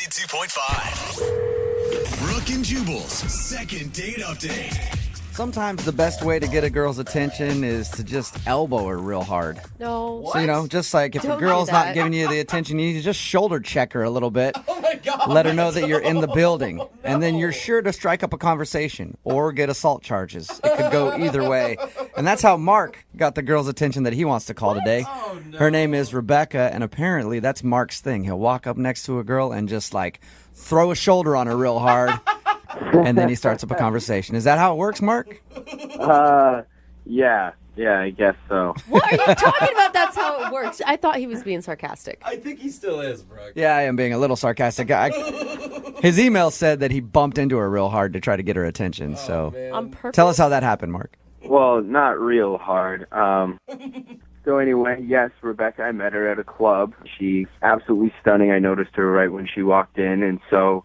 92.5. Brooke and Jubal's second date update. Sometimes the best way to get a girl's attention is to just elbow her real hard. No. So, just like if Don't a girl's do not that. giving you the attention, you need to just shoulder check her a little bit. Oh my God. Let her know that you're in the building. No. And then you're sure to strike up a conversation or get assault charges. It could go either way. And that's how Mark got the girl's attention that he wants to call today. Oh, no. Her name is Rebecca, and apparently that's Mark's thing. He'll walk up next to a girl and just throw a shoulder on her real hard. And then he starts up a conversation. Is that how it works, Mark? Yeah, I guess so. What are you talking about? That's how it works. I thought he was being sarcastic. I think he still is, Brooke. Yeah, I am being a little sarcastic. His email said that he bumped into her real hard to try to get her attention. So On purpose? tell us how that happened, Mark. Well, not real hard. So anyway, yes, Rebecca, I met her at a club. She's absolutely stunning. I noticed her right when she walked in, and so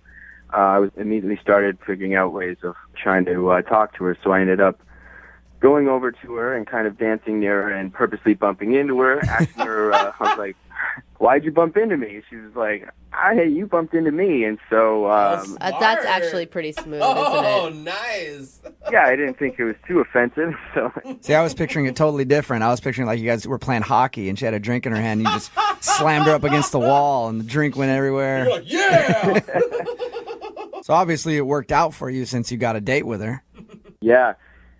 I was immediately started figuring out ways of trying to talk to her. So I ended up going over to her and kind of dancing near her and purposely bumping into her, asking her, I was like, why'd you bump into me? She was like, hey, you bumped into me. And so, That's actually pretty smooth, Oh, isn't it? nice. yeah, I didn't think it was too offensive. So See, I was picturing it totally different. I was picturing like you guys were playing hockey and she had a drink in her hand and you just slammed her up against the wall and the drink went everywhere. You're like, yeah. So obviously it worked out for you since you got a date with her. yeah,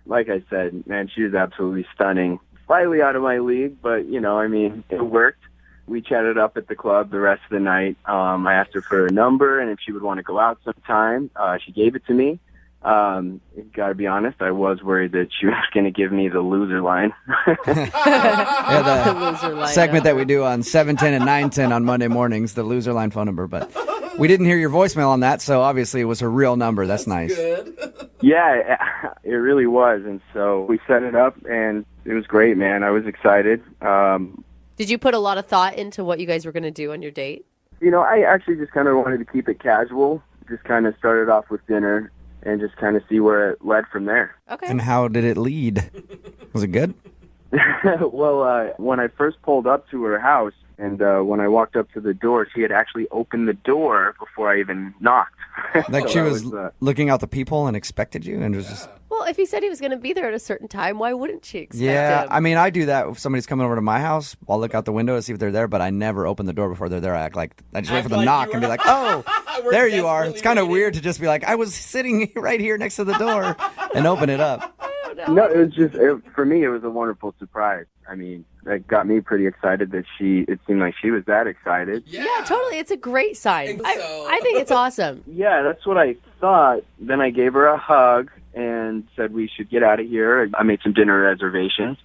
like I said, man, she was absolutely stunning. Slightly out of my league, but, it worked. We chatted up at the club the rest of the night. I asked her for a number and if she would want to go out sometime. She gave it to me. Gotta be honest, I was worried that she was going to give me the loser line. Yeah, The the loser line, segment that we do on 710 and 910 on Monday mornings, the loser line phone number. But we didn't hear your voicemail on that, so obviously it was her real number. That's nice. Good. Yeah, it really was. And so we set it up and it was great, man. I was excited. Did you put a lot of thought into what you guys were going to do on your date? I actually just kind of wanted to keep it casual. Just kind of started off with dinner and just kind of see where it led from there. Okay. And how did it lead? Was it good? Well, when I first pulled up to her house and when I walked up to the door, she had actually opened the door before I even knocked. Like So she that was looking out the people and expected you and was just... Well, if he said he was going to be there at a certain time, why wouldn't she expect Yeah, him? I mean, I do that if somebody's coming over to my house. I'll look out the window to see if they're there, but I never open the door before they're there. I act like I just wait Act for the like knock you and be were- like, oh, We're there you are. desperately It's kind of waiting. weird to just be like, I was sitting right here next to the door and open it up. No, it was just, for me, it was a wonderful surprise. I mean, that got me pretty excited that it seemed like she was that excited. Yeah, totally. It's a great sign. Think I, so. I think it's awesome. Yeah, that's what I thought. Then I gave her a hug and said we should get out of here. I made some dinner reservations.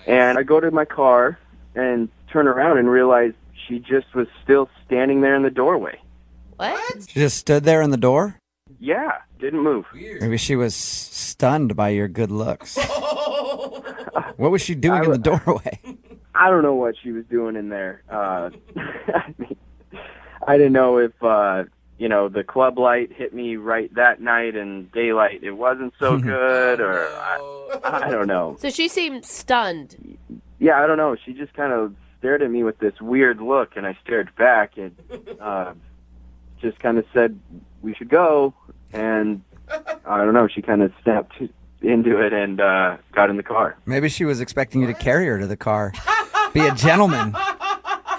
And I go to my car and turn around and realize she just was still standing there in the doorway. What? She just stood there in the door. Yeah, didn't move. Weird. Maybe she was stunned by your good looks. What was she doing in the doorway? I don't know what she was doing in there. I mean, I didn't know if, the club light hit me right that night and daylight it wasn't so good or I don't know. So she seemed stunned. Yeah, I don't know. She just kind of stared at me with this weird look and I stared back and just kind of said we should go. And I don't know, she kind of snapped into it and got in the car. Maybe she was expecting you to carry her to the car. Be a gentleman.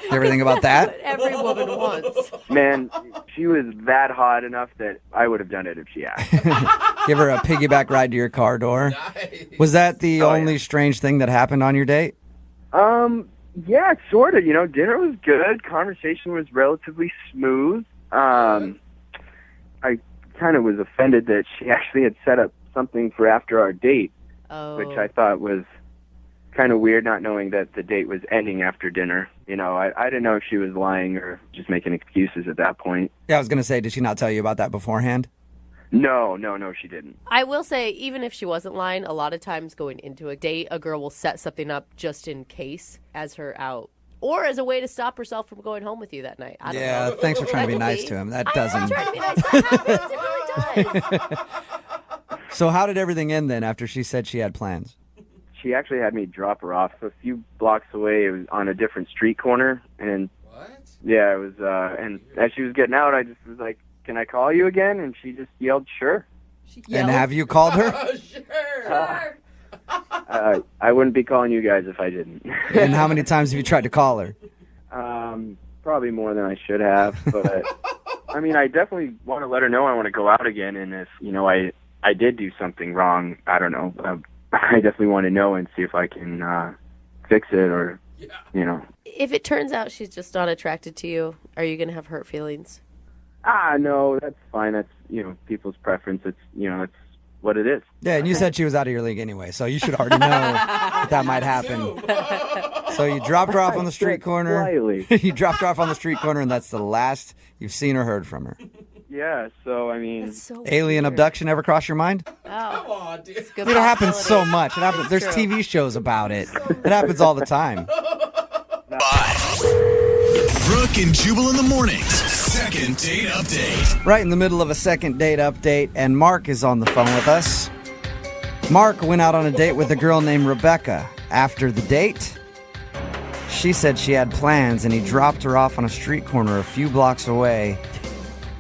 You ever think about that? What every woman wants. Man, she was that hot enough that I would have done it if she asked. Give her a piggyback ride to your car door. Nice. Was that the Oh, only yeah. strange thing that happened on your date? Yeah, sort of. Dinner was good. Conversation was relatively smooth. I kind of was offended that she actually had set up something for after our date, Oh. which I thought was kind of weird, not knowing that the date was ending after dinner. I didn't know if she was lying or just making excuses at that point. Yeah, I was going to say, did she not tell you about that beforehand? No, she didn't. I will say, even if she wasn't lying, a lot of times going into a date, a girl will set something up just in case as her out. Or as a way to stop herself from going home with you that night. I don't know. Thanks for trying to be That nice could to him. That I'm doesn't. trying to be nice. That happens. It really does. So how did everything end then after she said she had plans? She actually had me drop her off a few blocks away. It was on a different street corner, and What? Yeah, it was, and as she was getting out, I just was like, "Can I call you again?" And she just yelled, "Sure." And have you called her? Sure. I wouldn't be calling you guys if I didn't. And how many times have you tried to call her? Probably more than I should have, but I mean, I definitely want to let her know I want to go out again, and if, I did do something wrong, I don't know, I definitely want to know and see if I can fix it or, If it turns out she's just not attracted to you, are you going to have hurt feelings? No, that's fine. That's, people's preference. It's, that's what it is. Yeah, and you said she was out of your league anyway, so you should already know that might happen. So you dropped her off on the street corner. Slightly. You dropped her off on the street corner, and that's the last you've seen or heard from her. Yeah, so, I mean, That's so Alien weird. abduction ever cross your mind? Oh, Come on, dude. it's a good Dude, it happens so possibility. much. It happens. There's True. TV shows about it. It happens all the time. Brooke and Jubal in the mornings. Second date update. Right in the middle of a second date update, and Mark is on the phone with us. Mark went out on a date with a girl named Rebecca. After the date, she said she had plans, and he dropped her off on a street corner a few blocks away,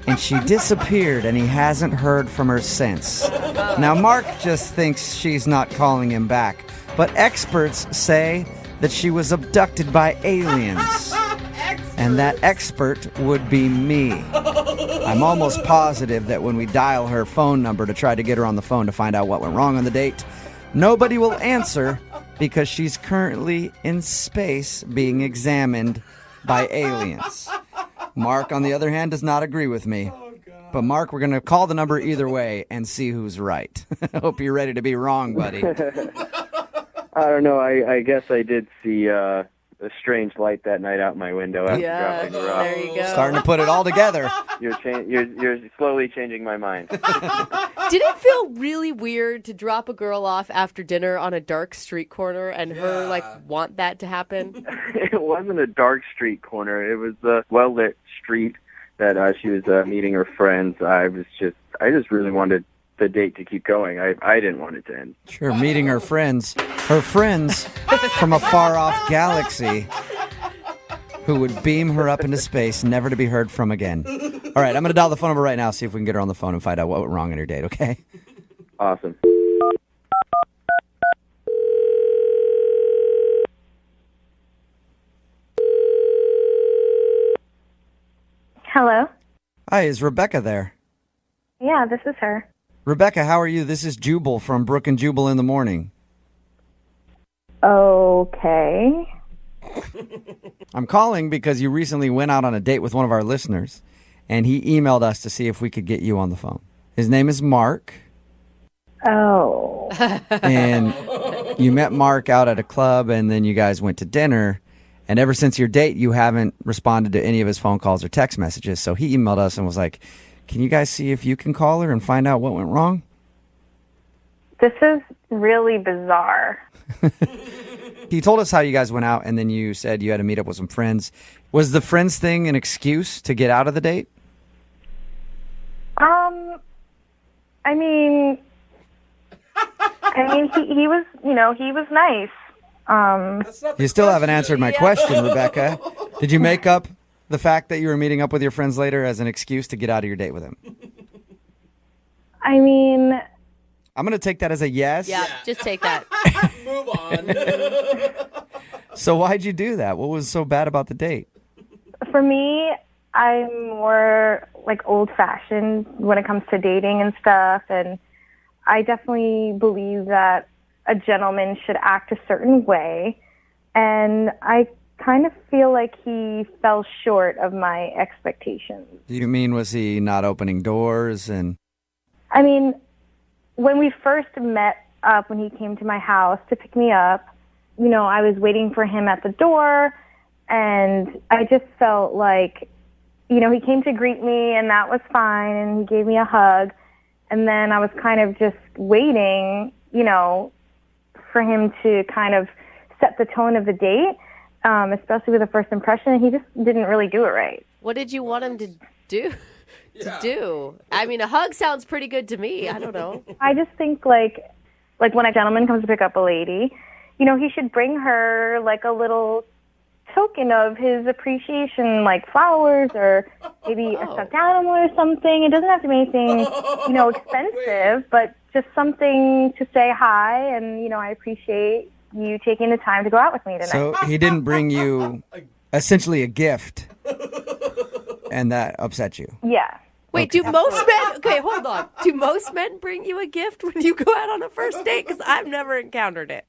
and she disappeared, and he hasn't heard from her since. Now, Mark just thinks she's not calling him back, but experts say that she was abducted by aliens. And that expert would be me. I'm almost positive that when we dial her phone number to try to get her on the phone to find out what went wrong on the date, nobody will answer because she's currently in space being examined by aliens. Mark, on the other hand, does not agree with me. But Mark, we're going to call the number either way and see who's right. I hope you're ready to be wrong, buddy. I don't know. I guess I did see a strange light that night out my window after Yeah, dropping her off. there you go. Starting to put it all together. You're slowly changing my mind. Did it feel really weird to drop a girl off after dinner on a dark street corner and her, want that to happen? It wasn't a dark street corner. It was a well-lit street that she was meeting her friends. I just really wanted the date to keep going. I didn't want it to end. Sure, meeting her friends from a far-off galaxy who would beam her up into space, never to be heard from again. All right, I'm going to dial the phone number right now, see if we can get her on the phone and find out what went wrong on her date, okay? Awesome. Hello? Hi, is Rebecca there? Yeah, this is her. Rebecca, how are you? This is Jubal from Brooke and Jubal in the Morning. Okay. I'm calling because you recently went out on a date with one of our listeners, and he emailed us to see if we could get you on the phone. His name is Mark, Oh. and you met Mark out at a club, and then you guys went to dinner, and ever since your date, you haven't responded to any of his phone calls or text messages, so he emailed us and was like, can you guys see if you can call her and find out what went wrong? This is really bizarre. He told us how you guys went out, and then you said you had to meet up with some friends. Was the friends thing an excuse to get out of the date? I mean, he was, he was nice. You still haven't answered my question, Rebecca. Did you make up the fact that you were meeting up with your friends later as an excuse to get out of your date with him? I mean, I'm going to take that as a yes. Yeah, just take that. Move on. So why'd you do that? What was so bad about the date? for me, I'm more like old-fashioned when it comes to dating and stuff, and I definitely believe that a gentleman should act a certain way, and I kind of feel like he fell short of my expectations. Do you mean, was he not opening doors? And I mean, when we first met up, when he came to my house to pick me up, you know, I was waiting for him at the door, and I just felt like, you know, he came to greet me, and that was fine, and he gave me a hug, and then I was kind of just waiting, you know, for him to kind of set the tone of the date, especially with the first impression, and he just didn't really do it right. What did you want him to do? I mean, a hug sounds pretty good to me. I don't know. I just think like when a gentleman comes to pick up a lady, you know, he should bring her like a little token of his appreciation, like flowers or maybe a stuffed animal or something. It doesn't have to be anything, expensive, but just something to say hi and, I appreciate you taking the time to go out with me tonight. So he didn't bring you essentially a gift, and that upset you. Yeah. Wait, do most men... Okay, hold on. Do most men bring you a gift when you go out on a first date? Because I've never encountered it.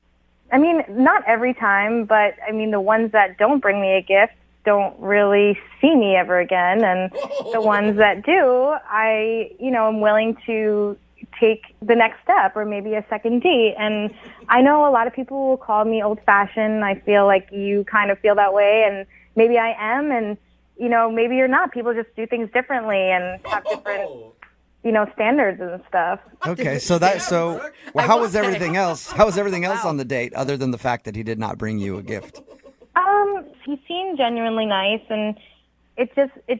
I mean, not every time, but I mean, the ones that don't bring me a gift don't really see me ever again. And the ones that do, I'm willing to take the next step or maybe a second date. And I know a lot of people will call me old-fashioned. I feel like you kind of feel that way, and maybe I am, and, maybe you're not. People just do things differently and have different, standards and stuff. Okay, how was everything else? How was everything else on the date other than the fact that he did not bring you a gift? He seemed genuinely nice, and it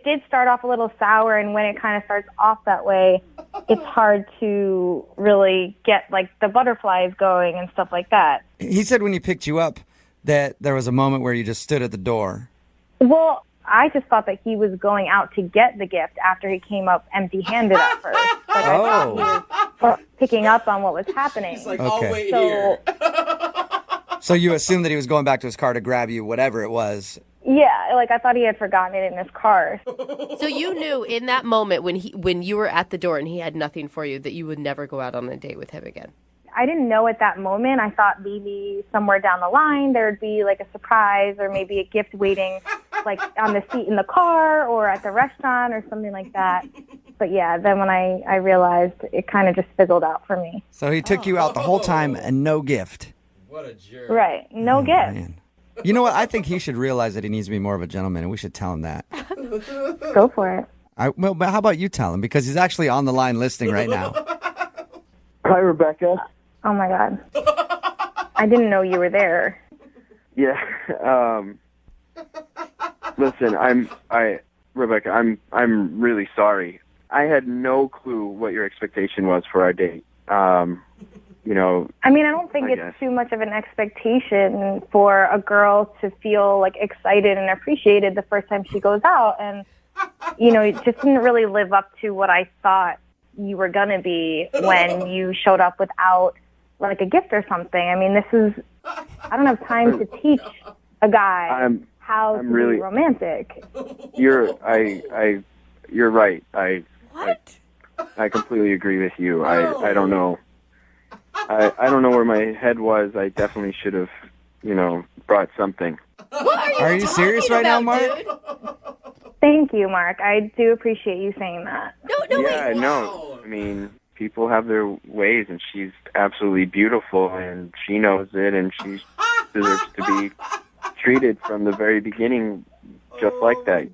did start off a little sour, and when it kind of starts off that way, it's hard to really get like the butterflies going and stuff like that. He said when he picked you up that there was a moment where you just stood at the door. Well, I just thought that he was going out to get the gift after he came up empty-handed at first. Like, I thought he was picking up on what was happening. He's like, Okay. I'll wait here. So you assumed that he was going back to his car to grab you, whatever it was. Yeah, like I thought he had forgotten it in his car. So you knew in that moment when you were at the door and he had nothing for you that you would never go out on a date with him again. I didn't know at that moment. I thought maybe somewhere down the line there would be like a surprise or maybe a gift waiting like on the seat in the car or at the restaurant or something like that. But yeah, then when I realized, it kind of just fizzled out for me. So he took you out the whole time and no gift. What a jerk. Right. No gift. Man. You know what? I think he should realize that he needs to be more of a gentleman, and we should tell him that. Go for it. But how about you tell him? Because he's actually on the line listening right now. Hi, Rebecca. Oh my God. I didn't know you were there. Yeah. Listen, Rebecca, I'm really sorry. I had no clue what your expectation was for our date. I mean, I don't think it's too much of an expectation for a girl to feel like excited and appreciated the first time she goes out. And, it just didn't really live up to what I thought you were going to be when you showed up without like a gift or something. I mean, I don't have time to teach a guy how to be romantic. You're right. I completely agree with you. I don't know. I don't know where my head was. I definitely should have, brought something. Are you serious right now, Mark? Dude? Thank you, Mark. I do appreciate you saying that. No, Yeah, wait. no. I mean, people have their ways, and she's absolutely beautiful, and she knows it, and she deserves to be treated from the very beginning just like that.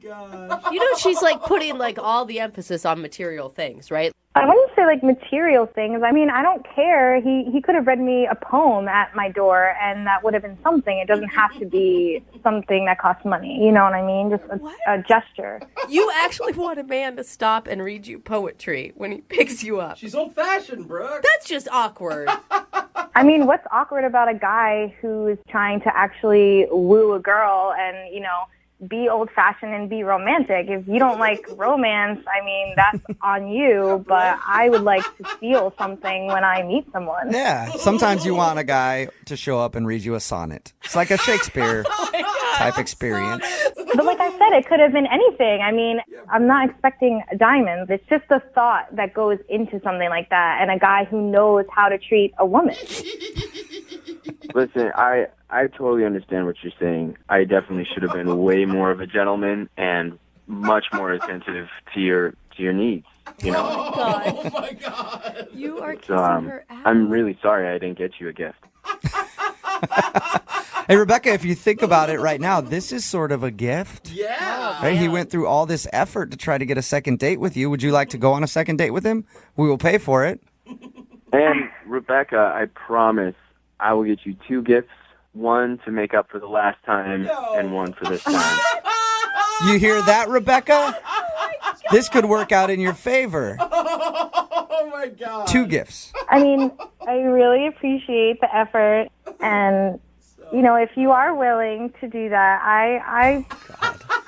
She's like putting like all the emphasis on material things, right? I wouldn't say like material things. I mean, I don't care. He could have read me a poem at my door, and that would have been something. It doesn't have to be something that costs money. You know what I mean? Just a gesture. You actually want a man to stop and read you poetry when he picks you up. She's old-fashioned, Brooke. That's just awkward. I mean, what's awkward about a guy who is trying to actually woo a girl and, be old-fashioned and be romantic? If you don't like romance, I mean, that's on you, but I would like to feel something when I meet someone. Yeah. Sometimes you want a guy to show up and read you a sonnet. It's like a Shakespeare type experience. But like I said, it could have been anything. I mean, I'm not expecting diamonds. It's just the thought that goes into something like that, and a guy who knows how to treat a woman. Listen, I totally understand what you're saying. I definitely should have been way more of a gentleman and much more attentive to your needs. Oh my God! You are kissing her ass. I'm really sorry I didn't get you a gift. Hey, Rebecca, if you think about it right now, this is sort of a gift. Yeah. Right? He went through all this effort to try to get a second date with you. Would you like to go on a second date with him? We will pay for it. And Rebecca, I promise I will get you 2 gifts. One to make up for the last time, and one for this time. You hear that, Rebecca? This could work out in your favor. Oh my God! 2 gifts. I mean, I really appreciate the effort, and if you are willing to do that,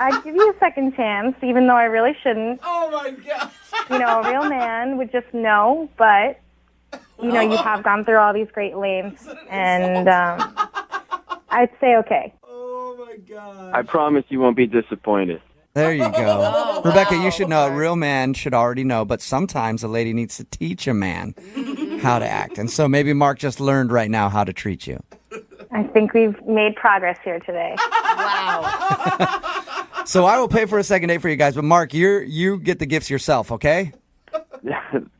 I'd give you a second chance, even though I really shouldn't. Oh my God. A real man would just know, but, you have gone through all these great lengths, and I'd say okay. Oh my God. I promise you won't be disappointed. There you go. Oh, Rebecca, wow. you should know a real man should already know, but sometimes a lady needs to teach a man how to act. And so maybe Mark just learned right now how to treat you. I think we've made progress here today. Wow. So I will pay for a second date for you guys, but Mark, you get the gifts yourself, okay?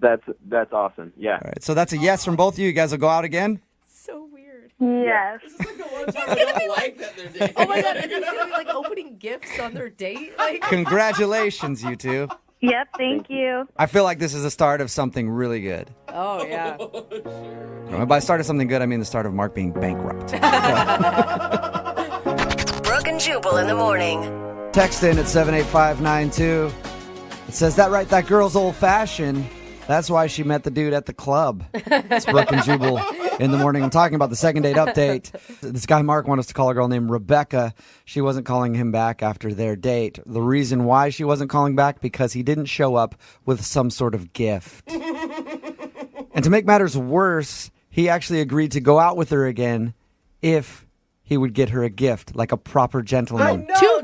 That's awesome. Yeah. All right. So that's a yes from both of you. You guys will go out again? So weird. Yes. This is like the one time I don't like that they're dating. Oh my God, and he's gonna be like opening gifts on their date. Like, Congratulations, you two. Yep, thank you. I feel like this is the start of something really good. oh yeah. And by start of something good, I mean the start of Mark being bankrupt. Brooke and Jubal in the morning. Text in at 78592. It says, that right, that girl's old-fashioned. That's why she met the dude at the club. It's Brooke and Jubal in the morning. I'm talking about the second date update. This guy Mark wanted us to call a girl named Rebecca. She wasn't calling him back after their date. The reason why she wasn't calling back, because he didn't show up with some sort of gift. And to make matters worse, he actually agreed to go out with her again if he would get her a gift, like a proper gentleman. Two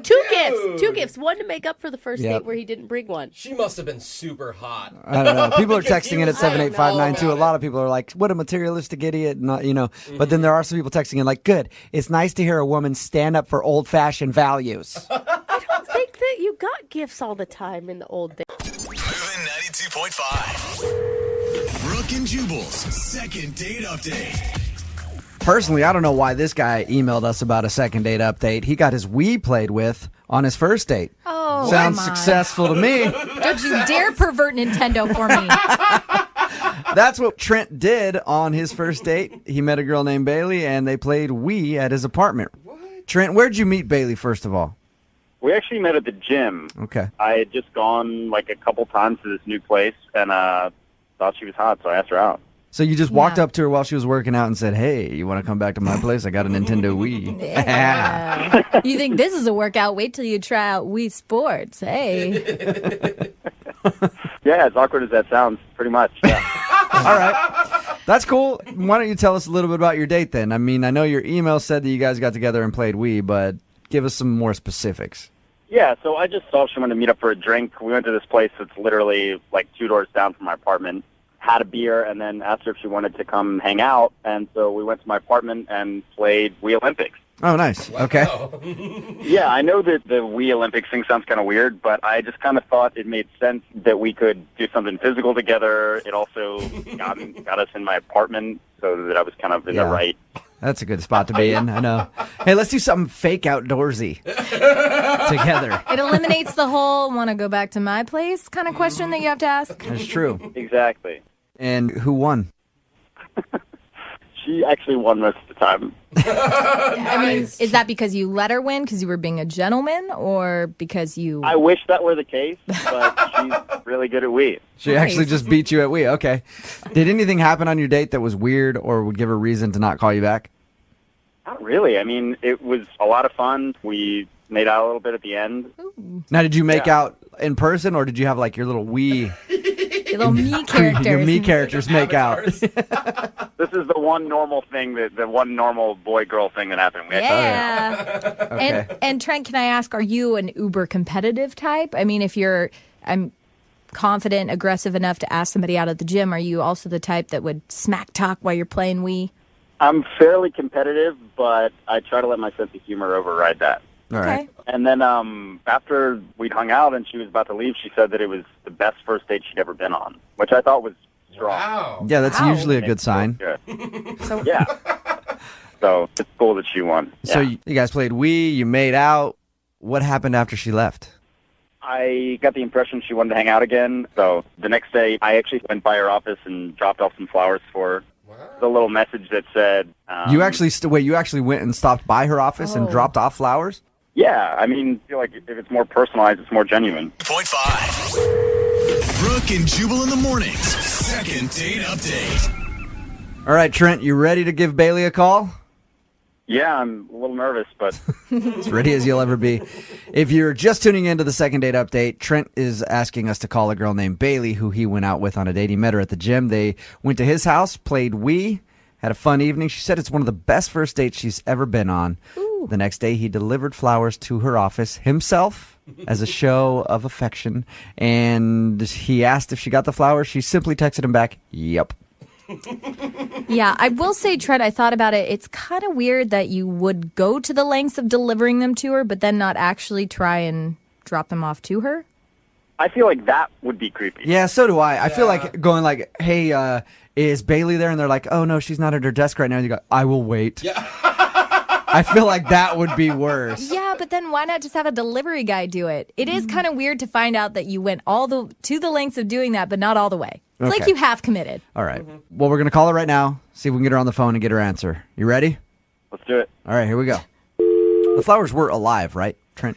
gifts. One to make up for the first Yep. date where he didn't bring one. She must have been super hot. I don't know. People are Because he texting in at was saying 78592. A all about lot of people are like, what a materialistic idiot. Not, But then there are some people texting in like, good. It's nice to hear a woman stand up for old-fashioned values. I don't think that you got gifts all the time in the old days. Moving 92.5. Brooke and Jubal's second date update. Personally, I don't know why this guy emailed us about a second date update. He got his Wii played with on his first date. Oh, Sounds come on. successful to me. Don't you dare pervert Nintendo for me. That's what Trent did on his first date. He met a girl named Bailey, and they played Wii at his apartment. What? Trent, where'd you meet Bailey, first of all? We actually met at the gym. Okay. I had just gone like a couple times to this new place and thought she was hot, so I asked her out. So you just walked up to her while she was working out and said, hey, you want to come back to my place? I got a Nintendo Wii. You think this is a workout? Wait till you try out Wii Sports. Hey. Yeah, as awkward as that sounds, pretty much. Yeah. All right. That's cool. Why don't you tell us a little bit about your date then? I mean, I know your email said that you guys got together and played Wii, but give us some more specifics. Yeah, so I just saw she wanted to meet up for a drink. We went to this place that's literally like 2 doors down from my apartment, had a beer, and then asked her if she wanted to come hang out. And so we went to my apartment and played Wii Olympics. Oh, nice. Okay. Yeah, I know that the Wii Olympics thing sounds kind of weird, but I just kind of thought it made sense that we could do something physical together. It also got us in my apartment so that I was kind of in the right. That's a good spot to be in, I know. Hey, let's do something fake outdoorsy together. It eliminates the whole want to go back to my place kind of question that you have to ask. That's true. Exactly. And who won? She actually won most of the time. I mean, is that because you let her win because you were being a gentleman or because you... I wish that were the case, but she's really good at Wii. She actually just beat you at Wii. Okay. Did anything happen on your date that was weird or would give her reason to not call you back? Not really. I mean, it was a lot of fun. We made out a little bit at the end. Now, did you make out in person or did you have like your little Wii... Your little me characters. Your me characters make out. This is the one normal thing, the one normal boy-girl thing that happened. We Yeah. Okay. And Trent, can I ask, are you an uber competitive type? I mean, if I'm confident, aggressive enough to ask somebody out at the gym, are you also the type that would smack talk while you're playing Wii? I'm fairly competitive, but I try to let my sense of humor override that. All right. Okay. And then after we'd hung out and she was about to leave, she said that it was the best first date she'd ever been on, which I thought was strong. Wow. Yeah, that's Wow. usually a good sign. Good. So, Yeah. So it's cool that she won. So Yeah. you guys played Wii, you made out. What happened after she left? I got the impression she wanted to hang out again. So the next day, I actually went by her office and dropped off some flowers for her. The little message that said... You actually you actually went and stopped by her office and dropped off flowers? Yeah, I mean, I feel like if it's more personalized, it's more genuine. 0.5. Brooke and Jubal in the mornings. Second date update. All right, Trent, you ready to give Bailey a call? Yeah, I'm a little nervous, but As ready as you'll ever be. If you're just tuning into the second date update, Trent is asking us to call a girl named Bailey, who he went out with on a date. He met her at the gym. They went to his house, played Wii, had a fun evening. She said it's one of the best first dates she's ever been on. Ooh. The next day, he delivered flowers to her office himself as a show of affection. And he asked if she got the flowers. She simply texted him back, yep. Yeah, I will say, Trent, I thought about it. It's kind of weird that you would go to the lengths of delivering them to her, but then not actually try and drop them off to her. I feel like that would be creepy. Yeah, so do I. I feel like going like, hey, is Bailey there? And they're like, oh, no, she's not at her desk right now. And you go, I will wait. Yeah. I feel like that would be worse. Yeah, but then why not just have a delivery guy do it? It is kind of weird to find out that you went to the lengths of doing that, but not all the way. It's like you half committed. All right. Well, we're going to call her right now, see if we can get her on the phone and get her answer. You ready? Let's do it. All right, here we go. The flowers were alive, right, Trent?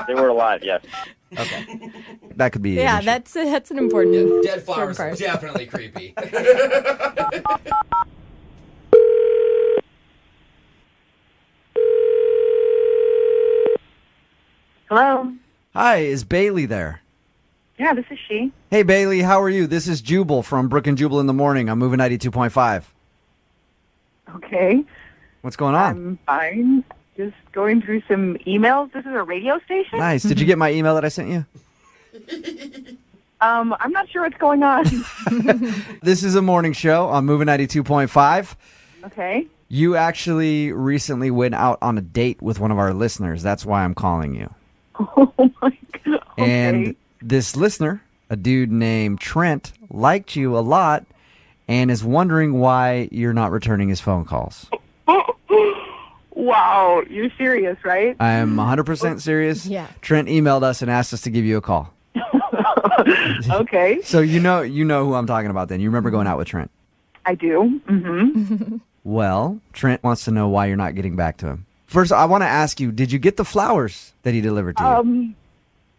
They were alive, yes. Okay. That could be Yeah, an issue. that's an important Dead flowers are part. definitely creepy. Hello. Hi, is Bailey there? Yeah, this is she. Hey, Bailey, how are you? This is Jubal from Brooke and Jubal in the Morning. I'm moving 92.5. Okay. What's going on? I'm fine. Just going through some emails. This is a radio station? Nice. Did you get my email that I sent you? I'm not sure what's going on. This is a morning show on Moving 92.5. Okay. You actually recently went out on a date with one of our listeners. That's why I'm calling you. Oh, my God. Okay. And this listener, a dude named Trent, liked you a lot and is wondering why you're not returning his phone calls. Wow. You're serious, right? I am 100% serious. Yeah. Trent emailed us and asked us to give you a call. Okay. So you know who I'm talking about then. You remember going out with Trent. I do. Mm-hmm. Well, Trent wants to know why you're not getting back to him. First, I want to ask you, did you get the flowers that he delivered to you?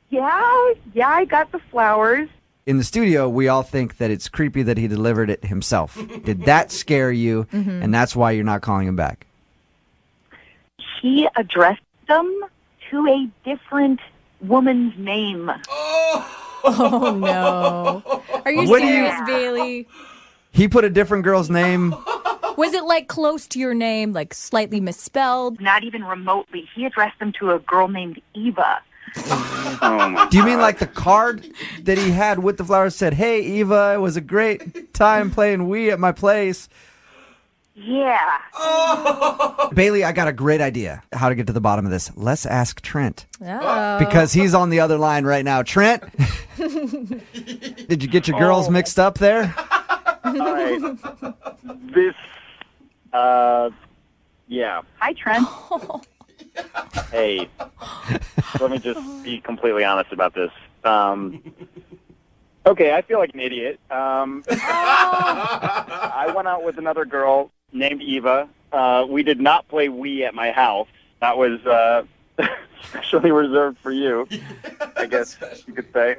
Yeah, I got the flowers. In the studio, we all think that it's creepy that he delivered it himself. Did that scare you, and that's why you're not calling him back? He addressed them to a different woman's name. Oh, no. Are you serious, Bailey? He put a different girl's name. Was it like close to your name, like slightly misspelled? Not even remotely. He addressed them to a girl named Eva. Do you mean like the card that he had with the flowers said, hey, Eva, it was a great time playing Wii at my place? Yeah. Bailey, I got a great idea how to get to the bottom of this. Let's ask Trent. Oh. Because he's on the other line right now. Trent, did you get your girls mixed up there? Yeah. Hi, Trent. Hey, let me just be completely honest about this. Okay, I feel like an idiot. I went out with another girl named Eva. We did not play Wii at my house. That was especially reserved for you, I guess you could say.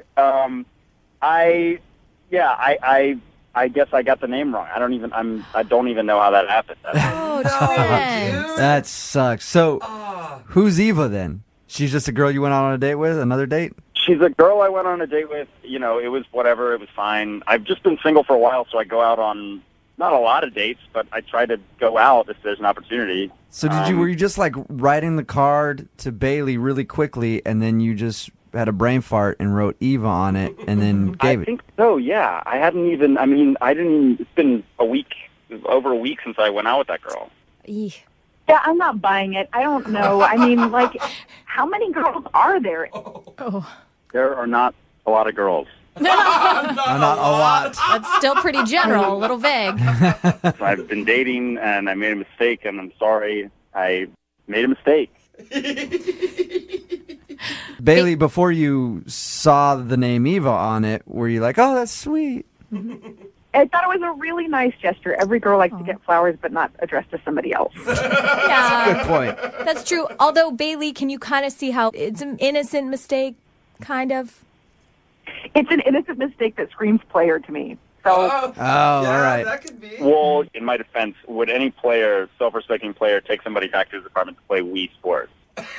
I guess I got the name wrong. I don't even know how that happened. Oh, Trent. That sucks. So, who's Eva then? She's just a girl you went out on a date with? Another date? She's a girl I went on a date with. You know, it was whatever. It was fine. I've just been single for a while, so I go out on not a lot of dates, but I try to go out if there's an opportunity. So were you just like writing the card to Bailey really quickly, and then you just had a brain fart and wrote Eva on it, and then gave it? I think so, yeah. It's been over a week since I went out with that girl. Eeh. Yeah, I'm not buying it. I don't know. I mean, like, how many girls are there? Oh. There are not a lot of girls. Not a lot. That's still pretty general, a little vague. So I've been dating, and I made a mistake, and I'm sorry. I made a mistake. Bailey, before you saw the name Eva on it, were you like, oh, that's sweet? I thought it was a really nice gesture. Every girl likes to get flowers, but not addressed to somebody else. Yeah. Good point. That's true. Although, Bailey, can you kind of see how it's an innocent mistake, kind of? It's an innocent mistake that screams player to me. So all right. That could be. Well, in my defense, would any player, self-respecting player, take somebody back to his apartment to play Wii Sports?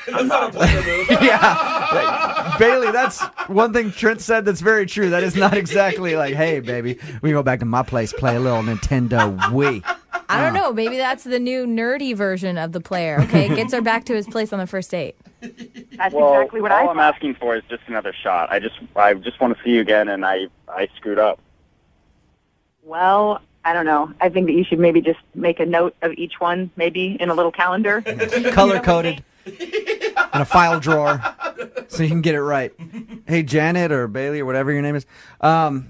That's not a player move. Yeah. Bailey, that's one thing Trent said that's very true. That is not exactly like, hey, baby, we go back to my place, play a little Nintendo Wii. I don't know. Maybe that's the new nerdy version of the player. Okay, gets her back to his place on the first date. that's exactly what all I I'm thought. asking for is just another shot. I just want to see you again, and I screwed up. Well, I don't know. I think that you should maybe just make a note of each one, maybe in a little calendar. Color-coded in a file drawer so you can get it right. Hey, Janet or Bailey or whatever your name is. Oh,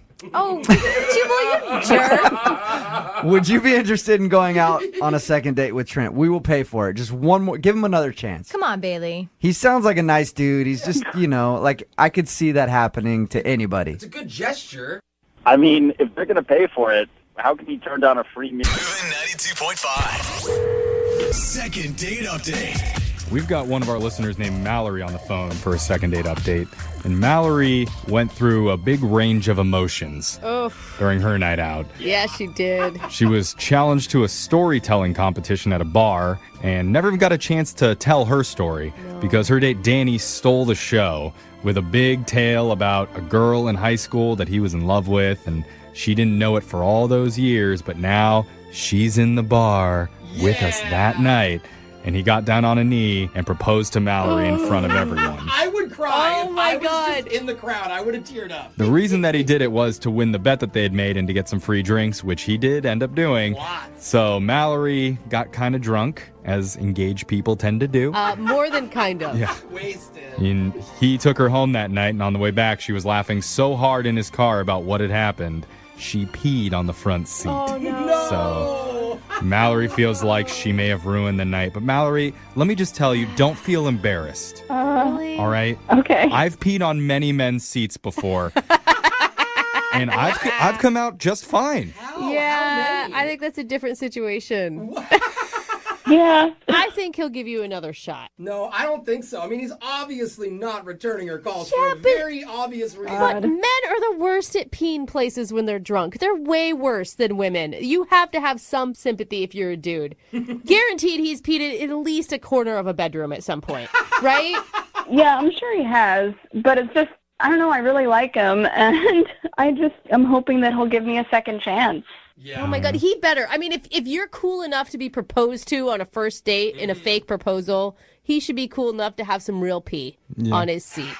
Jubal, you jerk. Would you be interested in going out on a second date with Trent? We will pay for it. Just one more. Give him another chance. Come on, Bailey. He sounds like a nice dude. He's just, like I could see that happening to anybody. It's a good gesture. I mean, if they're going to pay for it, how can he turn down a free meal? Moving 92.5. Second date update. We've got one of our listeners named Mallory on the phone for a second date update. And Mallory went through a big range of emotions during her night out. Yeah, she did. She was challenged to a storytelling competition at a bar and never even got a chance to tell her story because her date Danny stole the show with a big tale about a girl in high school that he was in love with, and she didn't know it for all those years, but now she's in the bar with us that night. And he got down on a knee and proposed to Mallory in front of everyone. I would cry. Oh if my I was God. just in the crowd. I would have teared up. The reason that he did it was to win the bet that they had made and to get some free drinks, which he did end up doing. Lots. So Mallory got kind of drunk, as engaged people tend to do. More than kind of. Yeah. Wasted. And he took her home that night, and on the way back, she was laughing so hard in his car about what had happened, she peed on the front seat. Oh, no. So Mallory feels like she may have ruined the night. But Mallory, let me just tell you, don't feel embarrassed. Really? All right? Okay. I've peed on many men's seats before. And I've come out just fine. Yeah, I think that's a different situation. Yeah. I think he'll give you another shot. No, I don't think so. I mean, he's obviously not returning her calls Yeah, for a but- very obvious reason. But men are the worst at peeing places when they're drunk. They're way worse than women. You have to have some sympathy if you're a dude. Guaranteed he's peed in at least a corner of a bedroom at some point, right? Yeah, I'm sure he has, but it's just, I don't know, I really like him, and I'm hoping that he'll give me a second chance. Yeah. Oh my God, he better. I mean, if you're cool enough to be proposed to on a first date in a fake proposal, he should be cool enough to have some real pee on his seat.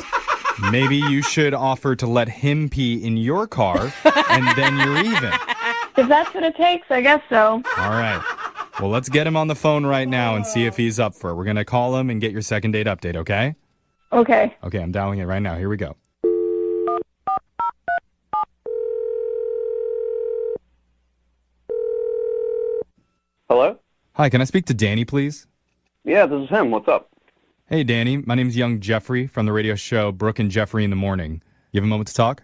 Maybe you should offer to let him pee in your car, and then you're even. If that's what it takes, I guess so. All right. Well, let's get him on the phone right now and see if he's up for it. We're going to call him and get your second date update, okay? Okay. Okay, I'm dialing it right now. Here we go. Hello? Hi, can I speak to Danny, please? Yeah, this is him. What's up? Hey, Danny. My name's young Jeffrey from the radio show Brooke and Jeffrey in the Morning. You have a moment to talk?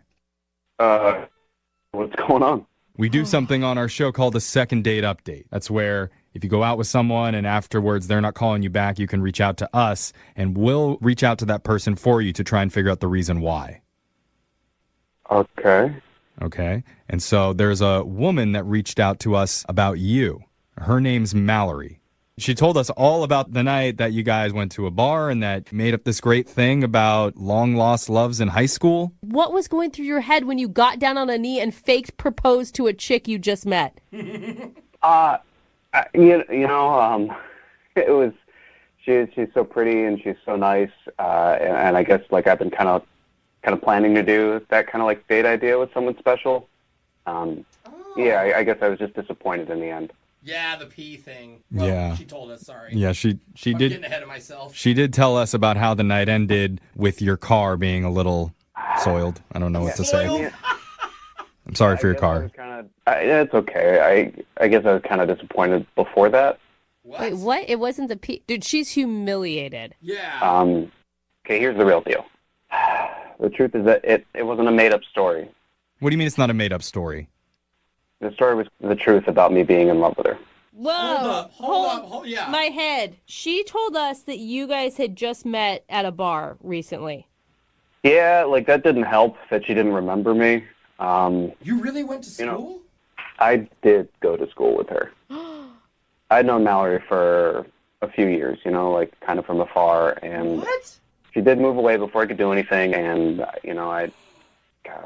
What's going on? We do something on our show called a second date update. That's where if you go out with someone and afterwards they're not calling you back, you can reach out to us and we'll reach out to that person for you to try and figure out the reason why. Okay. Okay? And so there's a woman that reached out to us about you. Her name's Mallory. She told us all about the night that you guys went to a bar and that made up this great thing about long-lost loves in high school. What was going through your head when you got down on a knee and faked proposed to a chick you just met? It was, she's so pretty and she's so nice, and I guess like I've been kind of planning to do that kind of like date idea with someone special. Yeah, I guess I was just disappointed in the end. Yeah, the pee thing. Well, Yeah. She told us, sorry. Yeah, she I'm did. getting ahead of myself. She did tell us about how the night ended with your car being a little soiled. I don't know what to say. Soiled? I'm sorry for your I car. was it's okay. I guess I was kind of disappointed before that. What? Wait, what? It wasn't the pee. Dude, she's humiliated. Yeah. Okay, here's the real deal. The truth is that it wasn't a made-up story. What do you mean it's not a made-up story? The story was the truth about me being in love with her. Whoa. Hold up. Yeah. My head. She told us that you guys had just met at a bar recently. Yeah, like that didn't help that she didn't remember me. You really went to school? You know, I did go to school with her. I'd known Mallory for a few years, you know, like kind of from afar. And What? she did move away before I could do anything. And, gosh,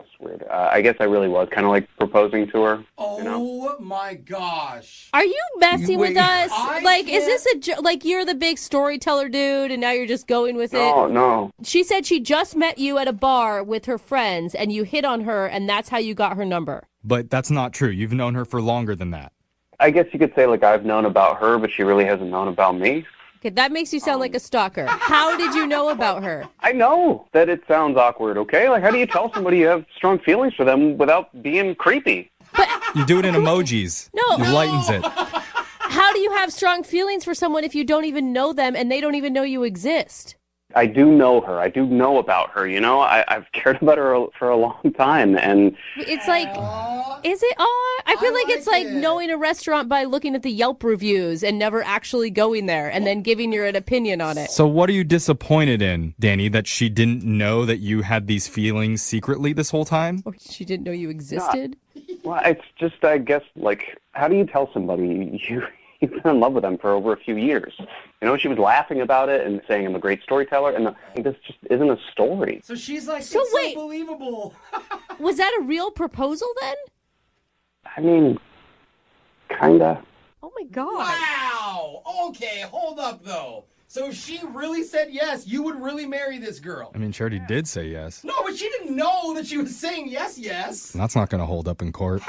it's weird. I guess I really was kind of like proposing to her. Oh, you know? my gosh. Are you messing with us? Like, is can't- this like you're the big storyteller dude and now you're just going with it? No. She said she just met you at a bar with her friends and you hit on her and that's how you got her number. But that's not true. You've known her for longer than that. I guess you could say, like, I've known about her, but she really hasn't known about me. Okay, that makes you sound like a stalker. How did you know about her? I know that it sounds awkward, okay? Like, how do you tell somebody you have strong feelings for them without being creepy? You do it in emojis. No. It lightens it. How do you have strong feelings for someone if you don't even know them and they don't even know you exist? I do know her. I do know about her, you know? I've cared about her for a long time, and... It's like, is it odd? I feel like it's like knowing a restaurant by looking at the Yelp reviews and never actually going there and then giving your an opinion on it. So what are you disappointed in, Danny, that she didn't know that you had these feelings secretly this whole time? Or she didn't know you existed? Well, it's just, I guess, like, how do you tell somebody you've been in love with them for over a few years? You know, she was laughing about it and saying I'm a great storyteller, and this just isn't a story. So she's like, So it's wait. so believable. Was that a real proposal then? I mean, kinda. Oh my God. Wow. Okay, hold up, though. So if she really said yes, you would really marry this girl. I mean, she already did say yes. No, but she didn't know that she was saying yes. That's not going to hold up in court.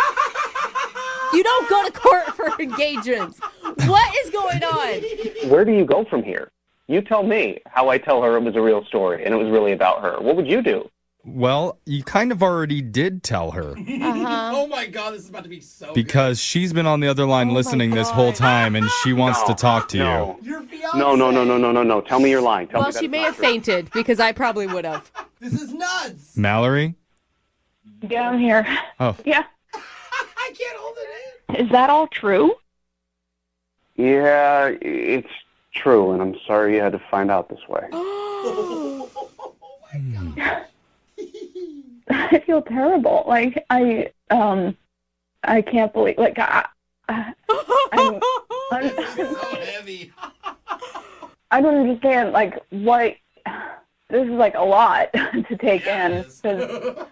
You don't go to court for engagements. What is going on? Where do you go from here? You tell me how I tell her it was a real story and it was really about her. What would you do? Well, you kind of already did tell her. Oh my God, this is about to be so Because she's been on the other line listening this whole time, and she wants to talk to no. you. Your fiance. No. Tell me you're lying. Tell Well, me that's she may not have true. fainted because I probably would have. This is nuts. Mallory? Yeah, I'm here. Oh. Yeah. I can't hold it Is that all true? Yeah, it's true, and I'm sorry you had to find out this way. I feel terrible. Like I can't believe. Like I'm This is so heavy. I don't understand. Like what? This is like a lot to take in. 'Cause,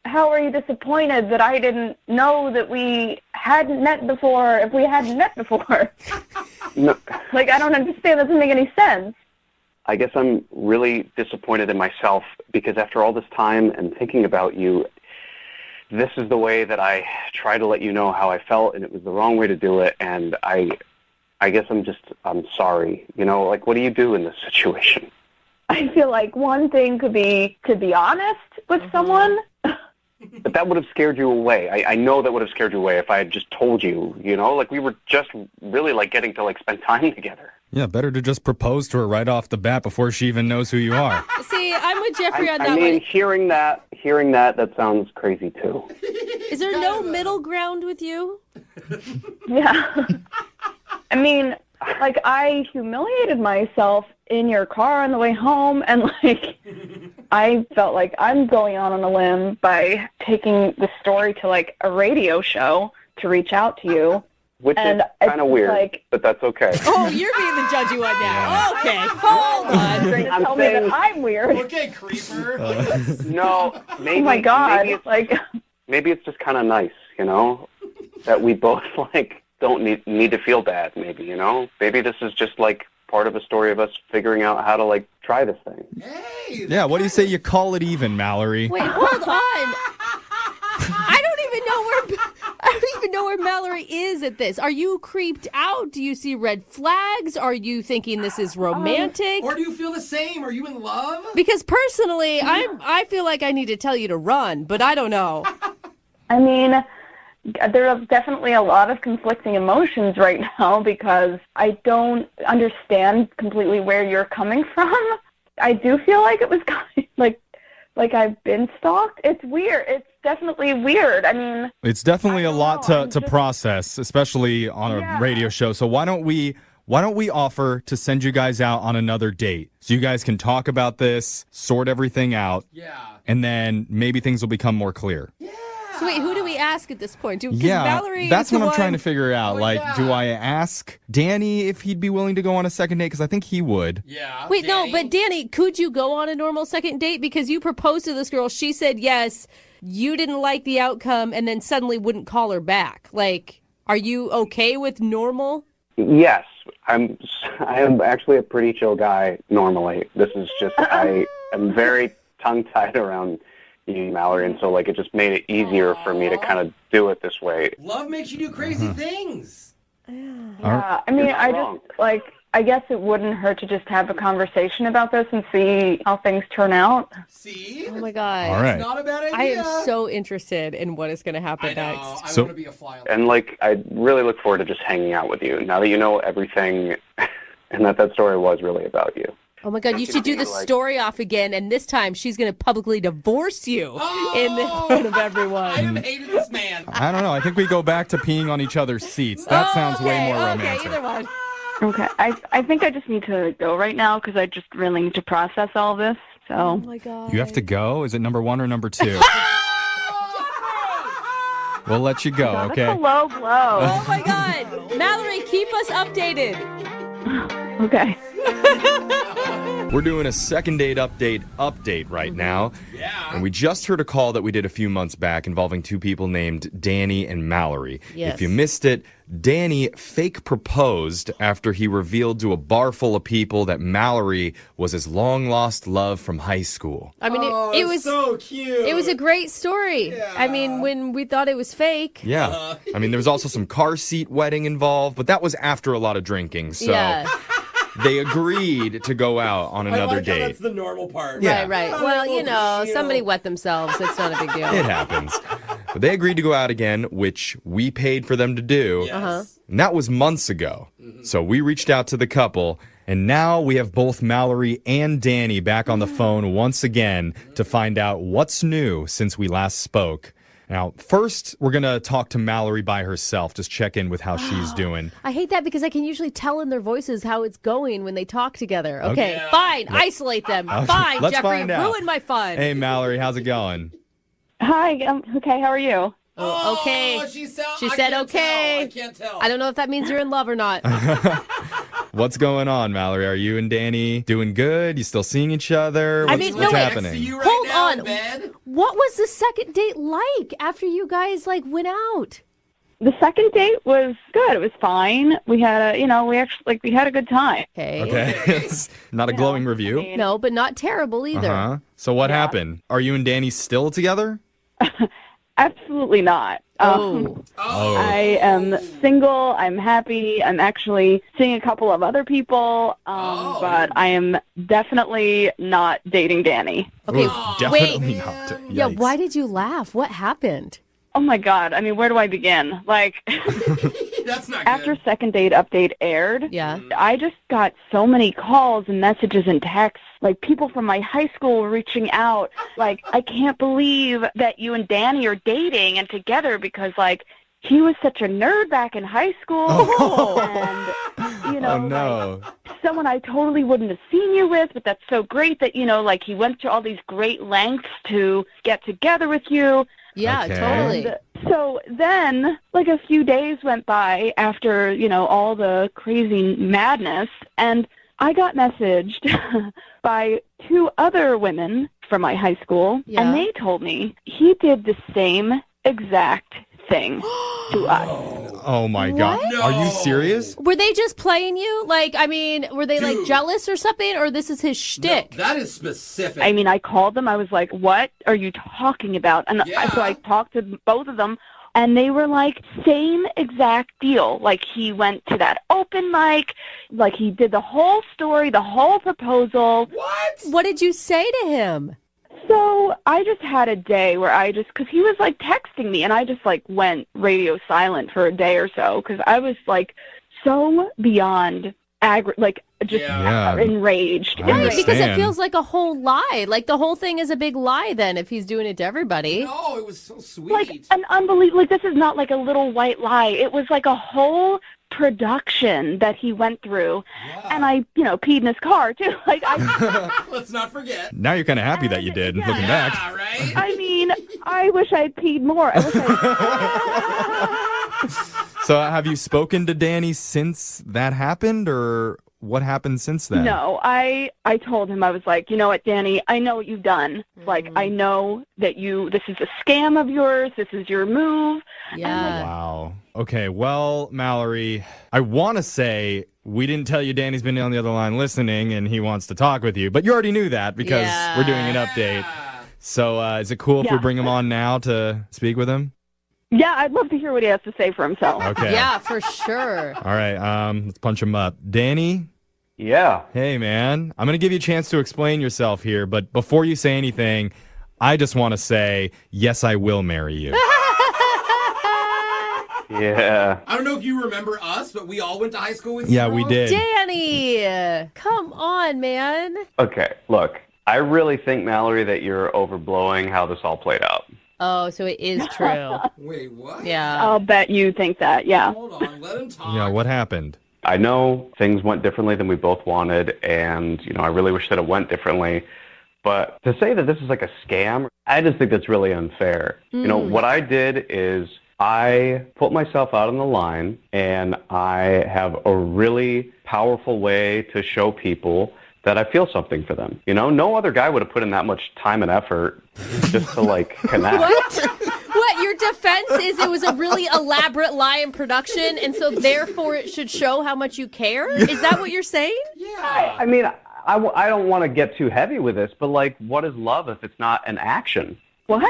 how are you disappointed that I didn't know that we hadn't met before? If we hadn't met before, No, like I don't understand. That doesn't make any sense. I guess I'm really disappointed in myself because after all this time and thinking about you, this is the way that I try to let you know how I felt, and it was the wrong way to do it. And I guess I'm sorry. You know, like, what do you do in this situation? I feel like one thing could be to be honest with someone. But that would have scared you away. I know that would have scared you away if I had just told you, you know, like we were just really like getting to like spend time together. Yeah, better to just propose to her right off the bat before she even knows who you are. See, I'm with Jeffrey on that I mean, one. hearing that sounds crazy too. Is there no middle ground with you? Yeah. I mean, like, I humiliated myself in your car on the way home, and, like, I felt like I'm going out on a limb by taking the story to, like, a radio show to reach out to you. Which And is kind of it's weird, like- but that's okay. Oh, you're being the judgy one now. Okay, hold on. Trying to I'm tell me saying- that I'm weird. Okay, creeper. No, maybe. Oh, my God. Maybe it's just kind of nice, you know, that we both, like, don't need to feel bad, maybe, you know? Maybe this is just, like, part of a story of us figuring out how to, like, try this thing. Hey. Yeah, what do you say you call it even, Mallory? Wait, hold on. I don't even know where Mallory is at this. Are you creeped out? Do you see red flags? Are you thinking this is romantic? Or do you feel the same? Are you in love? Because personally, I feel like I need to tell you to run, but I don't know. I mean, there are definitely a lot of conflicting emotions right now because I don't understand completely where you're coming from. I do feel like it was kind of like I've been stalked. It's weird. It's definitely weird. I mean, It's definitely a lot know, to process, especially on a Yeah. radio show. So why don't we why don't we offer to send you guys out on another date so you guys can talk about this, sort everything out, and then maybe things will become more clear. So wait, who do we ask at this point? Mallory that's is the what I'm one... trying to figure out. Do I ask Danny if he'd be willing to go on a second date? Because I think he would. Yeah. Wait, Danny? no, but Danny, could you go on a normal second date? Because you proposed to this girl, she said yes, you didn't like the outcome, and then suddenly wouldn't call her back. Like, are you okay with normal? Yes, I am actually a pretty chill guy normally. This is just, I am very tongue-tied around you, Mallory, and so it just made it easier for me to kind of do it this way. Love makes you do crazy things. Yeah, I mean, I guess it wouldn't hurt to just have a conversation about this and see how things turn out. See? Oh my God. All right. It's not a bad idea. I am so interested in what is going to happen next. I want to be a fly on the And I really look forward to just hanging out with you now that you know everything and that story was really about you. Oh my God, you should do the story off again, and this time she's going to publicly divorce you in front of everyone. I have hated this man. I don't know. I think we go back to peeing on each other's seats. That sounds way more romantic. Okay, either one. Okay, I think I just need to go right now because I just really need to process all this. So. Oh my God. You have to go? Is it number 1 or number 2? We'll let you go, okay? That's a low blow. Oh my God. Mallory, keep us updated. Okay. We're doing a second date update right now. Yeah. And we just heard a call that we did a few months back involving two people named Danny and Mallory. Yes. If you missed it, Danny fake proposed after he revealed to a bar full of people that Mallory was his long-lost love from high school. I mean, it was so cute. It was a great story. Yeah. I mean, when we thought it was fake. Yeah. I mean, there was also some car seat wedding involved, but that was after a lot of drinking. So they agreed to go out on another date. That's the normal part. Yeah. Right. Well, somebody wet themselves. It's not a big deal. It happens. But they agreed to go out again, which we paid for them to do. Yes. And that was months ago. So we reached out to the couple, and now we have both Mallory and Danny back on the phone once again to find out what's new since we last spoke. Now, first, we're going to talk to Mallory by herself, just check in with how she's doing. I hate that because I can usually tell in their voices how it's going when they talk together. Okay, Yeah. fine. Isolate them. Fine, Let's Jeffrey. find out. Ruin my fun. Hey, Mallory, how's it going? Hi. Okay. How are you? Oh, okay. She She said okay. I can't tell. I don't know if that means you're in love or not. What's going on, Mallory? Are you and Danny doing good? You still seeing each other? I What's, mean, what's no, wait. happening? Next to you right Hold now on. in bed? What was the second date like after you guys went out? The second date was good. It was fine. We had we had a good time. Okay. It's not a glowing review. No, but not terrible either. Uh-huh. So what happened? Are you and Danny still together? Absolutely not. I am single. I'm happy. I'm actually seeing a couple of other people, but I am definitely not dating Danny. Okay, Definitely wait. not. Yeah, Yikes. why did you laugh? What happened? Oh my God. I mean, where do I begin? That's not good. After second date update aired, Yeah. I just got so many calls and messages and texts. People from my high school were reaching out. I can't believe that you and Danny are dating and together because, he was such a nerd back in high school. And, Oh, no. someone I totally wouldn't have seen you with, but that's so great that, he went to all these great lengths to get together with you. Yeah, Okay. totally. And so then, a few days went by after, all the crazy madness, and I got messaged by two other women from my high school, Yeah. and they told me he did the same exact thing to us. Oh, my God. No. Are you serious? Were they just playing you? Were they Dude. jealous or something, or this is his shtick? No, that is specific. I mean, I called them. I was like, what are you talking about? And Yeah. so I talked to both of them, and they were same exact deal. He went to that open mic, he did the whole story, the whole proposal. What did you say to him? So I just had a day where because he was texting me, and I just went radio silent for a day or so because I was so beyond enraged. Right, because it feels like a whole lie. Like the whole thing is a big lie then if he's doing it to everybody. No, it was so sweet. Like an unbelievable, like this is not like a little white lie. It was like a whole production that he went through. Yeah. And I, peed in his car too. Like let's not forget. Now you're kind of happy that you did, looking back. Right? I mean, I wish I'd peed more. So have you spoken to Danny since that happened, or what happened since then? No, I told him, I was like, you know what, Danny, I know what you've done. Like, I know that this is a scam of yours. This is your move. Yeah. Wow. Okay, well, Mallory, I want to say we didn't tell you Danny's been on the other line listening and he wants to talk with you, but you already knew that because we're doing an update. So is it cool if we bring him on now to speak with him? Yeah, I'd love to hear what he has to say for himself. Okay. Yeah, for sure. All right, let's punch him up. Danny? Yeah. Hey, man. I'm going to give you a chance to explain yourself here, but before you say anything, I just want to say, yes, I will marry you. Yeah. I don't know if you remember us, but we all went to high school with you. Yeah, we did. Danny! Come on, man. Okay, look, I really think, Mallory, that you're overblowing how this all played out. Oh, so it is true. Wait, what? Yeah. I'll bet you think that, yeah. Hold on, let him talk. Yeah, what happened? I know things went differently than we both wanted, and, I really wish that it went differently. But to say that this is like a scam, I just think that's really unfair. What I did is I put myself out on the line, and I have a really powerful way to show people that I feel something for them. No other guy would have put in that much time and effort just to, connect. What? Your defense is it was a really elaborate lie in production, and so therefore it should show how much you care? Is that what you're saying? Yeah. I mean, I don't want to get too heavy with this, but, what is love if it's not an action? What?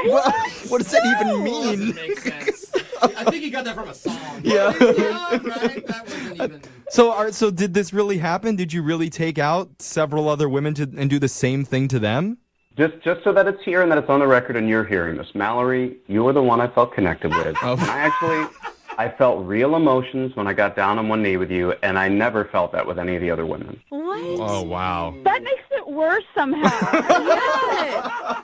What does that even Doesn't mean? make sense. I think you got that from a song. Yeah. Right? That wasn't even... So did this really happen? Did you really take out several other women and do the same thing to them? Just so that it's here and that it's on the record and you're hearing this. Mallory, you were the one I felt connected with. Oh. And I felt real emotions when I got down on one knee with you, and I never felt that with any of the other women. What? Oh, wow. That makes it worse somehow. Yeah.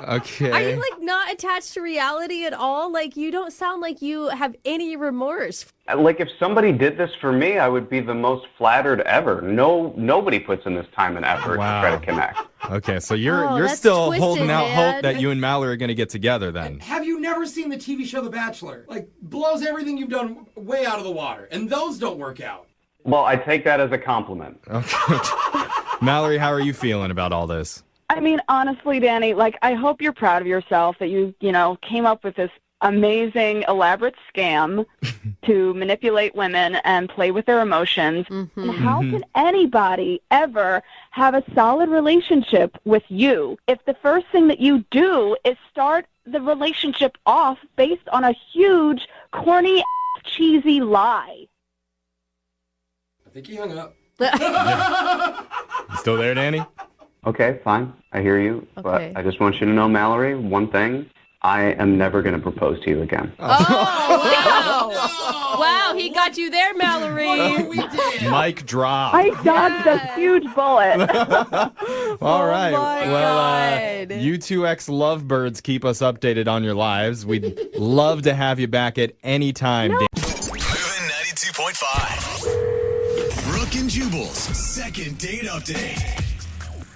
Okay. Are you not attached to reality at all? You don't sound like you have any remorse. If somebody did this for me, I would be the most flattered ever. Nobody puts in this time and effort to try to connect. Okay, so you're that's still twisted, holding out man. hope that you and Mallory are going to get together then. Have you never seen the TV show The Bachelor? Blows everything you've done way out of the water. And those don't work out. Well, I take that as a compliment. Okay. Mallory, how are you feeling about all this? I mean, honestly, Danny, I hope you're proud of yourself that you, came up with this amazing, elaborate scam to manipulate women and play with their emotions. Mm-hmm. And how can anybody ever have a solid relationship with you if the first thing that you do is start the relationship off based on a huge, corny, cheesy lie? I think he hung up. You still there, Danny? Okay, fine. I hear you. Okay. But I just want you to know, Mallory, one thing. I am never going to propose to you again. Oh, wow. Wow, he got you there, Mallory. We did. Mic drop. I dodged a huge bullet. All right. my Well, God. you two ex-lovebirds keep us updated on your lives. We'd love to have you back at any time. Moving 92.5. Brooke and Jubal's second date update.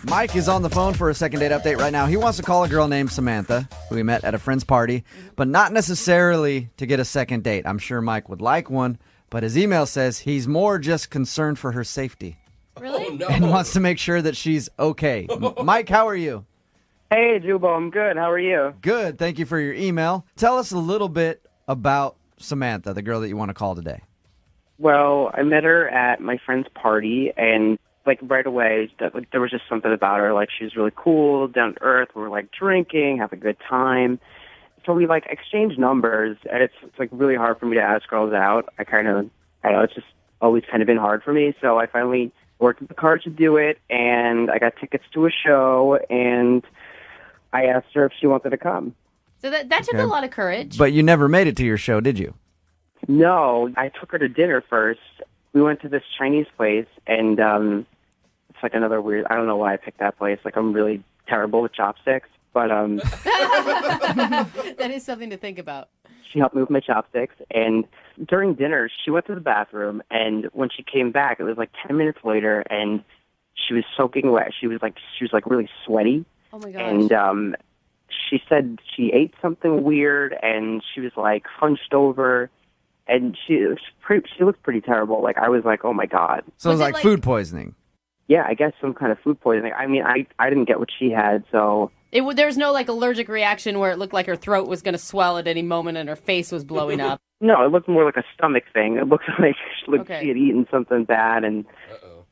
Mike is on the phone for a second date update right now. He wants to call a girl named Samantha, who he met at a friend's party, but not necessarily to get a second date. I'm sure Mike would like one, but his email says he's more just concerned for her safety Really? Oh, no. and wants to make sure that she's okay. Mike, how are you? Hey, Jubal, I'm good. How are you? Good. Thank you for your email. Tell us a little bit about Samantha, the girl that you want to call today. Well, I met her at my friend's party, and right away, there was just something about her. She was really cool, down to earth. We were drinking, have a good time. So we exchanged numbers, and it's really hard for me to ask girls out. I know it's just always kind of been hard for me. So I finally worked with the cards to do it, and I got tickets to a show, and I asked her if she wanted to come. So that took a lot of courage. But you never made it to your show, did you? No, I took her to dinner first, we went to this Chinese place, and it's like another weird. I don't know why I picked that place. Like I'm really terrible with chopsticks, but That is something to think about. she helped me with my chopsticks. And during dinner, she went to the bathroom, and when she came back, it was like 10 minutes later, and she was soaking wet. She was like really sweaty. Oh my gosh. And she said she ate something weird, and she was like hunched over, and she looked pretty terrible. Like I was like, oh my god. So it was like food poisoning. Yeah, I guess some kind of food poisoning. I mean, I didn't get what she had, so. There was no like allergic reaction where it looked like her throat was going to swell at any moment and her face was blowing up. No, it looked more like a stomach thing. It looked like Okay. she had eaten something bad, and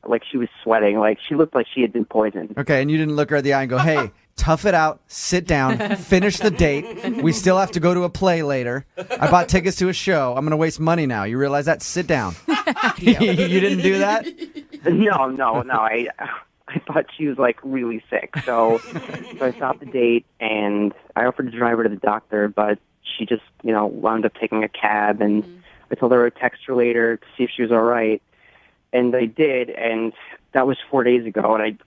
like she was sweating. Like she looked like she had been poisoned. Okay, and you didn't look her in the eye and go, hey, tough it out, sit down, finish the date. We still have to go to a play later. I bought tickets to a show. I'm going to waste money now. You realize that? Sit down. You didn't do that? No. I thought she was like really sick, so I stopped the date and I offered to drive her to the doctor, but she just wound up taking a cab, and I told her I'd text her later to see if she was all right, and I did, and that was 4 days ago, and I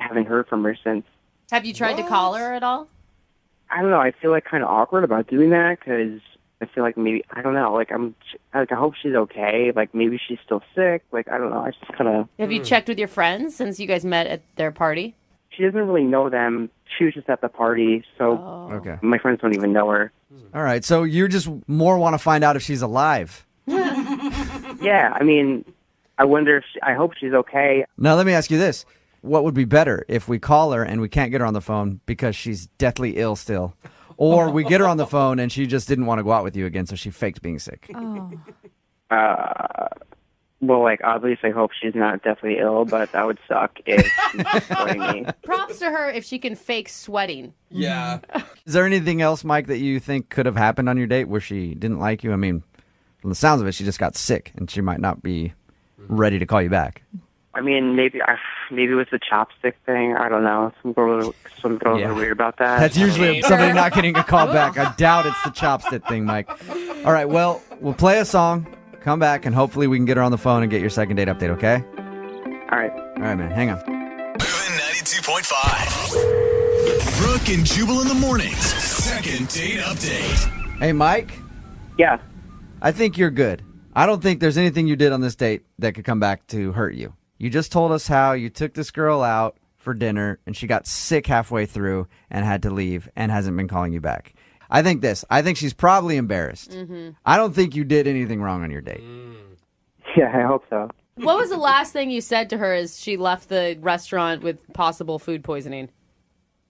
haven't heard from her since. Have you tried to call her at all? I don't know. I feel like kind of awkward about doing that because I feel like maybe I don't know. Like I hope she's okay. Like maybe she's still sick. Like I don't know. I just kind of. Have you checked with your friends since you guys met at their party? She doesn't really know them. She was just at the party, so Okay. my friends don't even know her. All right, so you just more want to find out if she's alive. Yeah, I mean, I wonder if I hope she's okay. Now, let me ask you this. What would be better if we call her and we can't get her on the phone because she's deathly ill still? Or we get her on the phone and she just didn't want to go out with you again, so she faked being sick? Oh. Well, like, obviously I hope she's not deathly ill, but that would suck if she's supporting me. Props to her if she can fake sweating. Yeah. Is there anything else, Mike, that you think could have happened on your date where she didn't like you? I mean, from the sounds of it, she just got sick and she might not be ready to call you back. I mean, maybe it was the chopstick thing. I don't know. Some girls are weird about that. That's usually somebody not getting a call back. I doubt it's the chopstick thing, Mike. All right, well, we'll play a song, come back, and hopefully we can get her on the phone and get your second date update, okay? All right. All right, man. Hang on. Moving 92.5. Brooke and Jubal in the mornings. Second date update. Hey, Mike. Yeah. I think you're good. I don't think there's anything you did on this date that could come back to hurt you. You just told us how you took this girl out for dinner and she got sick halfway through and had to leave and hasn't been calling you back. I think she's probably embarrassed. Mm-hmm. I don't think you did anything wrong on your date. Yeah, I hope so. What was the last thing you said to her as she left the restaurant with possible food poisoning?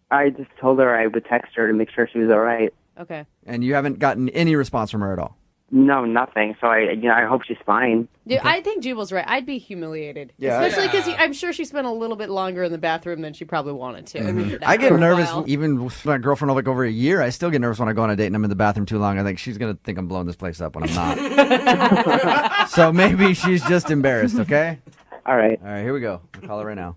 I just told her I would text her to make sure she was all right. Okay. And you haven't gotten any response from her at all? No, nothing. So I hope she's fine. Dude, I think Jubal's right. I'd be humiliated. Yeah. Especially because I'm sure she spent a little bit longer in the bathroom than she probably wanted to. Mm-hmm. I get nervous even with my girlfriend like over a year. I still get nervous when I go on a date and I'm in the bathroom too long. I think she's going to think I'm blowing this place up when I'm not. So maybe she's just embarrassed, okay? All right. All right, here we go. I'll call her right now.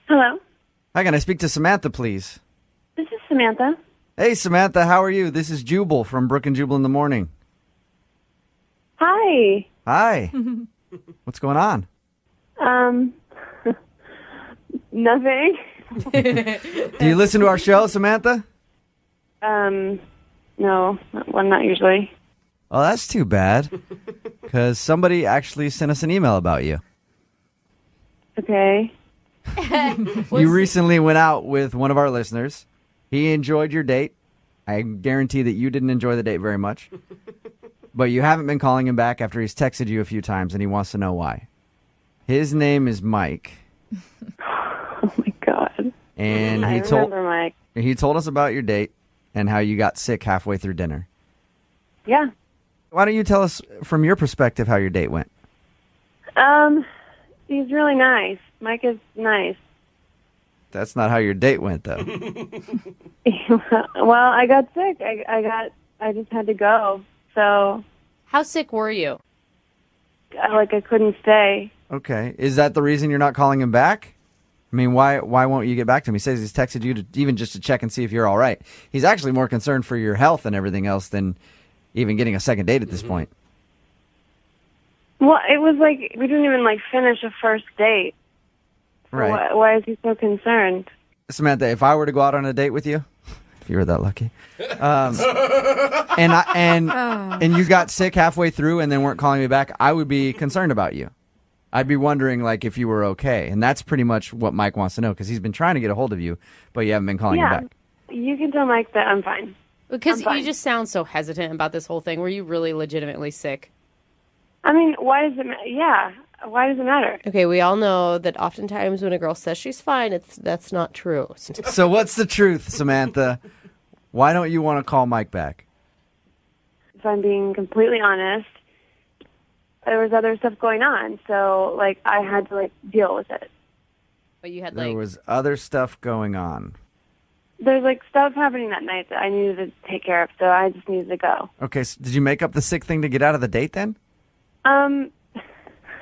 Hello, Hi, can I speak to Samantha, please? this is Samantha. Hey, Samantha, how are you? This is Jubal from Brooke and Jubal in the morning. Hi. Hi. What's going on? Nothing. Do you listen to our show, Samantha? No, well, not usually. Oh, that's too bad. Because somebody actually sent us an email about you. Okay. You recently went out with one of our listeners. He enjoyed your date. I guarantee that you didn't enjoy the date very much. But you haven't been calling him back after he's texted you a few times, and he wants to know why. His name is Mike. Oh my God. And I remember Mike. he told us about your date and how you got sick halfway through dinner. Yeah. Why don't you tell us from your perspective how your date went? He's really nice. Mike is nice. That's not how your date went, though. Well, I got sick. I just had to go. So, How sick were you? I couldn't stay. Okay. Is that the reason you're not calling him back? I mean, why won't you get back to him? He says he's texted you even just to check and see if you're all right. He's actually more concerned for your health and everything else than even getting a second date at this point. Well, it was like we didn't even finish a first date. So Right. Why is he so concerned? Samantha, if I were to go out on a date with you, if you were that lucky, and you got sick halfway through and then weren't calling me back, I would be concerned about you. I'd be wondering if you were okay, and that's pretty much what Mike wants to know because he's been trying to get a hold of you, but you haven't been calling him back. You can tell Mike that I'm fine. Because I'm fine. you just sound so hesitant about this whole thing. Were you really legitimately sick? I mean, why does it matter? Yeah, why does it matter? Okay, we all know that oftentimes when a girl says she's fine, that's not true. So what's the truth, Samantha? Why don't you want to call Mike back? If I'm being completely honest, there was other stuff going on, so I had to deal with it. But you had There was other stuff going on. There's stuff happening that night that I needed to take care of, so I just needed to go. Okay, so did you make up the sick thing to get out of the date then? I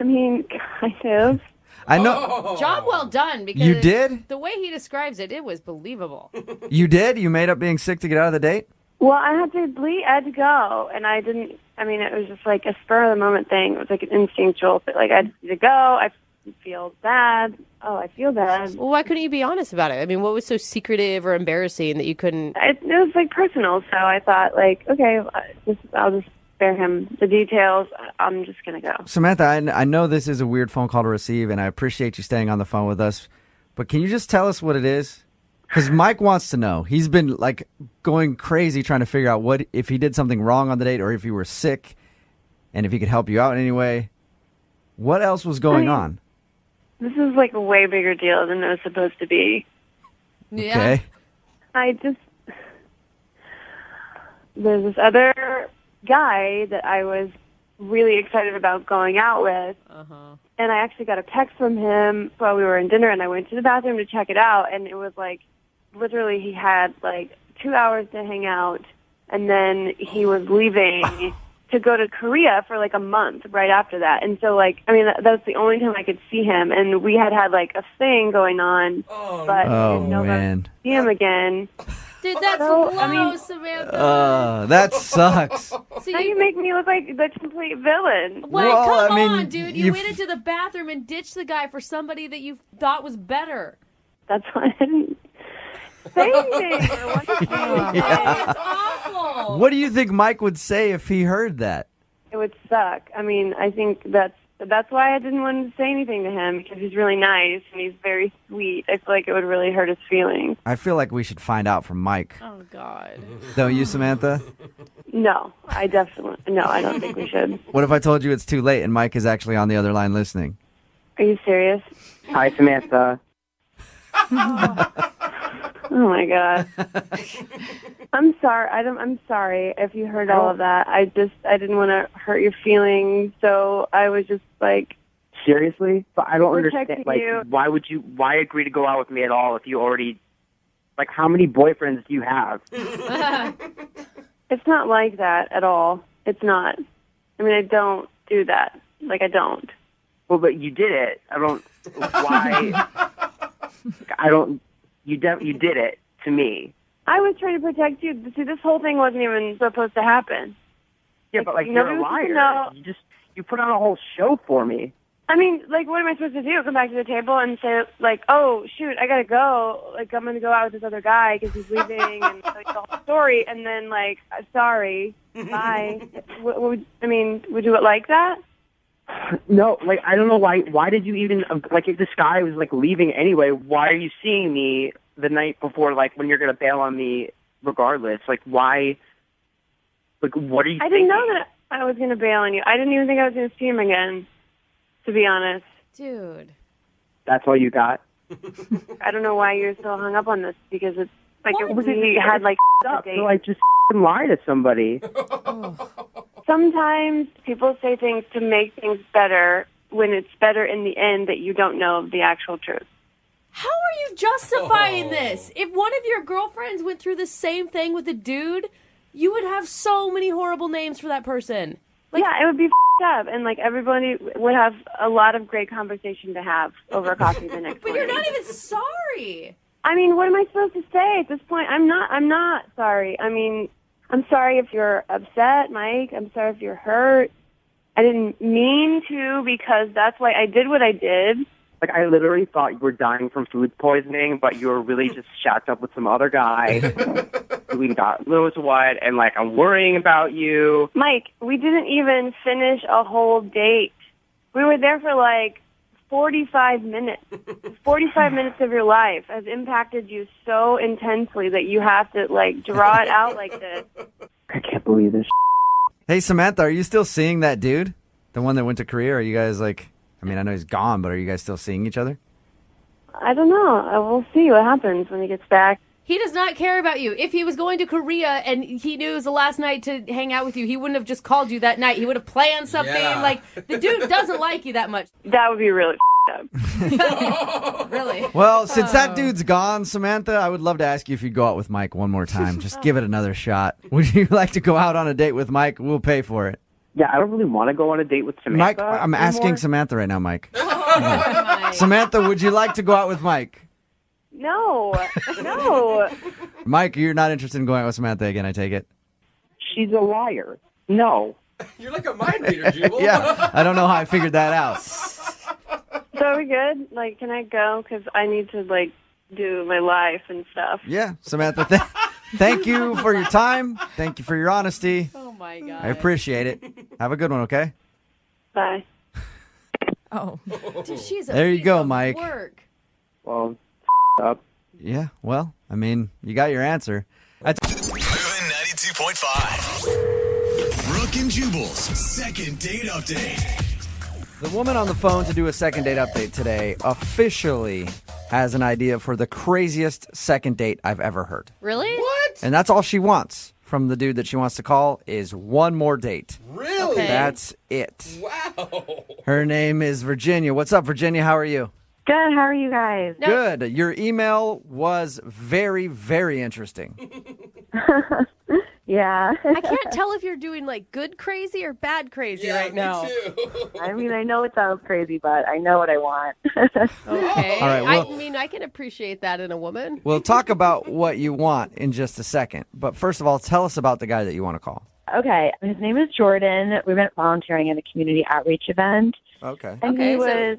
mean, kind of. I know. Job well done. Because You did? The way he describes it, it was believable. You did? You made up being sick to get out of the date? Well, I had to I had to go, and I didn't. I mean, it was just a spur of the moment thing. It was an instinctual. I just need to go. I feel bad. Oh, I feel bad. Well, why couldn't you be honest about it? I mean, what was so secretive or embarrassing that you couldn't? It was personal, so I thought okay, I'll just spare him the details. I'm just gonna go. Samantha, I know this is a weird phone call to receive, and I appreciate you staying on the phone with us, but can you just tell us what it is? Because Mike wants to know. He's been going crazy trying to figure out if he did something wrong on the date or if you were sick and if he could help you out in any way. What else was going on? This is a way bigger deal than it was supposed to be. Yeah. Okay. There's this other guy that I was really excited about going out with. And I actually got a text from him while we were in dinner, and I went to the bathroom to check it out, and it was literally he had 2 hours to hang out, and then he was leaving to go to Korea for a month right after that. And so I mean, that was the only time I could see him, and we had a thing going on, but I didn't know if I would see him again. Dude, that's low, Samantha. That sucks. See, now you make me look like the complete villain. Well, come on, dude. You went into the bathroom and ditched the guy for somebody that you thought was better. That's why I didn't say anything. Or what to say. It's awful. What do you think Mike would say if he heard that? It would suck. I mean, I think that's why I didn't want to say anything to him, because he's really nice and he's very sweet. I feel like it would really hurt his feelings. I feel like we should find out from Mike. Oh, God. Don't you, Samantha? No, I don't think we should. What if I told you it's too late and Mike is actually on the other line listening? Are you serious? Hi, Samantha. Oh my God. I'm sorry. I'm sorry if you heard all of that. I didn't want to hurt your feelings, so I was just Seriously? But I don't protecting understand. you. Why agree to go out with me at all if you already, how many boyfriends do you have? It's not like that at all. It's not. I mean, I don't do that. I don't. Well, but you did it. I don't. Why? I don't. You did it to me. I was trying to protect you. See, this whole thing wasn't even supposed to happen. Yeah, but you're a liar. No. You put on a whole show for me. I mean, what am I supposed to do? Come back to the table and say, oh, shoot, I gotta go. I'm gonna go out with this other guy because he's leaving, and tell you the whole story, and then sorry, bye. Would you it like that? No, I don't know why. Why did you even if this guy was leaving anyway? Why are you seeing me the night before? When you're gonna bail on me, regardless. Why? What are you? I didn't know that I was gonna bail on you. I didn't even think I was gonna see him again. To be honest, dude. That's all you got. I don't know why you're so hung up on this, because it's we had up, so I just lie to somebody. Sometimes people say things to make things better when it's better in the end that you don't know the actual truth. How are you justifying this? If one of your girlfriends went through the same thing with a dude, you would have so many horrible names for that person. Yeah, it would be up, and like everybody would have a lot of great conversation to have over coffee the next But morning. you're not even sorry. I mean, what am I supposed to say at this point? I'm not sorry. I mean, I'm sorry if you're upset, Mike. I'm sorry if you're hurt. I didn't mean to, because that's why I did what I did. Like, I literally thought you were dying from food poisoning, but you were really just shacked up with some other guy. We got knows what, and, like, I'm worrying about you. Mike, we didn't even finish a whole date. We were there for, like, 45 minutes. 45 minutes of your life has impacted you so intensely that you have to, like, draw it out like this. I can't believe this. Hey, Samantha, are you still seeing that dude? The one that went to Korea? Are you guys like, I mean, I know he's gone, but are you guys still seeing each other? I don't know. We'll see what happens when he gets back. He does not care about you. If he was going to Korea and he knew it was the last night to hang out with you, he wouldn't have just called you that night. He would have planned something. Yeah. Like, the dude doesn't like you that much. That would be really up. Really? Well, since that dude's gone, Samantha, I would love to ask you if you'd go out with Mike one more time. Just give it another shot. Would you like to go out on a date with Mike? We'll pay for it. Yeah, I don't really want to go on a date with Samantha. Mike, I'm asking anymore. Samantha right now, Mike. Mike. Samantha, would you like to go out with Mike? No. No. Mike, you're not interested in going out with Samantha again, I take it? She's a liar. No. You're like a mind reader, Jubal. Yeah, I don't know how I figured that out. So are we good? Like, can I go? Because I need to, like, do my life and stuff. Yeah, Samantha, thank you for your time. Thank you for your honesty. Oh, my God. I appreciate it. Have a good one, okay? Bye. Oh. Dude, she's a There you piece go, of Mike. Work. Well, up. Yeah, well, I mean, you got your answer. That's Moving 92.5. Brooke and Jubal's second date update. the woman on the phone to do a second date update today officially has an idea for the craziest second date I've ever heard. Really? What? And that's all she wants from the dude that she wants to call is one more date. Really? Okay. That's it. Wow. Her name is Virginia. What's up, Virginia? How are you? Good. How are you guys? No. Good. Your email was very, very interesting. Yeah. I can't tell if you're doing, like, good crazy or bad crazy Yeah, right now. me too. I mean, I know it sounds crazy, but I know what I want. Okay. All right, well- I mean, I can appreciate that in a woman. We'll talk about what you want in just a second. But first of all, tell us about the guy that you want to call. Okay. His name is Jordan. We went volunteering at a community outreach event. Okay. And Okay, he so- was,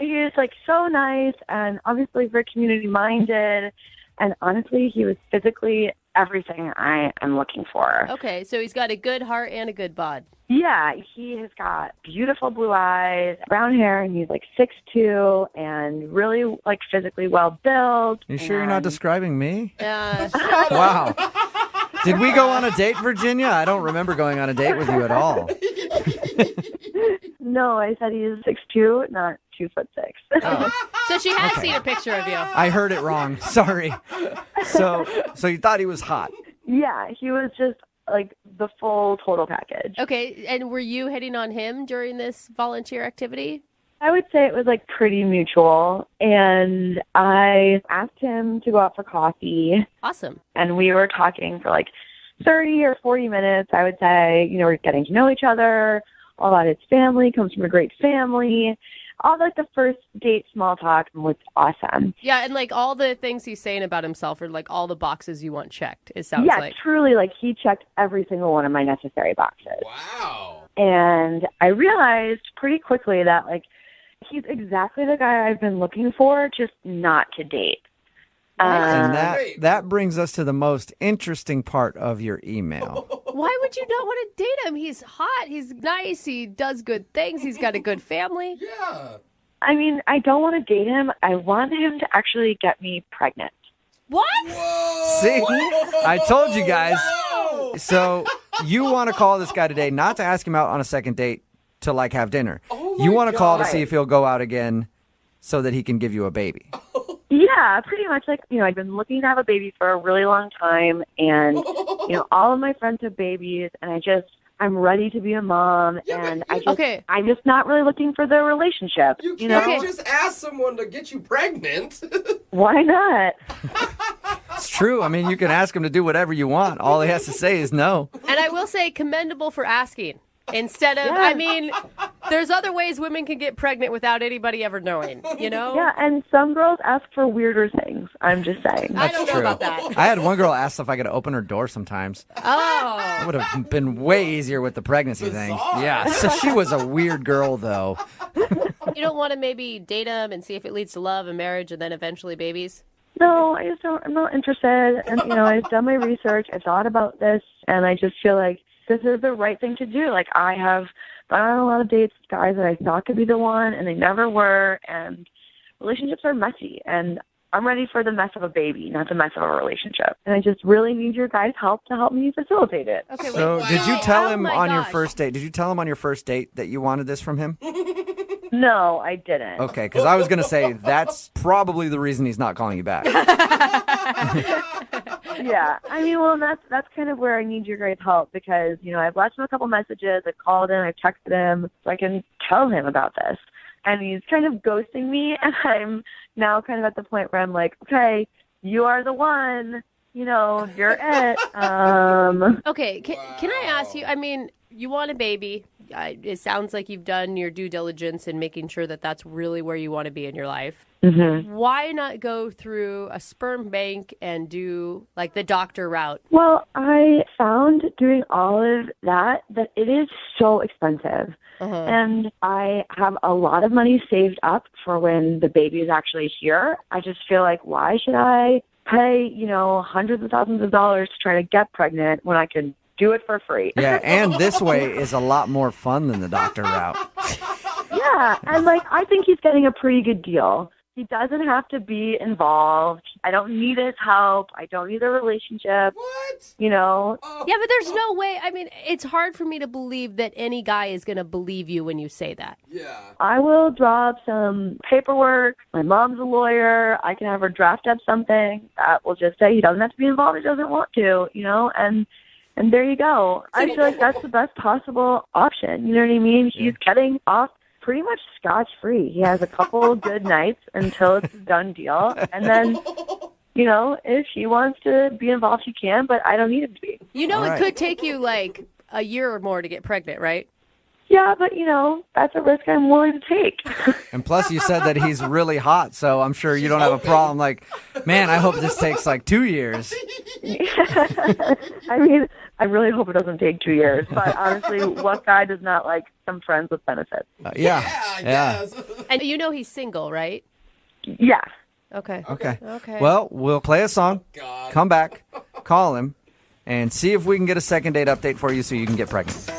he was like so nice and obviously very community minded. And honestly, he was physically everything I am looking for. Okay, so he's got a good heart and a good bod. Yeah, he has got beautiful blue eyes, brown hair, and he's like 6'2", and really like physically well built. You sure you're not and- describing me? Uh, Wow. Did we go on a date, Virginia? I don't remember going on a date with you at all. No, I said he's 6'2", not 2'6". so she has seen a picture of you. I heard it wrong. Sorry. So you thought he was hot. Yeah, he was just like the full total package. Okay, and were you hitting on him during this volunteer activity? I would say it was like pretty mutual, and I asked him to go out for coffee, Awesome. and we were talking for like 30 or 40 minutes. I would say, we're getting to know each other. All about his family, comes from a great family. All like the first date small talk was awesome. Yeah, and like all the things he's saying about himself are like all the boxes you want checked, it sounds Yeah, like. truly, like he checked every single one of my necessary boxes. Wow. And I realized pretty quickly that like he's exactly the guy I've been looking for, just not to date. And Great. that brings us to the most interesting part of your email. Why would you not want to date him? He's hot, he's nice, he does good things, he's got a good family. Yeah. I mean, I don't want to date him. I want him to actually get me pregnant. What? Whoa. See? I told you guys. Whoa. So you want to call this guy today, not to ask him out on a second date to like have dinner. Oh my You want to call to God. see if he'll go out again so that he can give you a baby. Yeah, pretty much. Like, I've been looking to have a baby for a really long time, and all of my friends have babies, and I'm ready to be a mom, and Okay. I'm just not really looking for the relationship. You You can't know, just ask someone to get you pregnant. why not? It's true. I mean, you can ask him to do whatever you want. All he has to say is no. And I will say commendable for asking. Instead of, I mean, there's other ways women can get pregnant without anybody ever knowing, you know? Yeah, and some girls ask for weirder things. I'm just saying. I don't know about that. I had one girl ask if I could open her door sometimes. Oh. That would have been way easier with the pregnancy thing. Yeah, so she was a weird girl, though. You don't want to maybe date him and see if it leads to love and marriage and then eventually babies? No, I'm not interested. And, I've done my research. I've thought about this, and I just feel like this is the right thing to do. Like, I have gone on a lot of dates with guys that I thought could be the one, and they never were, and relationships are messy, and I'm ready for the mess of a baby, not the mess of a relationship. And I just really need your guys' help to help me facilitate it. Okay, So did you tell him on your gosh. first date? Did you tell him on your first date that you wanted this from him? No, I didn't. Okay, because I was going to say that's probably the reason he's not calling you back. Yeah, I mean, well, that's kind of where I need your guys' help because, I've left him a couple messages, I've called him, I've texted him, so I can tell him about this. And he's kind of ghosting me, and I'm now kind of at the point where I'm like, okay, you are the one, you're it. Okay, can I ask you, I mean, you want a baby. It sounds like you've done your due diligence in making sure that that's really where you want to be in your life. Mm-hmm. Why not go through a sperm bank and do like the doctor route? Well, I found doing all of that it is so expensive. And I have a lot of money saved up for when the baby is actually here. I just feel like, why should I pay, hundreds of thousands of dollars to try to get pregnant when I could do it for free? Yeah, and this way is a lot more fun than the doctor route. Yeah, and I think he's getting a pretty good deal. He doesn't have to be involved. I don't need his help. I don't need a relationship. What? Yeah, but there's no way. I mean, it's hard for me to believe that any guy is going to believe you when you say that. Yeah. I will draw up some paperwork. My mom's a lawyer. I can have her draft up something that will just say he doesn't have to be involved. He doesn't want to, and there you go. I feel like that's the best possible option. You know what I mean? He's getting off pretty much scotch-free. He has a couple good nights until it's a done deal. And then, if he wants to be involved, he can, but I don't need him to be. It could take you like a year or more to get pregnant, right? Yeah, but, that's a risk I'm willing to take. And plus, you said that he's really hot, so I'm sure you don't have a problem. Like, man, I hope this takes like 2 years. I mean, I really hope it doesn't take 2 years. But honestly, what guy does not like some friends with benefits? Yeah. And he's single, right? Yeah. Okay. Okay. Well, we'll play a song, come back, call him, and see if we can get a second date update for you so you can get pregnant.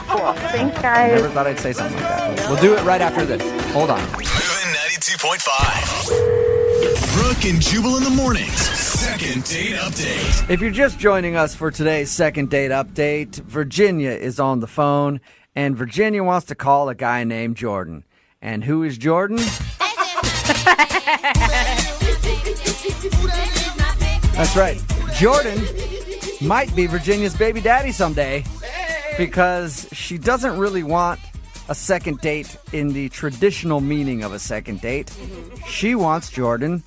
Cool. Thanks, guys. Never thought I'd say something like that. We'll do it right after this. Hold on. Moving 92.5. Brooke and Jubal in the mornings. Second date update. If you're just joining us for today's second date update, Virginia is on the phone, and Virginia wants to call a guy named Jordan. And who is Jordan? That's right. Jordan might be Virginia's baby daddy someday because she doesn't really want a second date in the traditional meaning of a second date. She wants Jordan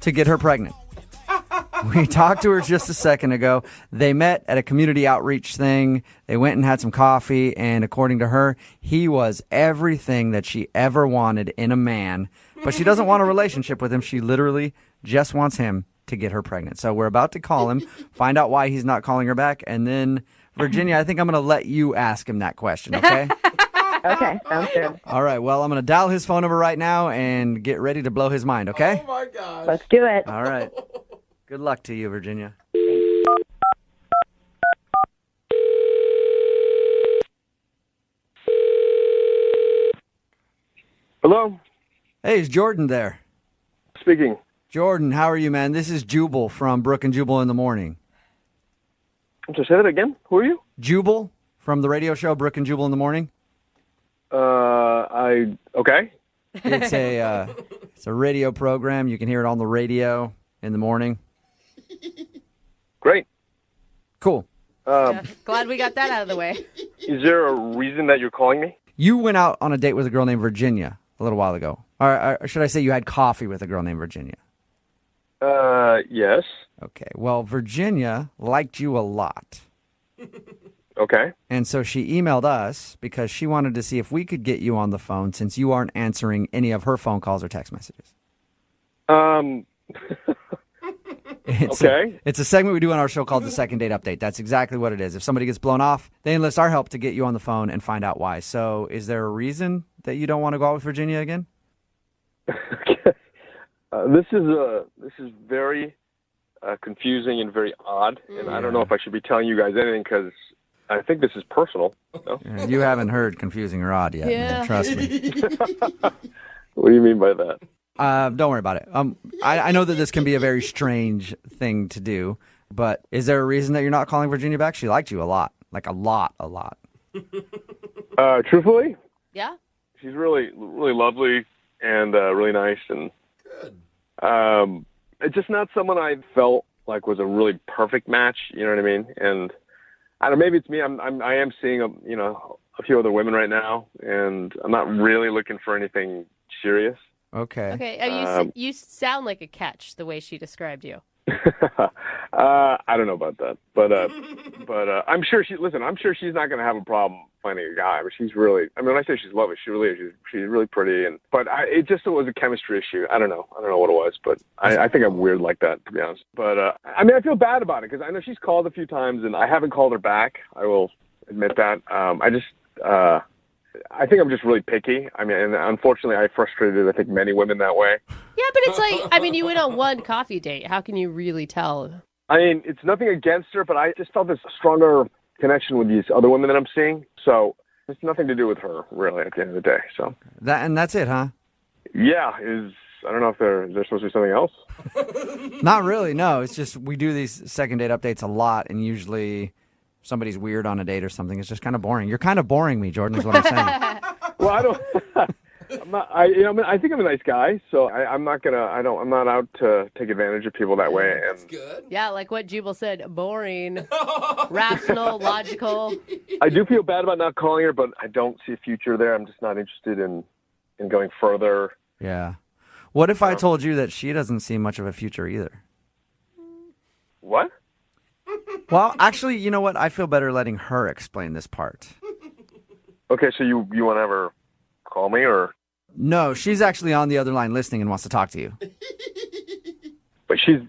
to get her pregnant. We talked to her just a second ago. They met at a community outreach thing. They went and had some coffee, and according to her, he was everything that she ever wanted in a man. But she doesn't want a relationship with him. She literally just wants him to get her pregnant. So we're about to call him, find out why he's not calling her back, and then, Virginia, I think I'm going to let you ask him that question, okay? Okay, sounds good. All right, well, I'm going to dial his phone number right now and get ready to blow his mind, okay? Oh, my gosh. Let's do it. All right. Good luck to you, Virginia. Hello? Hey, is Jordan there? Speaking. Jordan, how are you, man? This is Jubal from Brooke and Jubal in the Morning. So say that again. Who are you? Jubal from the radio show Brooke and Jubal in the Morning. Okay. It's a radio program. You can hear it on the radio in the morning. Great. Cool. Glad we got that out of the way. Is there a reason that you're calling me? You went out on a date with a girl named Virginia a little while ago. Or should I say you had coffee with a girl named Virginia? Yes. Okay. Well, Virginia liked you a lot. Okay. And so she emailed us because she wanted to see if we could get you on the phone since you aren't answering any of her phone calls or text messages. It's a segment we do on our show called the Second Date Update. That's exactly what it is. If somebody gets blown off, they enlist our help to get you on the phone and find out why. So is there a reason that you don't want to go out with Virginia again? This is very confusing and very odd, and I don't know if I should be telling you guys anything because I think this is personal. No? You haven't heard confusing or odd yet, man. Trust me. What do you mean by that? Don't worry about it. I know that this can be a very strange thing to do, but is there a reason that you're not calling Virginia back? She liked you a lot. Like a lot. Truthfully? Yeah? She's really, really lovely and really nice, and it's just not someone I felt like was a really perfect match. You know what I mean? And I don't know, maybe it's me. I am seeing a few other women right now, and I'm not really looking for anything serious. Okay. Okay. You sound like a catch the way she described you. I don't know about that, but I'm sure I'm sure she's not going to have a problem finding a guy. But she's really, when I say she's lovely, she really is. She's really pretty, but it was a chemistry issue. I don't know what it was, but I think I'm weird like that, to be honest. But I feel bad about it because I know she's called a few times and I haven't called her back. I will admit that. I think I'm just really picky. And unfortunately, I frustrated, I think, many women that way. Yeah, but it's like, you went on one coffee date. How can you really tell? It's nothing against her, but I just felt this stronger connection with these other women that I'm seeing. So it's nothing to do with her, really, at the end of the day. So that's it, huh? Yeah. I don't know if there's supposed to be something else. Not really, no. It's just we do these second date updates a lot, and usually somebody's weird on a date or something. It's just kind of boring. You're kind of boring me, Jordan, is what I'm saying. Well, I don't. I'm not. I think I'm a nice guy, so I'm not gonna. I'm not out to take advantage of people that way. And That's good. Yeah, like what Jubal said, boring, rational, logical. I do feel bad about not calling her, but I don't see a future there. I'm just not interested in going further. Yeah. What if I told you that she doesn't see much of a future either? What? Well, actually, you know what? I feel better letting her explain this part. Okay, so you want to have her call me, or? No, she's actually on the other line listening and wants to talk to you. But she's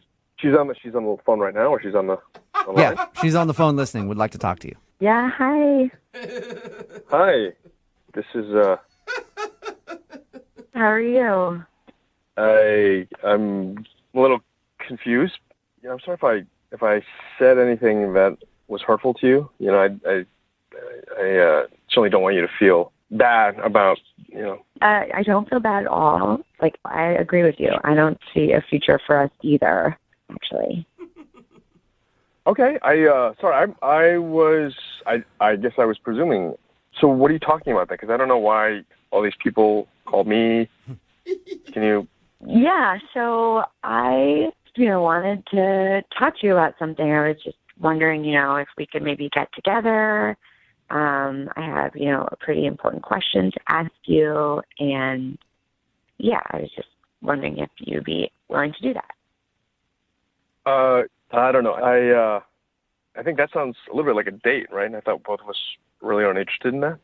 on the phone right now, or she's on the line? Yeah, she's on the phone listening. Would like to talk to you. Yeah, hi. Hi. This is How are you? I'm a little confused. I'm sorry if I said anything that was hurtful to you. I certainly don't want you to feel bad about, I don't feel bad at all. Like, I agree with you. I don't see a future for us either, actually. Okay. Sorry. I guess I was presuming. So what are you talking about then? Because I don't know why all these people called me. Can you? Yeah. So I, wanted to talk to you about something. I was just wondering, if we could maybe get together. I have, a pretty important question to ask you. And yeah, I was just wondering if you'd be willing to do that. I don't know. I think that sounds a little bit like a date, right? And I thought both of us really aren't interested in that.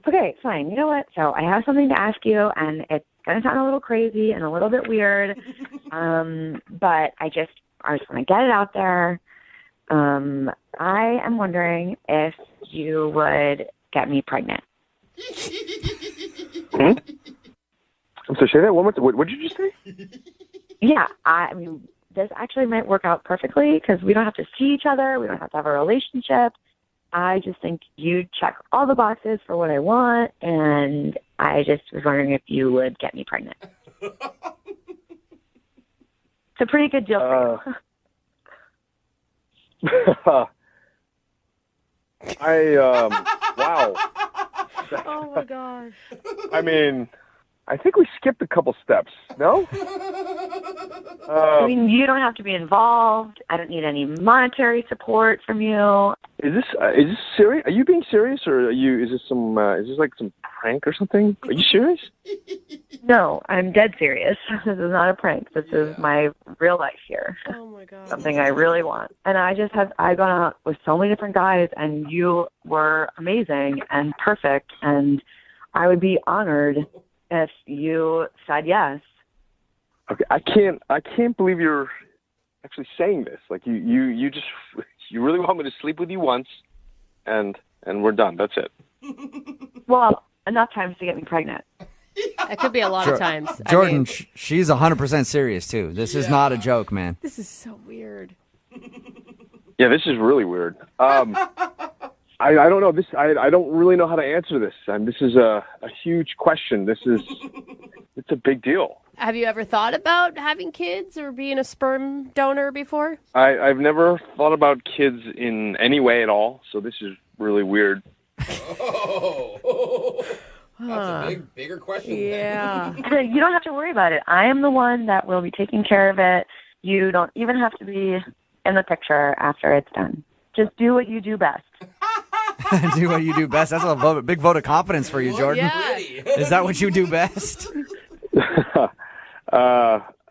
Okay, fine. You know what? So I have something to ask you, and it's going to sound a little crazy and a little bit weird, but I just want to get it out there. I am wondering if you would get me pregnant. I'm sorry, say that one more time. What did you just say? Yeah, this actually might work out perfectly because we don't have to see each other. We don't have to have a relationship. I just think you check all the boxes for what I want, and I just was wondering if you would get me pregnant. It's a pretty good deal for you. Wow. Oh my gosh. I think we skipped a couple steps. No? You don't have to be involved. I don't need any monetary support from you. Is this serious? Are you being serious, or is this some prank or something? Are you serious? No, I'm dead serious. This is not a prank. This is my real life here. Oh my God. Something I really want. And I've gone out with so many different guys, and you were amazing and perfect, and I would be honored if you said yes. Okay, I can't believe you're actually saying this. Like you really want me to sleep with you once, and we're done. That's it. Well, enough times to get me pregnant. That could be a lot of times. Jordan, she's 100% serious, too. This is not a joke, man. This is so weird. Yeah, this is really weird. I don't know. I don't really know how to answer this. This is a huge question. It's a big deal. Have you ever thought about having kids or being a sperm donor before? I've never thought about kids in any way at all, so this is really weird. That's a bigger question. Yeah. You don't have to worry about it. I am the one that will be taking care of it. You don't even have to be in the picture after it's done. Just do what you do best. Do what you do best. That's a big vote of confidence for you, Jordan. Yeah. Is that what you do best?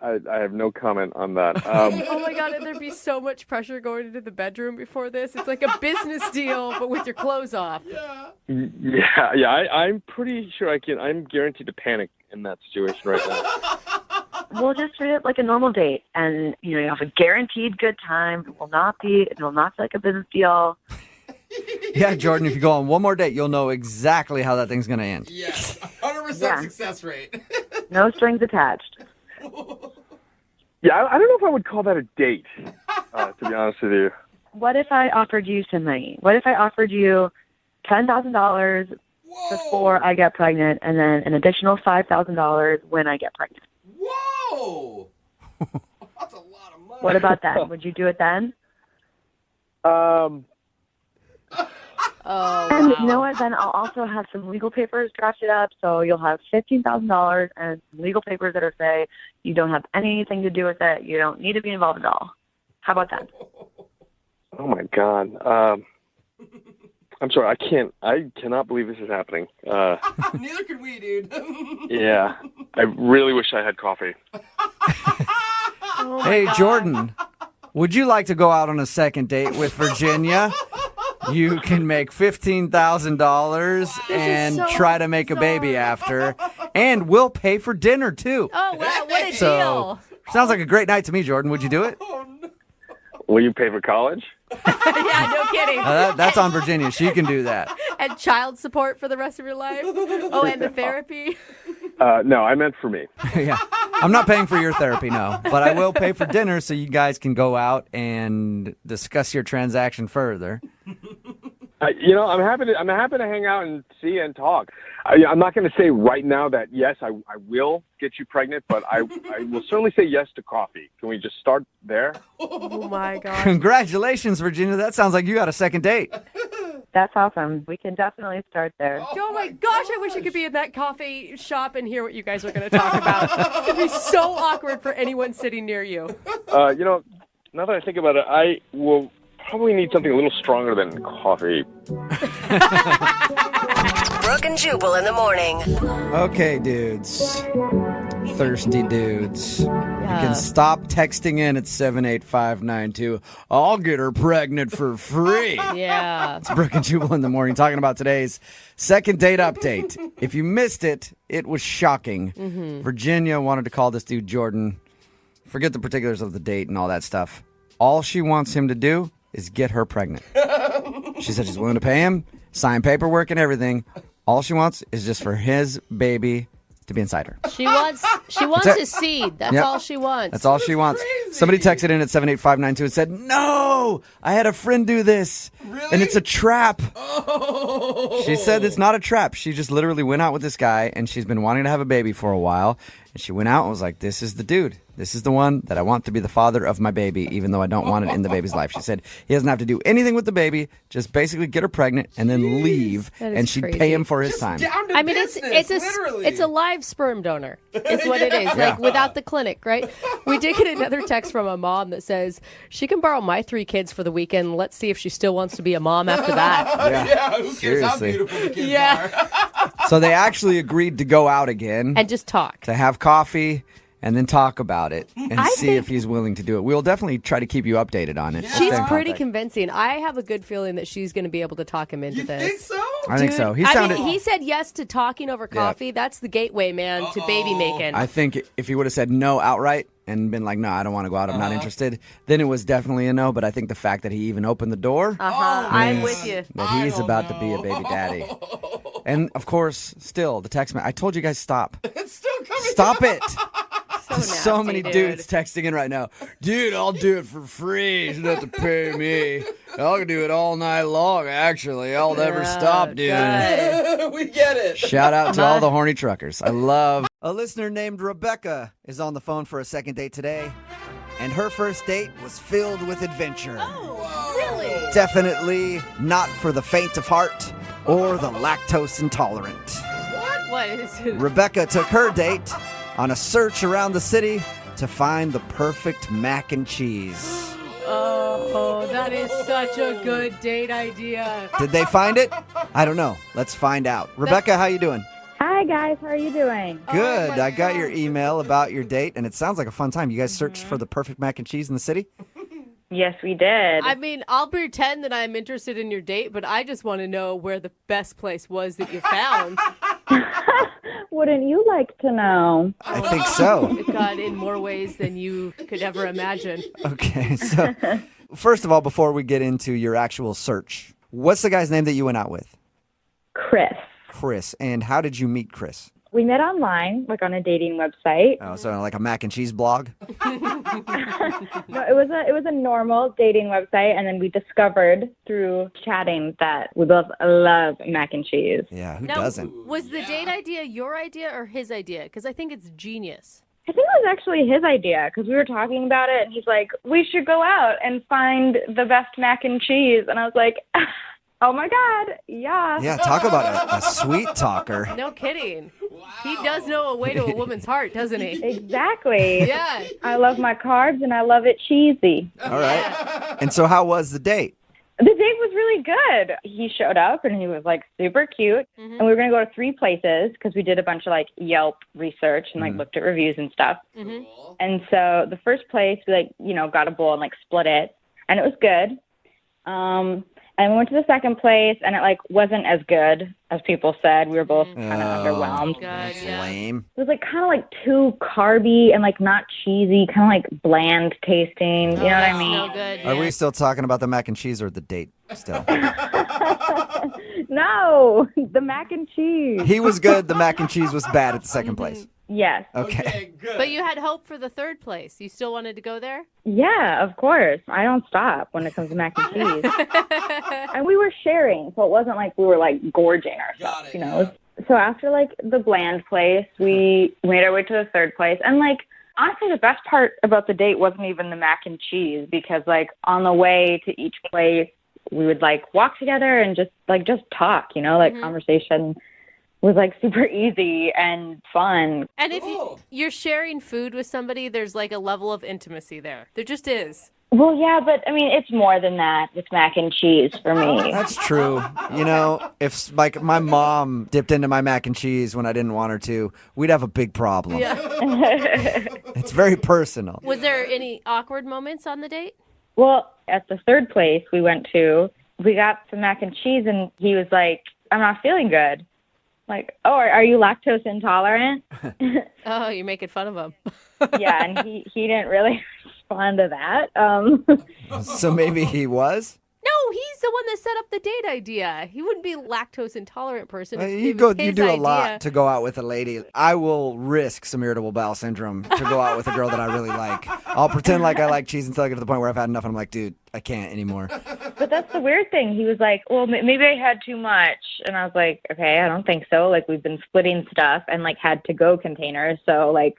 I have no comment on that. Oh my God, there'd be so much pressure going into the bedroom before this. It's like a business deal, but with your clothes off. Yeah. I'm pretty sure I'm guaranteed to panic in that situation right now. We'll just treat it like a normal date, and you have a guaranteed good time. It will not feel like a business deal. Yeah, Jordan, if you go on one more date, you'll know exactly how that thing's going to end. Yes, 100% success rate. No strings attached. Yeah, I don't know if I would call that a date, to be honest with you. What if I offered you some money? What if I offered you $10,000 before I get pregnant, and then an additional $5,000 when I get pregnant? Whoa! That's a lot of money. What about that? Would you do it then? Oh, and wow. you know what? Then I'll also have some legal papers drafted up, so you'll have $15,000 and some legal papers that say you don't have anything to do with it. You don't need to be involved at all. How about that? Oh my God. I'm sorry. I cannot believe this is happening. Neither can we, dude. Yeah. I really wish I had coffee. Hey, Jordan, would you like to go out on a second date with Virginia? You can make $15,000 and try to make a baby after. And we'll pay for dinner, too. Oh, wow, what a So, deal. sounds like a great night to me, Jordan. Would you do it? Will you pay for college? Yeah, no kidding. That's on Virginia. She can do that. And child support for the rest of your life? Oh, and the therapy? No, I meant for me. Yeah. I'm not paying for your therapy, no. But I will pay for dinner so you guys can go out and discuss your transaction further. I'm happy to hang out and see and talk. I'm not going to say right now that yes, I will get you pregnant, but I will certainly say yes to coffee. Can we just start there? Oh my God! Congratulations, Virginia. That sounds like you got a second date. That's awesome. We can definitely start there. Oh my gosh, I wish I could be in that coffee shop and hear what you guys are going to talk about. It'd be so awkward for anyone sitting near you. Now that I think about it, I will probably need something a little stronger than coffee. Brooke and Jubal in the morning. Okay, dudes. Thirsty dudes. You can stop texting in at 78592. I'll get her pregnant for free. Yeah. It's Brooke and Jubal in the morning talking about today's second date update. If you missed it, it was shocking. Mm-hmm. Virginia wanted to call this dude Jordan. Forget the particulars of the date and all that stuff. All she wants him to do is get her pregnant. She said she's willing to pay him, sign paperwork and everything. All she wants is just for his baby to be inside her. She wants his seed. That's all she wants. That's all she wants. Somebody texted in at 78592 and said, "No, I had a friend do this. Really? And it's a trap." Oh. She said it's not a trap. She just literally went out with this guy and she's been wanting to have a baby for a while. And she went out and was like, "This is the dude. This is the one that I want to be the father of my baby, even though I don't want it in the baby's life. She said he doesn't have to do anything with the baby, just basically get her pregnant and then leave, That is and she'd crazy. pay him for his time. I mean, it's a live sperm donor. Is what it is. Yeah. Like without the clinic, right? We did get another text from a mom that says she can borrow my 3 kids for the weekend. Let's see if she still wants to be a mom after that. Yeah, who cares how Seriously. beautiful the kids Yeah. So they actually agreed to go out again. And just talk. To have coffee and then talk about it and I see think- if he's willing to do it. We'll definitely try to keep you updated on it. We'll She's stay in pretty contact. convincing. I have a good feeling that she's going to be able to talk him into this. Think so? I think so. He I sounded. mean, he said yes to talking over coffee. That's the gateway, man, to baby making. I think if he would have said no outright and been like, no, I don't want to go out, I'm not interested, then it was definitely a no. But I think the fact that he even opened the door I'm means with you. that he's about to be a baby daddy. And of course, still, the text man, I told you guys stop. It's still coming. Stop it. So So many nasty, dudes texting in right now. Dude, I'll do it for free. You don't have to pay me. I'll do it all night long, actually. I'll never stop, dude. We get it. Shout out to all the horny truckers. I love. A listener named Rebecca is on the phone for a second date today, and her first date was filled with adventure. Oh, really? Definitely not for the faint of heart or the lactose intolerant. What is it? Rebecca took her date on a search around the city to find the perfect mac and cheese. Oh, that is such a good date idea. Did they find it? I don't know. Let's find out. Rebecca, how you doing? Hi, guys. How are you doing? Good. I got your email about your date, and it sounds like a fun time. You guys searched for the perfect mac and cheese in the city? Yes, we did. I mean, I'll pretend that I'm interested in your date, but I just want to know where the best place was that you found. Wouldn't you like to know? I think so. God, in more ways than you could ever imagine. Okay, so first of all, before we get into your actual search, what's the guy's name that you went out with? Chris. Chris. And how did you meet Chris? We met online, like on a dating website. Oh, so like a mac and cheese blog? No, it was a normal dating website, and then we discovered through chatting that we both love mac and cheese. Yeah, who Now, doesn't? Was the date idea your idea or his idea? Because I think it's genius. I think it was actually his idea because we were talking about it, and he's like, "We should go out and find the best mac and cheese," and I was like, "Oh my God, yeah." Yeah, talk about a sweet talker. No kidding. He does know a way to a woman's heart, doesn't he? Exactly. Yeah. I love my carbs, and I love it cheesy. All right. And so how was the date? The date was really good. He showed up and he was like super cute. And we were going to go to 3 places because we did a bunch of like Yelp research and like looked at reviews and stuff. And so the first place we got a bowl and like split it, and it was good. And we went to the second place, and it like wasn't as good as people said. We were both kind of underwhelmed. That's lame. It was like kind of like too carby and like not cheesy, kind of like bland tasting. You know what I mean? No good. Are we still talking about the mac and cheese or the date still? No, the mac and cheese. He was good. The mac and cheese was bad at the second place. Yes. Okay. But you had hope for the third place. You still wanted to go there? Yeah, of course. I don't stop when it comes to mac and cheese. And we were sharing, so it wasn't like we were like gorging ourselves, you know. So after like the bland place, we made our way to the third place. And like honestly, the best part about the date wasn't even the mac and cheese because like on the way to each place, we would like walk together and just talk, you know, like conversation was like super easy and fun. And if you're sharing food with somebody, there's like a level of intimacy there. There just is. Well, yeah, but I mean, it's more than that with mac and cheese for me. That's true. You know, if like my mom dipped into my mac and cheese when I didn't want her to, we'd have a big problem. Yeah. It's very personal. Was there any awkward moments on the date? Well, at the third place we went to, we got some mac and cheese, and he was like, "I'm not feeling good." Like, "Oh, are you lactose intolerant?" Oh, you're making fun of him. Yeah, and he didn't really respond to that. So maybe he was? No, he's the one that set up the date idea. He wouldn't be a lactose intolerant person. If You it was do his a idea. lot to go out with a lady. I will risk some irritable bowel syndrome to go out with a girl that I really like. I'll pretend like I like cheese until I get to the point where I've had enough and I'm like, dude, I can't anymore. But that's the weird thing. He was like, "Well, maybe I had too much." And I was like, "Okay, I don't think so. Like, we've been splitting stuff and like had to-go containers. So like,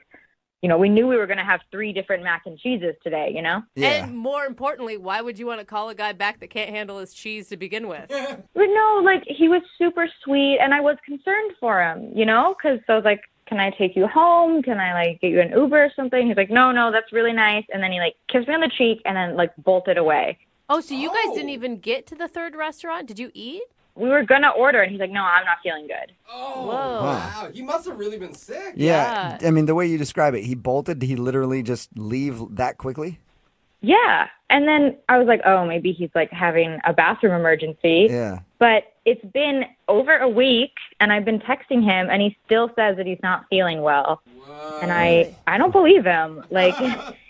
we knew we were going to have 3 different mac and cheeses today, And more importantly, why would you want to call a guy back that can't handle his cheese to begin with? But no, like, he was super sweet, and I was concerned for him, because I was like, can I take you home? Can I, like, get you an Uber or something? He's like, no, that's really nice. And then he, like, kissed me on the cheek and then, like, bolted away. Oh, so you guys didn't even get to the 3rd restaurant? Did you eat? We were going to order, and he's like, no, I'm not feeling good. Oh, Whoa. wow. He must have really been sick. Yeah. I mean, the way you describe it, he bolted. Did he literally just leave that quickly? Yeah. And then I was like, oh, maybe he's, like, having a bathroom emergency. Yeah. But it's been over a week, and I've been texting him, and he still says that he's not feeling well. Whoa. And I don't believe him. Like,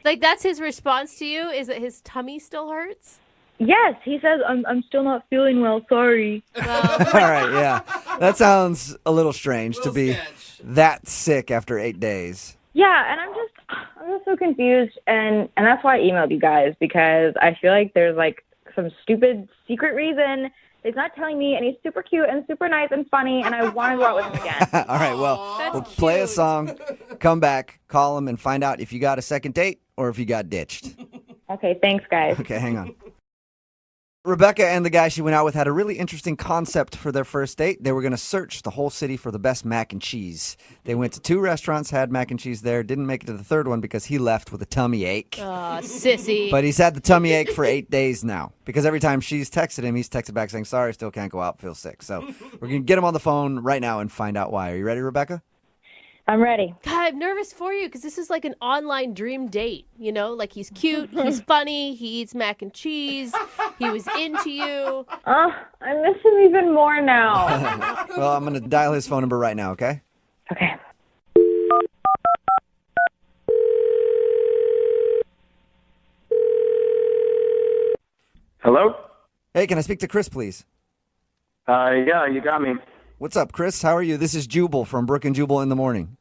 like, that's his response to you, is that his tummy still hurts? Yes, he says, I'm still not feeling well, sorry. All right, yeah. That sounds a little strange to be that sick after 8 days. Yeah, and I'm just so confused, and that's why I emailed you guys, because I feel like there's, like, some stupid secret reason he's not telling me, and he's super cute and super nice and funny, and I want to go out with him again. All right, well, we'll play a song, come back, call him, and find out if you got a second date or if you got ditched. Okay, thanks, guys. Okay, hang on. Rebecca and the guy she went out with had a really interesting concept for their first date. They were going to search the whole city for the best mac and cheese. They went to 2 restaurants, had mac and cheese there, didn't make it to the 3rd one because he left with a tummy ache. Aw, sissy. But he's had the tummy ache for 8 days now because every time she's texted him, he's texted back saying, sorry, still can't go out, feel sick. So we're going to get him on the phone right now and find out why. Are you ready, Rebecca? I'm ready. God, I'm nervous for you because this is like an online dream date, Like, he's cute, he's funny, he eats mac and cheese, he was into you. Oh, I miss him even more now. Well, I'm going to dial his phone number right now, okay? Okay. Hello? Hey, can I speak to Chris, please? Yeah, you got me. What's up, Chris? How are you? This is Jubal from Brooke and Jubal in the morning.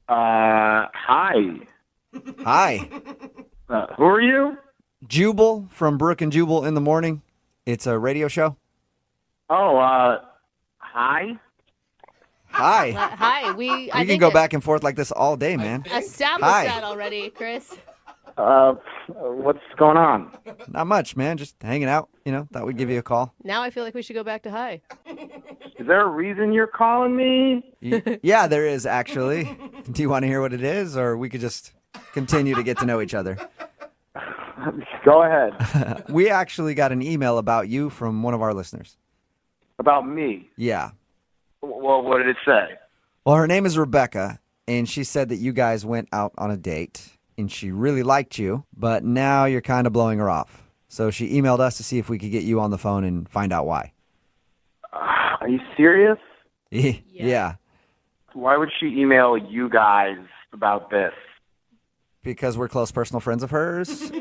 Hi. Hi. Who are you? Jubal from Brooke and Jubal in the morning. It's a radio show. Oh, hi. Hi. Hi, We can go back and forth like this all day, man. established Hi. that already, Chris. What's going on? Not much, man. Just hanging out. Thought we'd give you a call. Now I feel like we should go back to hi. Is there a reason you're calling me? Yeah, there is, actually. Do you want to hear what it is, or we could just continue to get to know each other? Go ahead. We actually got an email about you from one of our listeners. About me? Yeah. Well, what did it say? Well, her name is Rebecca, and she said that you guys went out on a date, and she really liked you, but now you're kind of blowing her off. So she emailed us to see if we could get you on the phone and find out why. Are you serious? Yeah. Why would she email you guys about this? Because we're close personal friends of hers.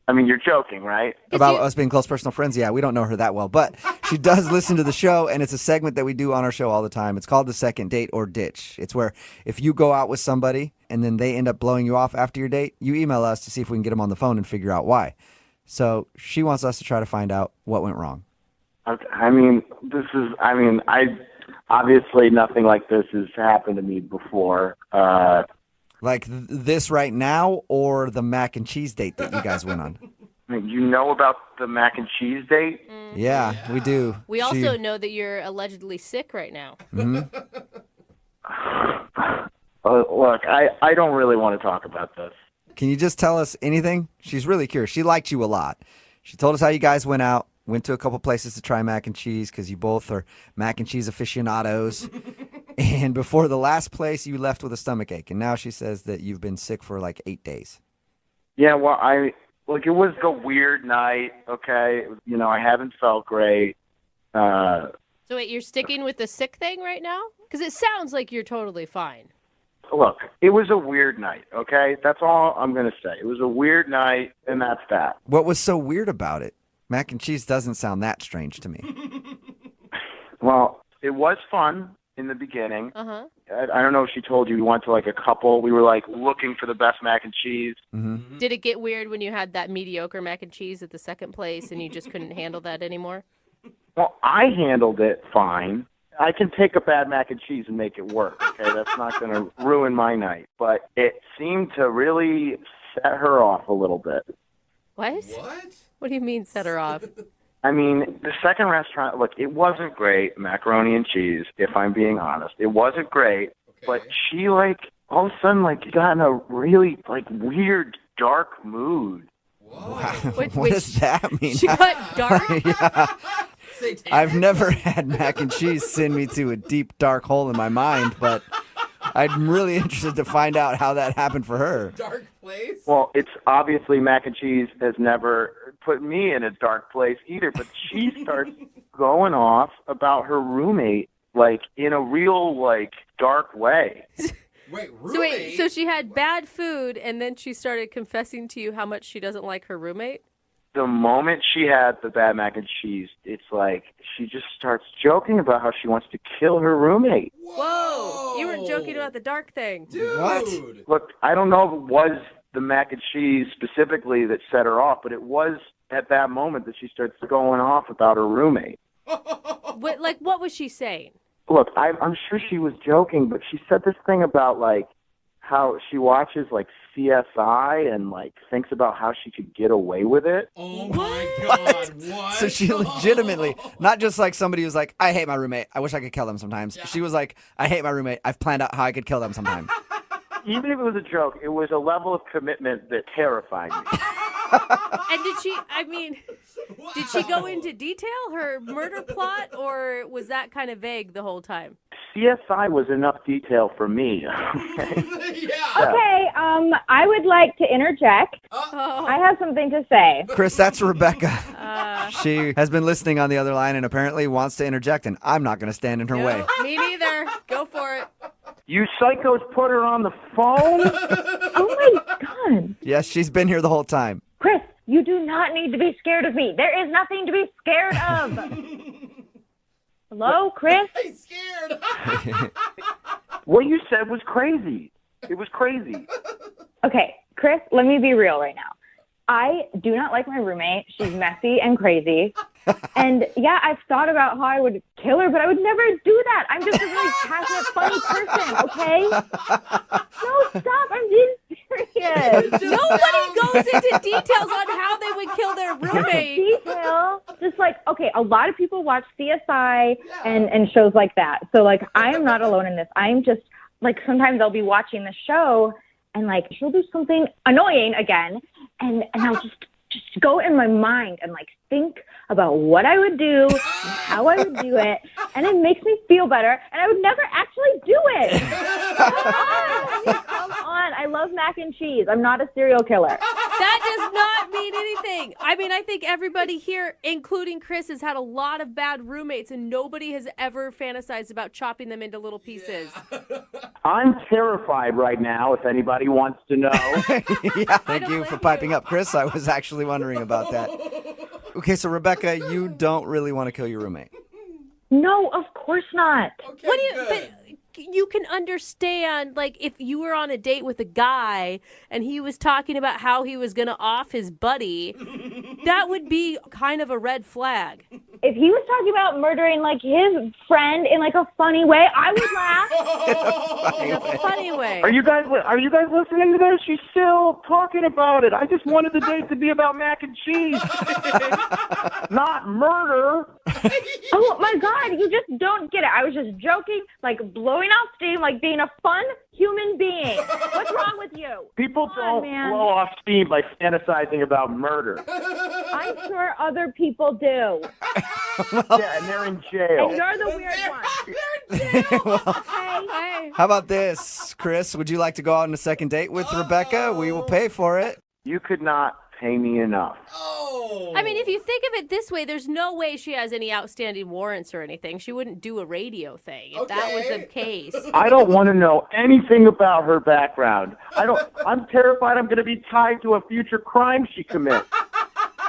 I mean, you're joking, right? About us being close personal friends? Yeah, we don't know her that well. But she does listen to the show, and it's a segment that we do on our show all the time. It's called the second date or ditch. It's where if you go out with somebody and then they end up blowing you off after your date, you email us to see if we can get them on the phone and figure out why. So she wants us to try to find out what went wrong. I mean, obviously nothing like this has happened to me before. Like this right now, or the mac and cheese date that you guys went on? You know about the mac and cheese date? Yeah, we do. We also know that you're allegedly sick right now. Mm-hmm. Look, I don't really want to talk about this. Can you just tell us anything? She's really curious. She liked you a lot. She told us how you guys went out, went to a couple places to try mac and cheese because you both are mac and cheese aficionados. And before the last place, you left with a stomach ache. And now she says that you've been sick for like 8 days. Yeah, well, it was a weird night, okay? I haven't felt great. So wait, you're sticking with the sick thing right now? Because it sounds like you're totally fine. Look, it was a weird night, okay? That's all I'm going to say. It was a weird night, and that's that. What was so weird about it? Mac and cheese doesn't sound that strange to me. Well, it was fun in the beginning. Uh-huh. I don't know if she told you we went to like a couple. We were like looking for the best mac and cheese. Mm-hmm. Did it get weird when you had that mediocre mac and cheese at the second place and you just couldn't handle that anymore? Well, I handled it fine, I can take a bad mac and cheese and make it work, okay? That's not going to ruin my night. But it seemed to really set her off a little bit. What? What do you mean set her off? I mean, the second restaurant, look, it wasn't great, macaroni and cheese, if I'm being honest. It wasn't great, but she, like, all of a sudden, like, got in a really, like, weird, dark mood. Wow. What does that mean? She got dark? Yeah. I've never had mac and cheese send me to a deep, dark hole in my mind, but I'm really interested to find out how that happened for her. Dark place? Well, it's obviously mac and cheese has never put me in a dark place either, but she starts going off about her roommate, like, in a real, like, dark way. So she had bad food, and then she started confessing to you how much she doesn't like her roommate? The moment she had the bad mac and cheese, it's like she just starts joking about how she wants to kill her roommate. Whoa! You weren't joking about the dark thing. Dude! What? Look, I don't know if it was the mac and cheese specifically that set her off, but it was at that moment that she starts going off about her roommate. What was she saying? Look, I'm sure she was joking, but she said this thing about, like, how she watches, like, CSI and, like, thinks about how she could get away with it. Oh, my God. What? So she legitimately, not just like somebody who's like, I hate my roommate. I wish I could kill them sometimes. Yeah. She was like, I hate my roommate. I've planned out how I could kill them sometime. Even if it was a joke, it was a level of commitment that terrified me. And did she go into detail, her murder plot, or was that kind of vague the whole time? CSI was enough detail for me. Okay, I would like to interject. I have something to say. Chris, that's Rebecca. She has been listening on the other line and apparently wants to interject, and I'm not going to stand in her way. Me neither. Go for it. You psychos put her on the phone? Oh, my God. Yes, she's been here the whole time. Chris, you do not need to be scared of me. There is nothing to be scared of. Hello, Chris? I'm scared. What you said was crazy. It was crazy. Okay, Chris, let me be real right now. I do not like my roommate. She's messy and crazy. And yeah, I've thought about how I would kill her, but I would never do that. I'm just a really passionate, funny person, okay? No, stop. I'm being serious. Nobody goes into details on how they would kill their roommate. Detail. Just like, okay, a lot of people watch CSI and shows like that. So, like, I am not alone in this. I'm just, like, sometimes I'll be watching the show and, like, she'll do something annoying again, and I'll just go in my mind and, like, think about what I would do and how I would do it, and it makes me feel better, and I would never actually do it. Come on. I love mac and cheese. I'm not a serial killer. That does not mean anything. I mean, I think everybody here, including Chris, has had a lot of bad roommates, and nobody has ever fantasized about chopping them into little pieces. I'm terrified right now, if anybody wants to know. Yeah, thank you for piping up, Chris. I was actually wondering about that. Okay, so Rebecca, you don't really want to kill your roommate. No, of course not. Okay, What do you? But you can understand, like, if you were on a date with a guy and he was talking about how he was going to off his buddy, that would be kind of a red flag. If he was talking about murdering, like, his friend in, like, a funny way, I would laugh. In a funny way. Are you guys listening to this? She's still talking about it. I just wanted the date to be about mac and cheese, not murder. Oh, my God, you just don't get it. I was just joking, like, blowing off steam, like being a fun human being. What's wrong with you? People Come on, don't man. blow off steam by fantasizing about murder. I'm sure other people do. Yeah, and they're in jail. And you're the weird one. Hey. How about this, Chris? Would you like to go out on a second date with Rebecca? We will pay for it. You could not pay me enough. I mean, if you think of it this way, there's no way she has any outstanding warrants or anything. She wouldn't do a radio thing if that was the case. I don't want to know anything about her background. I'm terrified I'm going to be tied to a future crime she commits.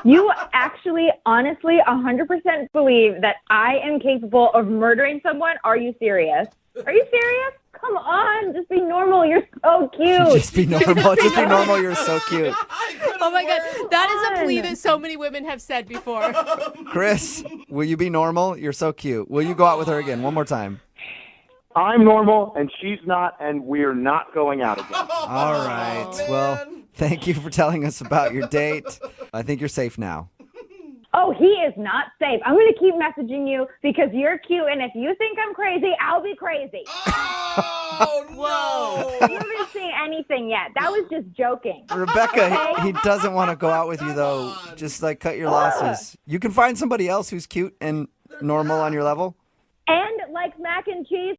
You actually, honestly, 100% believe that I am capable of murdering someone? Are you serious? Are you serious? Come on, just be normal. You're so cute. Just be normal. Just be normal. You're so cute. Oh my God, That is a plea that so many women have said before. Chris, will you be normal? You're so cute. Will you go out with her again one more time? I'm normal, and she's not, and we're not going out again. All right. Well, thank you for telling us about your date. I think you're safe now. Oh, he is not safe. I'm going to keep messaging you because you're cute, and if you think I'm crazy, I'll be crazy. Oh, Whoa. You haven't seen anything yet. That was just joking. Rebecca, he doesn't want to go out with you, though. Just, cut your losses. You can find somebody else who's cute and normal on your level. And like mac and cheese.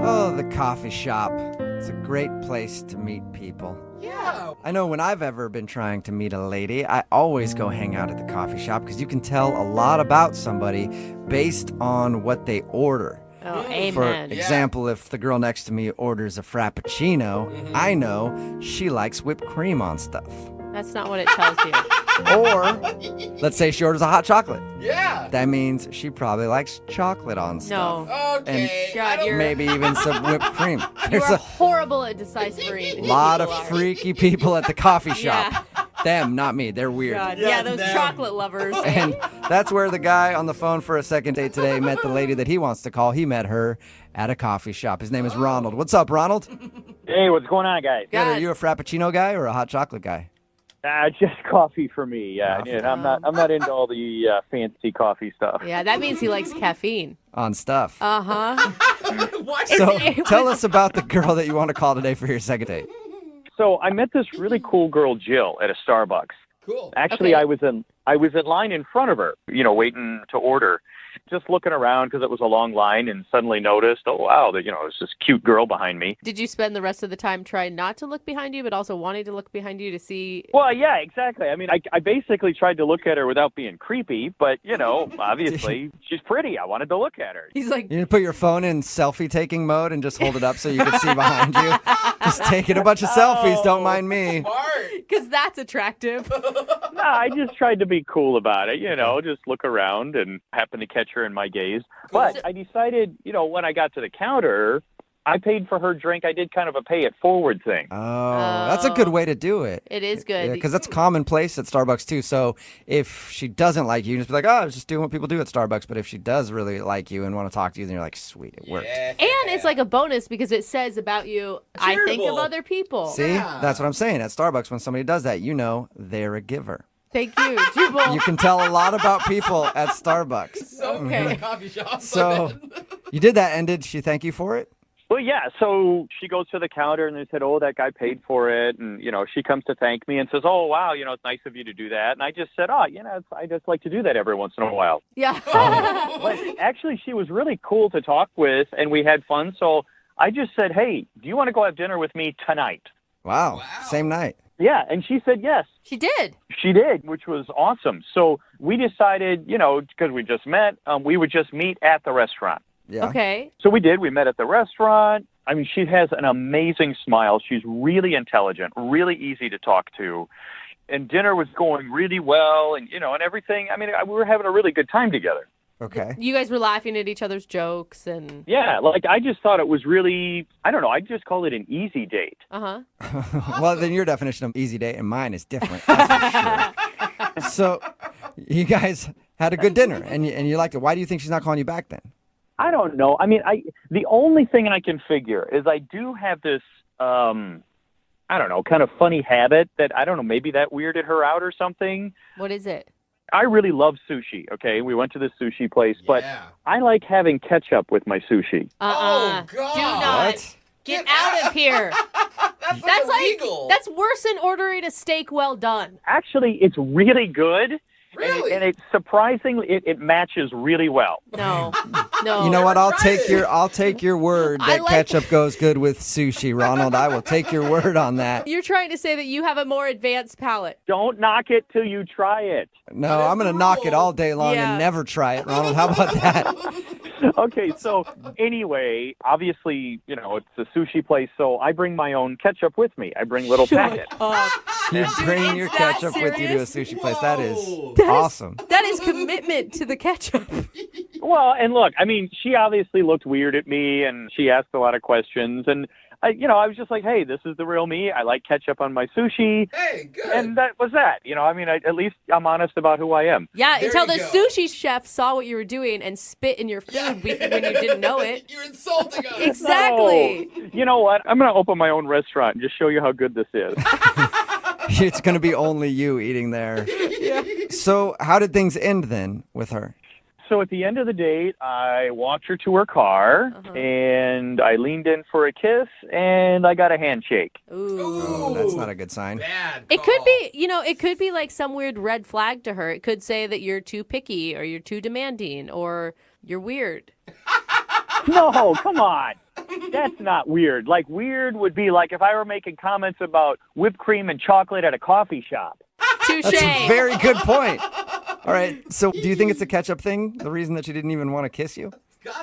Oh, the coffee shop. It's a great place to meet people. Yeah. I know when I've ever been trying to meet a lady, I always go hang out at the coffee shop because you can tell a lot about somebody based on what they order. Oh, amen. For example, if the girl next to me orders a frappuccino, I know she likes whipped cream on stuff. That's not what it tells you. Or, let's say she orders a hot chocolate. Yeah. That means she probably likes chocolate on stuff. No. Okay. God, you're Maybe even some whipped cream. you There's are a horrible at deciphering. lot of freaky people at the coffee shop. Yeah. Them, not me. They're weird. God, yeah, those chocolate lovers. And that's where the guy on the phone for a second date today met the lady that he wants to call. He met her at a coffee shop. His name is Ronald. What's up, Ronald? Hey, what's going on, guys? Good. Are you a frappuccino guy or a hot chocolate guy? Just coffee for me. Yeah, I'm not into all the fancy coffee stuff. Yeah, that means he likes caffeine. On stuff. Uh-huh. So tell us about the girl that you want to call today for your second date. So I met this really cool girl, Jill, at a Starbucks. Cool. Actually, Okay. I was in line in front of her, waiting to order. Just looking around because it was a long line, and suddenly noticed, oh wow, there's this cute girl behind me. Did you spend the rest of the time trying not to look behind you, but also wanting to look behind you to see? Well, yeah, exactly. I mean, I basically tried to look at her without being creepy, but obviously she's pretty. I waned to look at her. He's like, You put your phone in selfie taking mode and just hold it up so you can see behind you. Just taking a bunch of selfies. Don't mind me. because that's attractive. No, I just tried to be cool about it, just look around and happen to catch her in my gaze. But I decided, when I got to the counter, I paid for her drink. I did kind of a pay it forward thing. Oh, that's a good way to do it. It is good. Because that's commonplace at Starbucks, too. So if she doesn't like you, just be like, oh, I was just doing what people do at Starbucks. But if she does really like you and want to talk to you, then you're like, sweet, it worked. And it's like a bonus because it says about you, I think of other people. See? That's what I'm saying. At Starbucks, when somebody does that, they're a giver. Thank you, Jubal. You can tell a lot about people at Starbucks. Okay. Coffee shop. So you did that, and did she thank you for it? Well, yeah. So she goes to the counter and they said, oh, that guy paid for it. And, she comes to thank me and says, oh, wow, it's nice of you to do that. And I just said, I just like to do that every once in a while. Yeah. But actually, she was really cool to talk with and we had fun. So I just said, hey, do you want to go have dinner with me tonight? Wow. Same night. Yeah, and she said yes. She did. She did, which was awesome. So we decided, because we just met, we would just meet at the restaurant. Yeah. Okay. So we did. We met at the restaurant. I mean, she has an amazing smile. She's really intelligent, really easy to talk to. And dinner was going really well and, and everything. I mean, we were having a really good time together. Okay. You guys were laughing at each other's jokes and... Yeah, I just thought it was really, I don't know, I just called it an easy date. Uh-huh. Well, then your definition of easy date and mine is different. That's for sure. So you guys had a good dinner and you liked it. Why do you think she's not calling you back then? I don't know. I mean, the only thing I can figure is I do have this, I don't know, kind of funny habit that, I don't know, maybe that weirded her out or something. What is it? I really love sushi, okay? We went to this sushi place, but I like having ketchup with my sushi. Oh, God. Do not. What? Get out of here. That's illegal. That's worse than ordering a steak well done. Actually, it's really good. Really? And it's surprisingly, it matches really well. No. You know what? I'll take your word that ketchup goes good with sushi, Ronald. I will take your word on that. You're trying to say that you have a more advanced palate. Don't knock it till you try it. No, I'm going to knock it all day long and never try it, Ronald. How about that? Okay, so anyway, obviously, it's a sushi place, so I bring my own ketchup with me. I bring little packets. You bring your ketchup with you to a sushi place. That is awesome. That is commitment to the ketchup. Well, and look, I mean, she obviously looked weird at me, and she asked a lot of questions, and I was just like, hey, this is the real me. I like ketchup on my sushi. Hey, good. And that was that. I mean, at least I'm honest about who I am. Yeah, until the sushi chef saw what you were doing and spit in your food when you didn't know it. You're insulting us. Exactly. No. You know what? I'm going to open my own restaurant and just show you how good this is. It's going to be only you eating there. Yeah. So how did things end then with her? So at the end of the date, I walked her to her car, and I leaned in for a kiss, and I got a handshake. Oh, that's not a good sign. It could be, it could be like some weird red flag to her. It could say that you're too picky or you're too demanding or you're weird. No, come on. That's not weird. Like, weird would be like if I were making comments about whipped cream and chocolate at a coffee shop. Touche. That's a very good point. All right. So do you think it's a ketchup thing? The reason that she didn't even want to kiss you?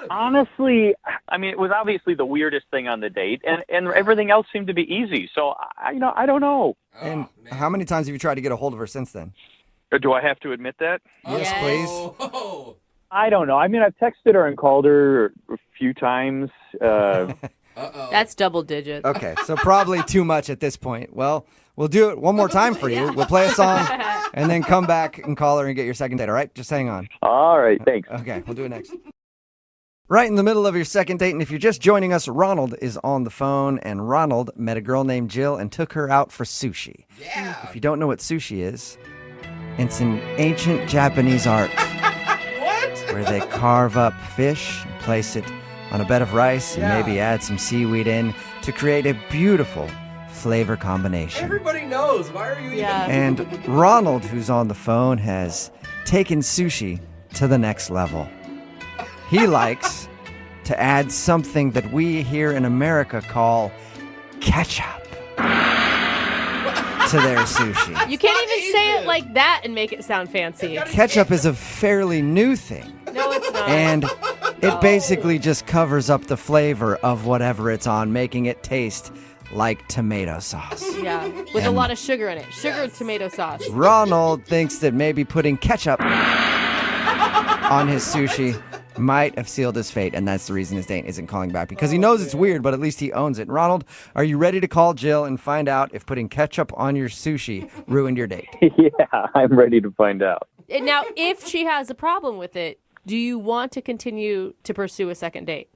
Honestly, I mean, it was obviously the weirdest thing on the date, and everything else seemed to be easy. So, I don't know. And how many times have you tried to get a hold of her since then? Do I have to admit that? Yes, please. I don't know. I mean, I've texted her and called her a few times. That's double digits. Okay, so probably too much at this point. Well, we'll do it one more time for you. We'll play a song and then come back and call her and get your second date, all right? Just hang on. All right, thanks. Okay, we'll do it next. Right in the middle of your second date, and if you're just joining us, Ronald is on the phone, and Ronald met a girl named Jill and took her out for sushi. Yeah. If you don't know what sushi is, it's an ancient Japanese art. Where they carve up fish, and place it on a bed of rice, and maybe add some seaweed in to create a beautiful flavor combination. Everybody knows. Why are you even... And Ronald, who's on the phone, has taken sushi to the next level. He likes to add something that we here in America call ketchup to their sushi. You can't even say it like that and make it sound fancy. Ketchup is a fairly new thing. No, it's not. And it basically just covers up the flavor of whatever it's on, making it taste like tomato sauce. Yeah, with a lot of sugar in it. Sugar tomato sauce. Ronald thinks that maybe putting ketchup on his sushi might have sealed his fate, and that's the reason his date isn't calling back, because he knows it's weird, but at least he owns it. Ronald, are you ready to call Jill and find out if putting ketchup on your sushi ruined your date? Yeah, I'm ready to find out. And now, if she has a problem with it, do you want to continue to pursue a second date?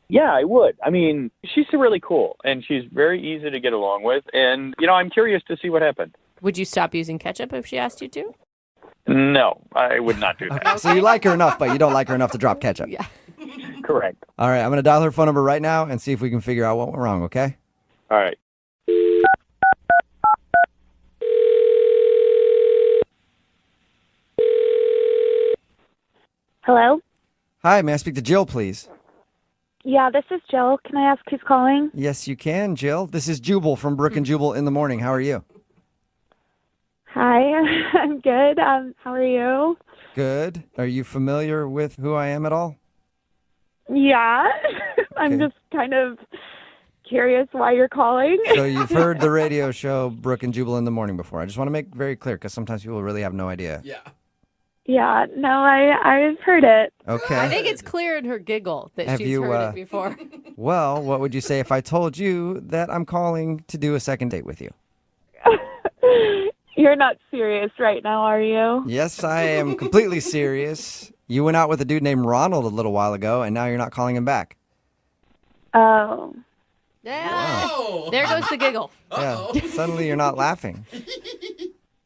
Yeah, I would. I mean, she's really cool, and she's very easy to get along with, and, I'm curious to see what happened. Would you stop using ketchup if she asked you to? No, I would not do that. Okay. So you like her enough, but you don't like her enough to drop ketchup. Yeah. Correct. All right, I'm going to dial her phone number right now and see if we can figure out what went wrong, okay? All right. Hello? Hi, may I speak to Jill, please? Yeah, this is Jill. Can I ask who's calling? Yes, you can, Jill. This is Jubal from Brooke and Jubal in the Morning. How are you? Hi, I'm good. How are you? Good. Are you familiar with who I am at all? Yeah. I'm just kind of curious why you're calling. So you've heard the radio show Brooke and Jubal in the Morning before. I just want to make very clear, because sometimes people really have no idea. Yeah. Yeah, no, I've heard it. Okay. I think it's clear in her giggle that Have she's you, heard it before. Well, what would you say if I told you that I'm calling to do a second date with you? You're not serious right now, are you? Yes, I am completely serious. You went out with a dude named Ronald a little while ago, and now you're not calling him back. Oh. Yeah. There goes the giggle. Yeah. Suddenly you're not laughing.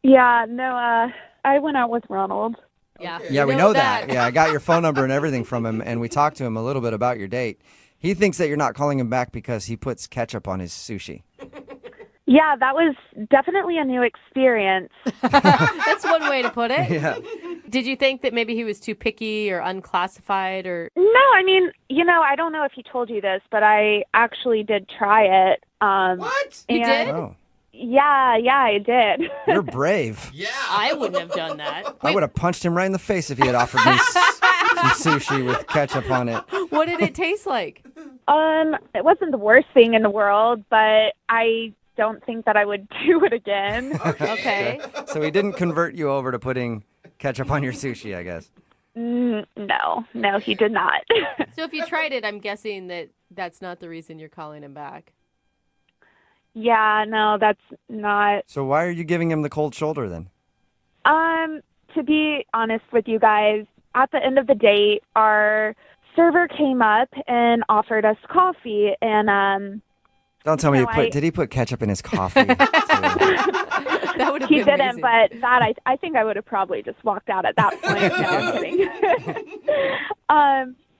Yeah, no, I went out with Ronald. Yeah. Yeah, we know that. Yeah, I got your phone number and everything from him, and we talked to him a little bit about your date. He thinks that you're not calling him back because he puts ketchup on his sushi. Yeah, that was definitely a new experience. That's one way to put it. Yeah. Did you think that maybe he was too picky or unclassified or? No, I mean, I don't know if he told you this, but I actually did try it. What? You did? Oh. Yeah, I did. You're brave. Yeah. I wouldn't have done that. I would have punched him right in the face if he had offered me some sushi with ketchup on it. What did it taste like? It wasn't the worst thing in the world, but I don't think that I would do it again. Okay. So he didn't convert you over to putting ketchup on your sushi, I guess. No, he did not. So if you tried it, I'm guessing that that's not the reason you're calling him back. Yeah, no, that's not. So why are you giving him the cold shoulder then? To be honest with you guys, at the end of the date, our server came up and offered us coffee, and Don't tell me did he put ketchup in his coffee? That would have he been didn't, amazing. but that I think I would have probably just walked out at that point. No, I'm kidding.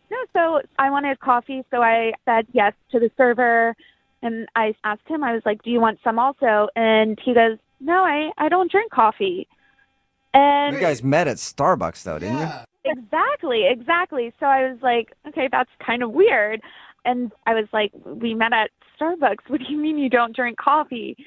No, so I wanted coffee, so I said yes to the server, and I asked him, I was like, do you want some also? And he goes, no, I don't drink coffee. And You guys met at Starbucks, though, didn't you? Exactly. So I was like, okay, that's kind of weird. And I was like, we met at Starbucks. What do you mean you don't drink coffee?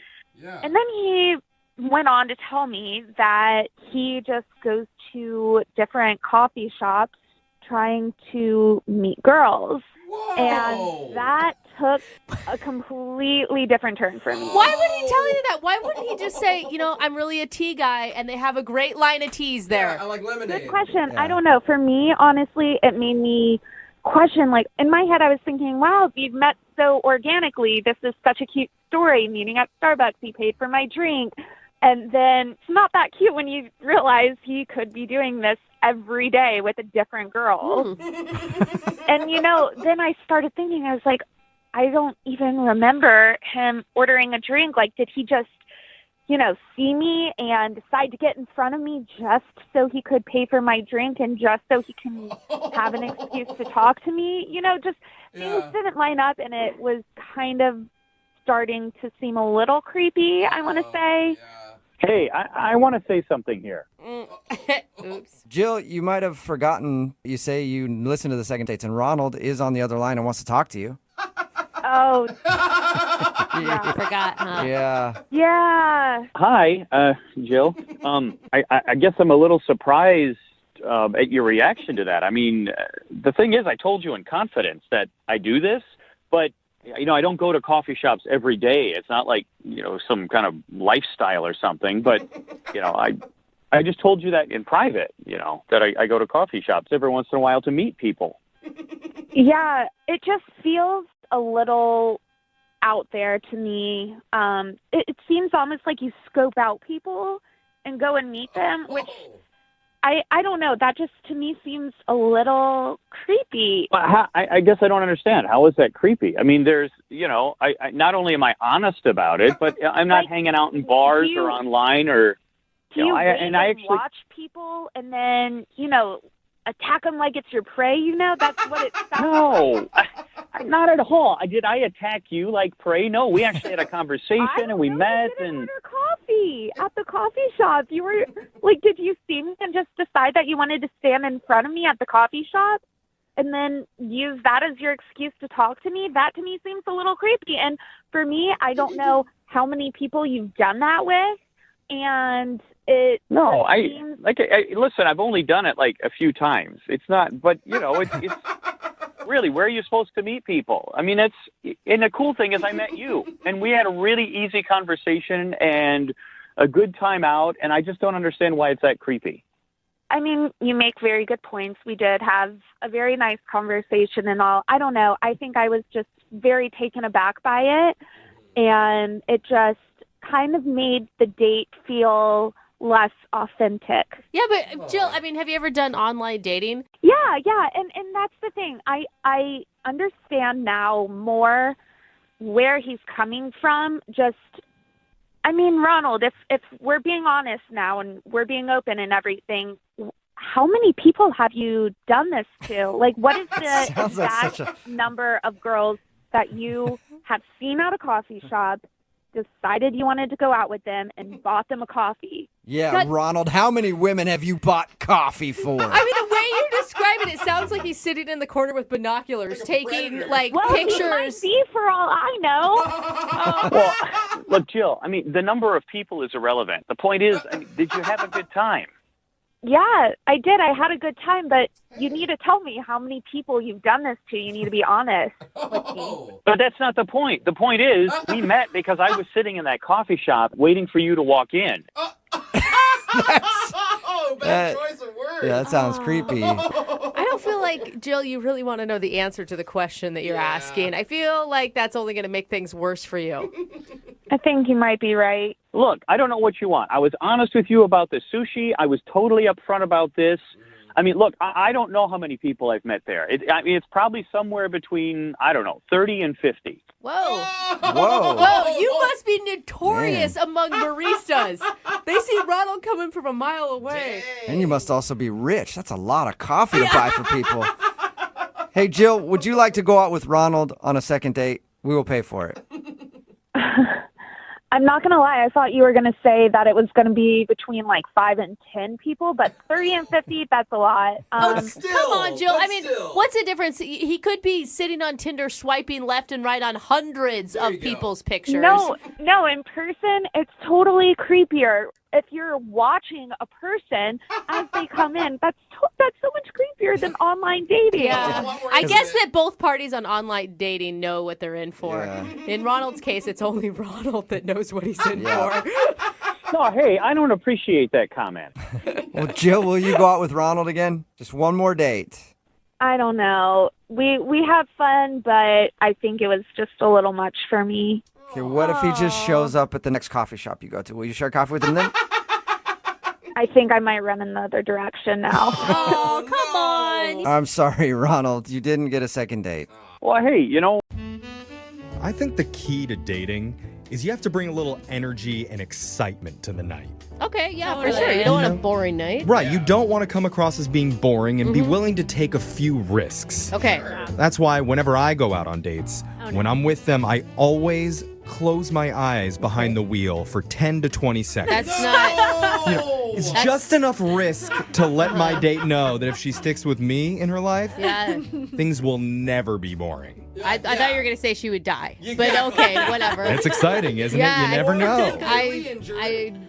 Yeah. And then he went on to tell me that he just goes to different coffee shops trying to meet girls. Whoa. And that took a completely different turn for me. Why would he tell you that? Why wouldn't he just say, I'm really a tea guy, and they have a great line of teas there? Yeah, I like lemonade. Good question. Yeah. I don't know. For me, honestly, it made me question, like, in my head, I was thinking, wow, we've met so organically. This is such a cute story. Meeting at Starbucks, he paid for my drink. And then it's not that cute when you realize he could be doing this every day with a different girl. And, then I started thinking, I was like, I don't even remember him ordering a drink. Like, did he just, see me and decide to get in front of me just so he could pay for my drink and just so he can have an excuse to talk to me? Things didn't line up, and it was kind of starting to seem a little creepy, I want to say. Hey, I want to say something here. Oops. Jill, you might have forgotten, you say you listen to the second dates, and Ronald is on the other line and wants to talk to you. Oh. You forgot, huh? Yeah. Yeah. Hi, Jill. I guess I'm a little surprised at your reaction to that. I mean, the thing is, I told you in confidence that I do this, but I don't go to coffee shops every day. It's not like, some kind of lifestyle or something, but, I just told you that in private, that I go to coffee shops every once in a while to meet people. Yeah, it just feels a little out there to me. It seems almost like you scope out people and go and meet them, which I don't know. That just, to me, seems a little creepy. Well, I guess I don't understand. How is that creepy? I mean, there's, I not only am I honest about it, but I'm not hanging out in bars or online or, Do you actually watch people and then, attack them like it's your prey? That's what it sounds No, not at all. Did I attack you like prey? No, we actually had a conversation and we met and coffee at the coffee shop. You were like, did you see me and just decide that you wanted to stand in front of me at the coffee shop and then use that as your excuse to talk to me? That to me seems a little creepy. And for me, I don't know how many people you've done that with, and listen, I've only done it like a few times. It's not, but it's really, where are you supposed to meet people? I mean, and the cool thing is I met you and we had a really easy conversation and a good time out. And I just don't understand why it's that creepy. I mean, you make very good points. We did have a very nice conversation and all. I don't know. I think I was just very taken aback by it. And it just kind of made the date feel less authentic. Yeah, but Jill, I mean, have you ever done online dating? Yeah, and that's the thing. I understand now more where he's coming from. Ronald, if we're being honest now and we're being open and everything, how many people have you done this to? Like, what is the exact number of girls that you have seen at a coffee shop, decided you wanted to go out with them, and bought them a coffee? Yeah, Ronald, how many women have you bought coffee for? I mean, the way you describe it sounds like he's sitting in the corner with binoculars, taking, pictures. He might be, for all I know. Well, look, Jill, I mean, the number of people is irrelevant. The point is, did you have a good time? Yeah, I did. I had a good time, but you need to tell me how many people you've done this to. You need to be honest with me. But that's not the point. The point is, we met because I was sitting in that coffee shop waiting for you to walk in. Bad choice of words. Yeah, that sounds creepy. I don't feel like, Jill, you really want to know the answer to the question that you're asking. I feel like that's only going to make things worse for you. I think you might be right. Look, I don't know what you want. I was honest with you about the sushi. I was totally upfront about this. I mean, look, I don't know how many people I've met there. It's probably somewhere between, 30 and 50. Whoa. Whoa. You must be notorious among baristas. They see Ronald coming from a mile away. And you must also be rich. That's a lot of coffee to buy for people. Hey, Jill, would you like to go out with Ronald on a second date? We will pay for it. I'm not going to lie. I thought you were going to say that it was going to be between like 5 and 10 people, but 30 and 50, that's a lot. Come on, Jill. I mean, what's the difference? He could be sitting on Tinder swiping left and right on hundreds of people's pictures. No, in person, it's totally creepier. If you're watching a person as they come in, that's so much creepier than online dating. Yeah. I guess that both parties on online dating know what they're in for. Yeah. In Ronald's case, it's only Ronald that knows what he's in for. No, hey, I don't appreciate that comment. Well, Jill, will you go out with Ronald again? Just one more date. I don't know. We have fun, but I think it was just a little much for me. Okay, what if he just shows up at the next coffee shop you go to? Will you share coffee with him then? I think I might run in the other direction now. Oh, come on. I'm sorry, Ronald. You didn't get a second date. Well, hey, I think the key to dating is you have to bring a little energy and excitement to the night. Okay, yeah, for sure. You don't want a boring night. Right, you don't want to come across as being boring and be willing to take a few risks. Okay. That's why whenever I go out on dates, when I'm with them, I always close my eyes behind the wheel for 10 to 20 seconds. That's not... It's just enough risk to let my date know that if she sticks with me in her life, things will never be boring. I thought you were going to say she would die. But okay, whatever. It's exciting, isn't it? You never know.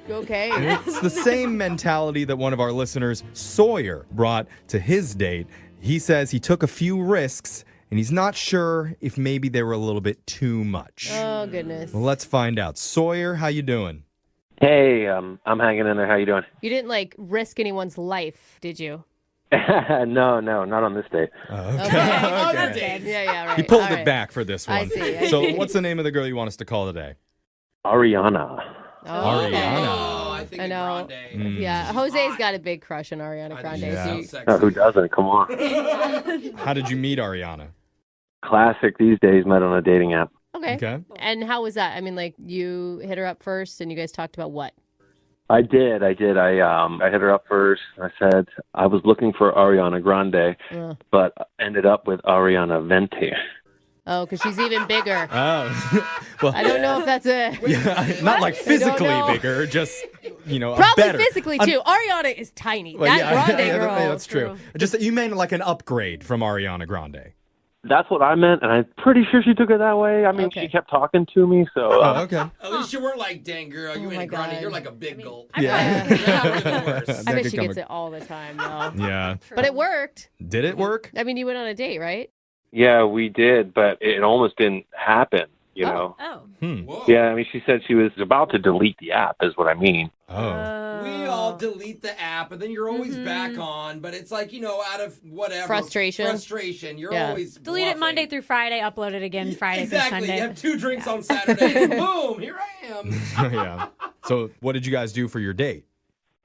Okay. It's the same mentality that one of our listeners, Sawyer, brought to his date. He says he took a few risks, and he's not sure if maybe they were a little bit too much. Oh, goodness. Well, let's find out. Sawyer, how you doing? Hey, I'm hanging in there. How you doing? You didn't, risk anyone's life, did you? No, not on this date. Okay. Yeah, right. He pulled it back for this one. I see. So what's the name of the girl you want us to call today? Ariana. Ariana. I know. Yeah, Jose's got a big crush on Ariana Grande. Yeah. Who doesn't? Come on. How did you meet Ariana? Classic these days, met on a dating app. Okay. And how was that? I mean, you hit her up first and you guys talked about what? I did. I hit her up first. I said I was looking for Ariana Grande, but ended up with Ariana Venti. Oh, because she's even bigger. Oh. Well, I don't know if that's a... Yeah, not like physically bigger, just, Probably better. physically, too. Ariana is tiny. Well, Grande girl. That's true. Just that you meant like an upgrade from Ariana Grande. That's what I meant, and I'm pretty sure she took it that way. I mean, she kept talking to me, so... okay. At least you weren't like, dang, girl, you ain't Grande. You're like a big gulp. Yeah. I bet she gets it all the time, though. Yeah. But it worked. Did it work? I mean, you went on a date, right? Yeah, we did, but it almost didn't happen, you know? Yeah, I mean, she said she was about to delete the app, is what I mean. We all delete the app, and then you're always back on, but it's like, out of whatever. Frustration. You're always delete it Monday through Friday, upload it again Friday through Sunday. Exactly. You have 2 drinks on Saturday, and boom, here I am. Yeah. So what did you guys do for your date?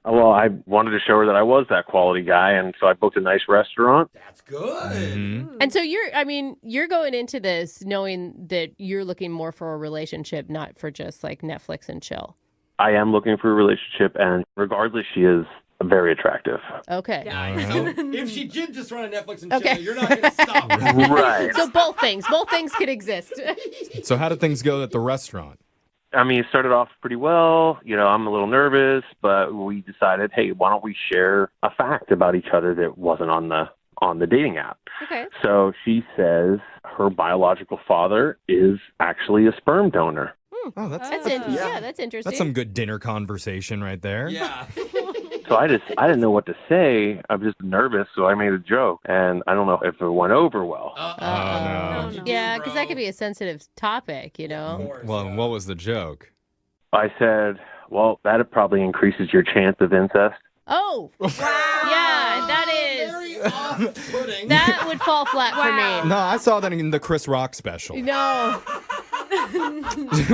Well, I wanted to show her that I was that quality guy, and so I booked a nice restaurant. That's good. Mm-hmm. And so you're going into this knowing that you're looking more for a relationship, not for just Netflix and chill. I am looking for a relationship, and regardless, she is very attractive. Okay. So if she did just run a Netflix and chill, you're not going to stop her. Right. So both things could exist. So how did things go at the restaurant? I mean, it started off pretty well. I'm a little nervous, but we decided, hey, why don't we share a fact about each other that wasn't on the dating app? Okay. So she says her biological father is actually a sperm donor. Oh, that's interesting. Yeah, that's interesting. That's some good dinner conversation right there. Yeah. So I didn't know what to say. I was just nervous, so I made a joke, and I don't know if it went over well. Oh, no. Yeah, because that could be a sensitive topic, Well, what was the joke? I said, well, that probably increases your chance of incest. Oh, wow. Yeah, that is. Very off-putting. That would fall flat for me. No, I saw that in the Chris Rock special. No.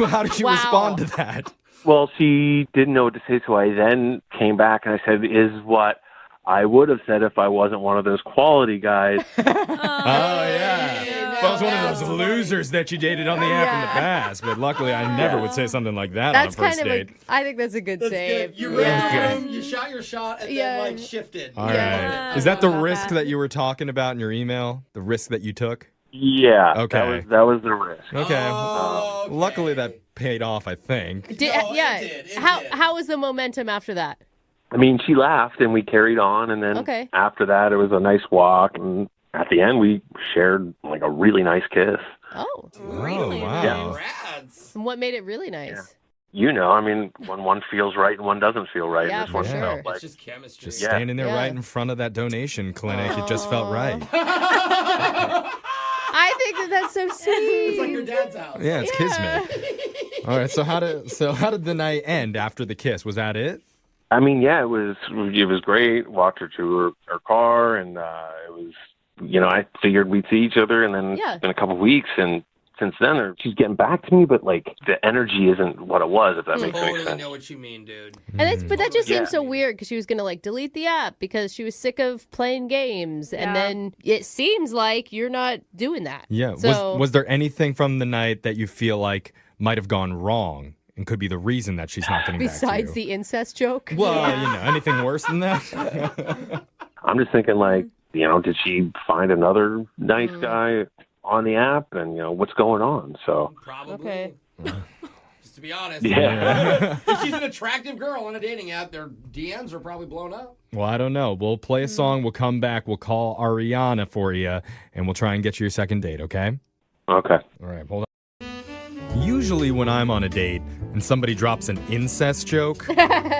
How did you respond to that? Well, she didn't know what to say, so I then came back and I said, is what I would have said if I wasn't one of those quality guys. Oh, yeah. Well, I was one of those losers that you dated on the app in the past, but luckily I never would say something like that That's on a first kind of date. I think that's a good save. You read the room, you shot your shot, and then shifted. All right. Is that the risk that you were talking about in your email? The risk that you took? Yeah. Okay. That was the risk. Okay. Luckily that paid off, I think. How was the momentum after that? I mean, she laughed and we carried on, and then after that it was a nice walk, and at the end we shared like a really nice kiss. Oh, really? Wow. Yeah. And what made it really nice? Yeah. You know, I mean, when one feels right and one doesn't feel right. Yeah, this one for sure. felt like It's just chemistry. Just standing there right in front of that donation clinic, it just felt right. I think that's so sweet. It's like your dad's house. Yeah, it's kismet. All right, so how did the night end after the kiss? Was that it? I mean, yeah, it was great. Walked her to her car, and it was, I figured we'd see each other, and then it's been a couple of weeks, and since then, she's getting back to me, but like the energy isn't what it was, if that makes any sense. I know what you mean, dude. And but that just seems so weird because she was gonna delete the app because she was sick of playing games, and then it seems like you're not doing that. Yeah. So, Was there anything from the night that you feel like might have gone wrong and could be the reason that she's not getting back to you? besides the incest joke? Well, anything worse than that? I'm just thinking, like, did she find another nice guy on the app, and what's going on? So probably. Okay. Just to be honest. Yeah. If she's an attractive girl on a dating app, their DMs are probably blown up. Well, I don't know. We'll play a song. We'll come back. We'll call Ariana for you, and we'll try and get you your second date, okay? Okay. All right, hold on. Usually when I'm on a date and somebody drops an incest joke,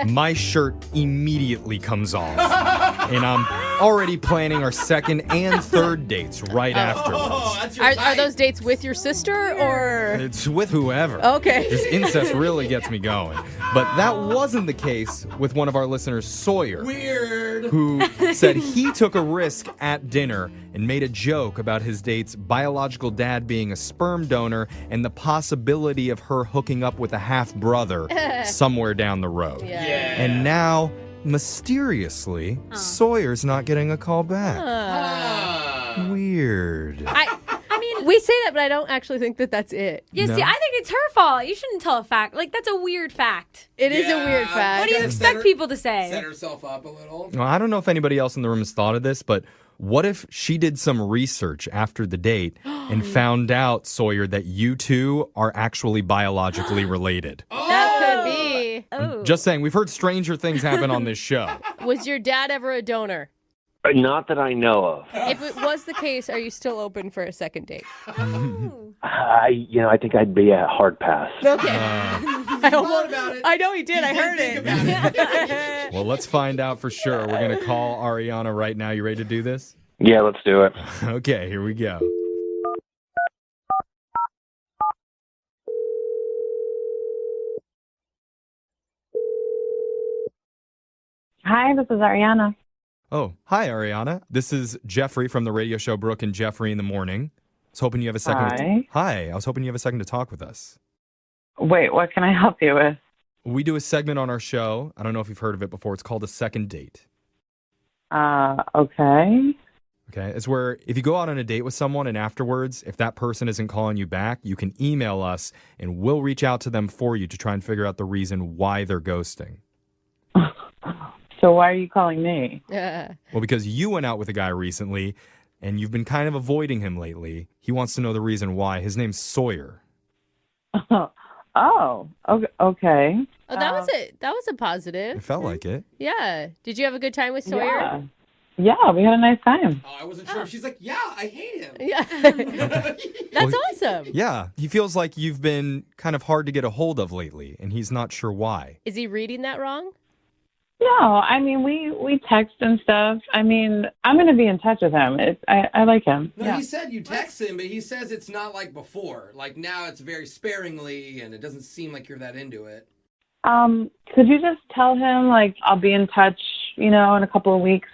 my shirt immediately comes off. And I'm already planning our second and third dates right afterwards. Are those dates with your sister or? It's with whoever. Okay. This incest really gets me going. But that wasn't the case with one of our listeners, Sawyer. Weird. Who said he took a risk at dinner and made a joke about his date's biological dad being a sperm donor and the possibility of her hooking up with a half-brother somewhere down the road. Yeah. And now, mysteriously, Sawyer's not getting a call back. Weird. I mean, We say that, but I don't actually think that that's it. yeah, No. see, I think it's her fault. You shouldn't tell a fact. Like, that's a weird fact. It is a weird fact. What do you expect people to say? Set herself up a little. Well, I don't know if anybody else in the room has thought of this, but what if she did some research after the date and found out, Sawyer, that you two are actually biologically related? That could be. Just saying, we've heard stranger things happen on this show. Was your dad ever a donor? Not that I know of. If it was the case, are you still open for a second date? I think I'd be a hard pass. Okay. I know he did. I heard it. Well, let's find out for sure. We're going to call Ariana right now. You ready to do this? Yeah, let's do it. Okay, here we go. Hi, this is Ariana. Oh, hi, Ariana. This is Jeffrey from the radio show Brooke and Jeffrey in the Morning. I was hoping you have a second. Hi. Hi. I was hoping you have a second to talk with us. Wait, what can I help you with? We do a segment on our show. I don't know if you've heard of it before. It's called a second date. Okay. Okay. It's where if you go out on a date with someone and afterwards, if that person isn't calling you back, you can email us and we'll reach out to them for you to try and figure out the reason why they're ghosting. So why are you calling me? Well, because you went out with a guy recently and you've been kind of avoiding him lately. He wants to know the reason why. His name's Sawyer. Oh, okay. Oh, that was it. That was a positive. It felt like it. Yeah. Did you have a good time with Sawyer? Yeah, we had a nice time. Oh, I wasn't sure. She's like, yeah, I hate him. Yeah. That's awesome. Yeah. He feels like you've been kind of hard to get a hold of lately, and he's not sure why. Is he reading that wrong? No, I mean, we text and stuff. I mean, I'm going to be in touch with him. I like him. No, yeah. he said you text him, but he says it's not like before. Like now it's very sparingly, and it doesn't seem like you're that into it. Could you just tell him, like, I'll be in touch, in a couple of weeks?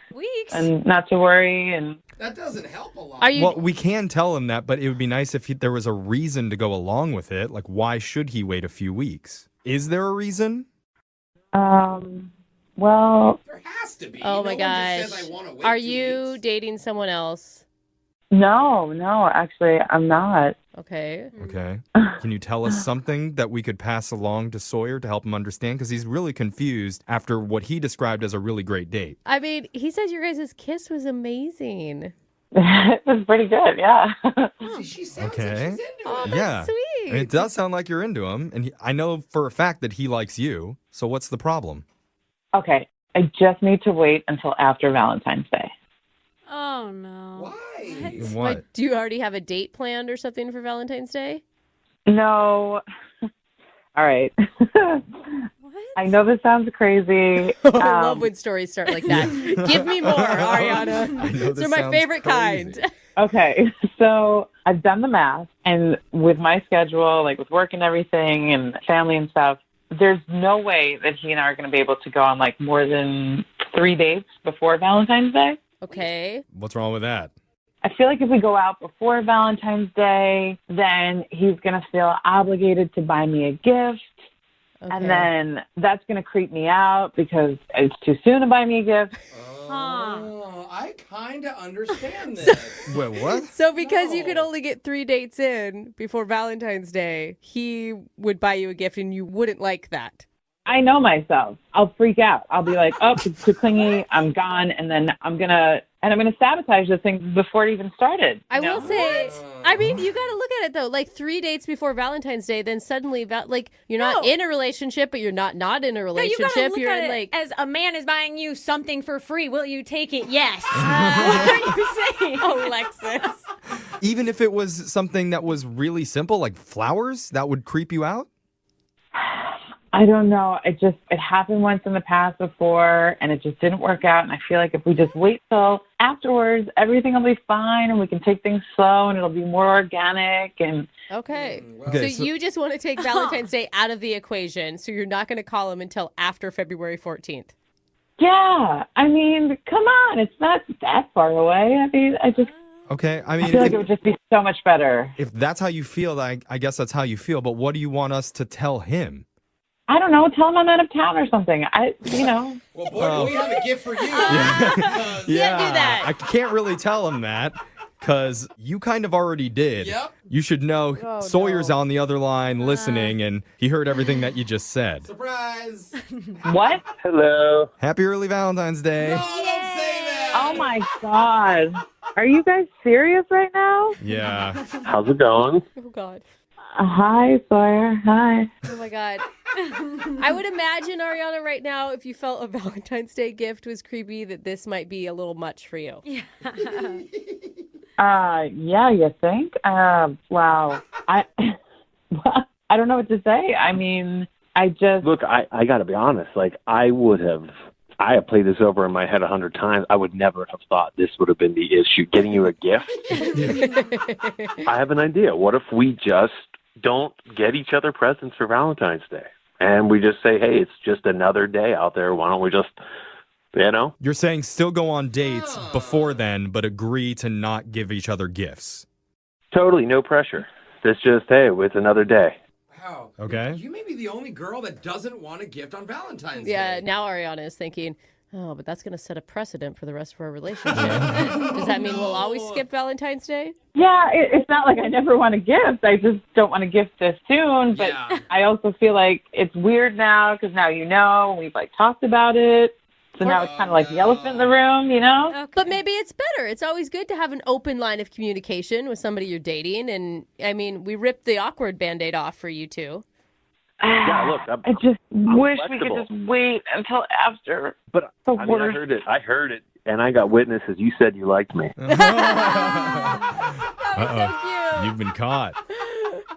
And not to worry, and... That doesn't help a lot. Well, we can tell him that, but it would be nice if there was a reason to go along with it. Like, why should he wait a few weeks? Is there a reason? Well... There has to be. Oh, my one gosh. just says, I wanna wait Are 2 you weeks. dating someone else? No, actually, I'm not. Okay. Okay. Can you tell us something that we could pass along to Sawyer to help him understand? Because he's really confused after what he described as a really great date. I mean, he says your guys' kiss was amazing. It was pretty good, yeah. She sounds Okay. like she's into Oh, it. that's Yeah. sweet. I mean, it does sound like you're into him, and I know for a fact that he likes you. So what's the problem? Okay, I just need to wait until after Valentine's Day. Oh, no. Why? What? Like, do you already have a date planned or something for Valentine's Day? No. All right. I know this sounds crazy. I love when stories start like that. Give me more, Ariana. know They're this my sounds favorite crazy. kind. Okay, so I've done the math, and with my schedule, like with work and everything and family and stuff, there's no way that he and I are going to be able to go on like more than 3 dates before Valentine's Day. Okay. What's wrong with that? I feel like if we go out before Valentine's Day, then he's going to feel obligated to buy me a gift. Okay. And then that's going to creep me out because it's too soon to buy me a gift. Oh, I kind of understand this. Wait, what? So because you could only get 3 dates in before Valentine's Day, he would buy you a gift and you wouldn't like that. I know myself. I'll freak out. I'll be like, oh, it's too clingy. I'm gone. And then I'm going to sabotage this thing before it even started. I will say, I mean, you got to look at it though. Like 3 dates before Valentine's Day, then suddenly, you're not in a relationship, but you're not in a relationship. No, you gotta look you're at in it as a man is buying you something for free. Will you take it? Yes. What are you saying, Alexis? Even if it was something that was really simple, like flowers, that would creep you out? I don't know. It happened once in the past before, and it just didn't work out. And I feel like if we just wait till afterwards, everything will be fine, and we can take things slow, and it'll be more organic. And Okay. Okay, So you just want to take Valentine's Day out of the equation, so you're not going to call him until after February 14th. yeah, I mean, come on, it's not that far away. I mean, Okay, I I mean, feel like it would just be so much better. if that's how you feel, I guess that's how you feel. But what do you want us to tell him? I don't know. Tell him I'm out of town or something. Well, boy, do we have a gift for you. Yeah, do that. I can't really tell him that because you kind of already did. Yep. You should know Oh, Sawyer's on the other line listening, and he heard everything that you just said. Surprise. What? Hello. Happy early Valentine's Day. No, don't say that. Oh my God. Are you guys serious right now? Yeah. How's it going? Oh, God. Hi, Sawyer. Hi. Oh, my God. I would imagine, Ariana, right now, if you felt a Valentine's Day gift was creepy, that this might be a little much for you. Yeah. Yeah, you think? Wow. I don't know what to say. I mean, Look, I got to be honest. Like, I have played this over in my head 100 times. I would never have thought this would have been the issue. Getting you a gift? I have an idea. What if we just don't get each other presents for Valentine's Day? And we just say, hey, it's just another day out there. Why don't we just, You're saying still go on dates before then, but agree to not give each other gifts. Totally, no pressure. It's just, hey, it's another day. Wow. Okay. You may be the only girl that doesn't want a gift on Valentine's Yeah, Day. now Ariana is thinking, oh, but that's going to set a precedent for the rest of our relationship. Does that mean we'll always skip Valentine's Day? Yeah, it's not like I never want a gift. I just don't want a gift this soon. But Yeah. I also feel like it's weird now because now we've talked about it. So now it's kind of like the elephant in the room, Okay. But maybe it's better. It's always good to have an open line of communication with somebody you're dating. And, I mean, we ripped the awkward Band-Aid off for you two. Yeah, look, I just wish we flexible. could just wait until after. But The I mean, worst. I heard it, and I got witnesses. You said you liked me. Uh-oh. You've been caught.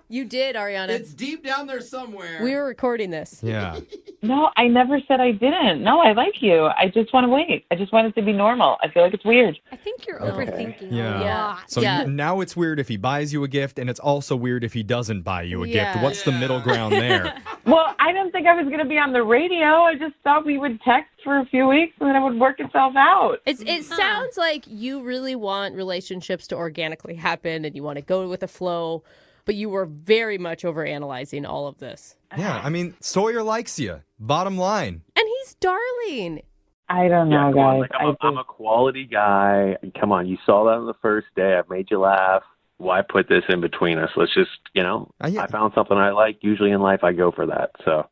You did, Ariana. It's deep down there somewhere. We were recording this. Yeah. No, I never said I didn't. No, I like you. I just want to wait. I just want it to be normal. I feel like it's weird. I think you're overthinking a Yeah. lot. So now it's weird if he buys you a gift, and it's also weird if he doesn't buy you a gift. What's the middle ground there? Well, I didn't think I was going to be on the radio. I just thought we would text for a few weeks and then it would work itself out. It sounds like you really want relationships to organically happen and you want to go with the flow, but you were very much overanalyzing all of this. Yeah, I mean, Sawyer likes you. Bottom line. And he's darling. I don't know, come on, guys. like, I'm a quality guy. Come on, you saw that on the first day. I've made you laugh. Why put this in between us? Let's just, I found something I like. Usually in life, I go for that. So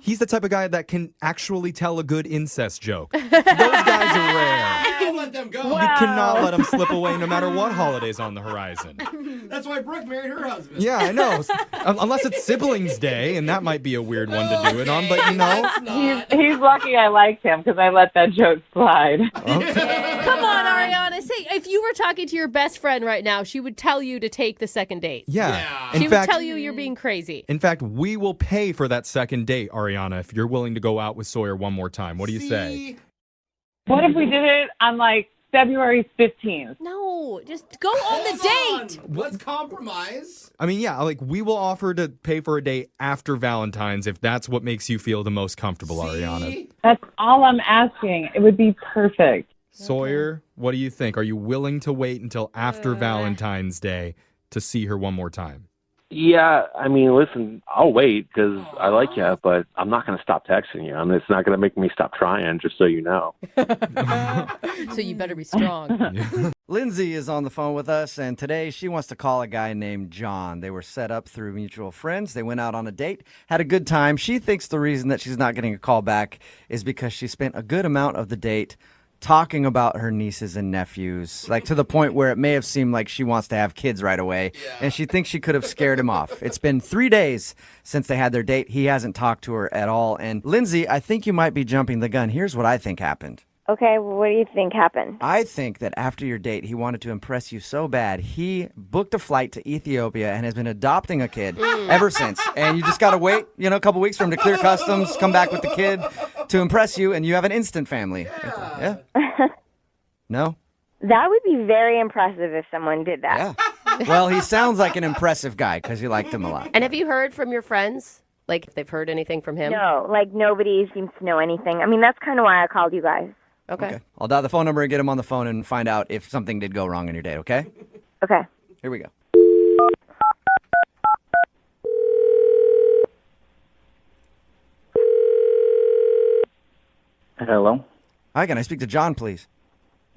He's the type of guy that can actually tell a good incest joke. Those guys are rare. Don't let them go. You cannot let them slip away no matter what holiday's on the horizon. That's why Brooke married her husband. Yeah, I know. Unless it's Siblings Day, and that might be a weird one to do it on, but He's lucky I liked him because I let that joke slide. Come on, Ariana. Say, if you were talking to your best friend right now, she would tell you to take the second date. Yeah. She would tell you you're being crazy. In fact, we will pay for that second date, Ariana, if you're willing to go out with Sawyer one more time. What do you say? What if we did it on February 15th? No, just go on the date. Let's compromise. I mean, yeah, we will offer to pay for a date after Valentine's if that's what makes you feel the most comfortable, Ariana. That's all I'm asking. It would be perfect. Sawyer, what do you think? Are you willing to wait until after Valentine's Day to see her one more time? Yeah, I mean, listen, I'll wait because I like you, but I'm not going to stop texting you. I mean, it's not going to make me stop trying, just so you know. So you better be strong. Lindsay is on the phone with us, and today she wants to call a guy named John. They were set up through mutual friends. They went out on a date, had a good time. She thinks the reason that she's not getting a call back is because she spent a good amount of the date talking about her nieces and nephews, to the point where it may have seemed like she wants to have kids right away, and she thinks she could have scared him off. It's been 3 days since they had their date. He hasn't talked to her at all. And Lindsay, I think you might be jumping the gun. Here's what I think happened. Okay, well, what do you think happened? I think that after your date, he wanted to impress you so bad, he booked a flight to Ethiopia and has been adopting a kid ever since. And you just got to wait, a couple weeks for him to clear customs, come back with the kid to impress you, and you have an instant family. Yeah. No? That would be very impressive if someone did that. Yeah. Well, he sounds like an impressive guy because you liked him a lot. And have you heard from your friends? If they've heard anything from him? No, nobody seems to know anything. I mean, that's kind of why I called you guys. Okay. I'll dial the phone number and get him on the phone and find out if something did go wrong in your date, okay? Okay. Here we go. Hello. Hi, can I speak to John, please?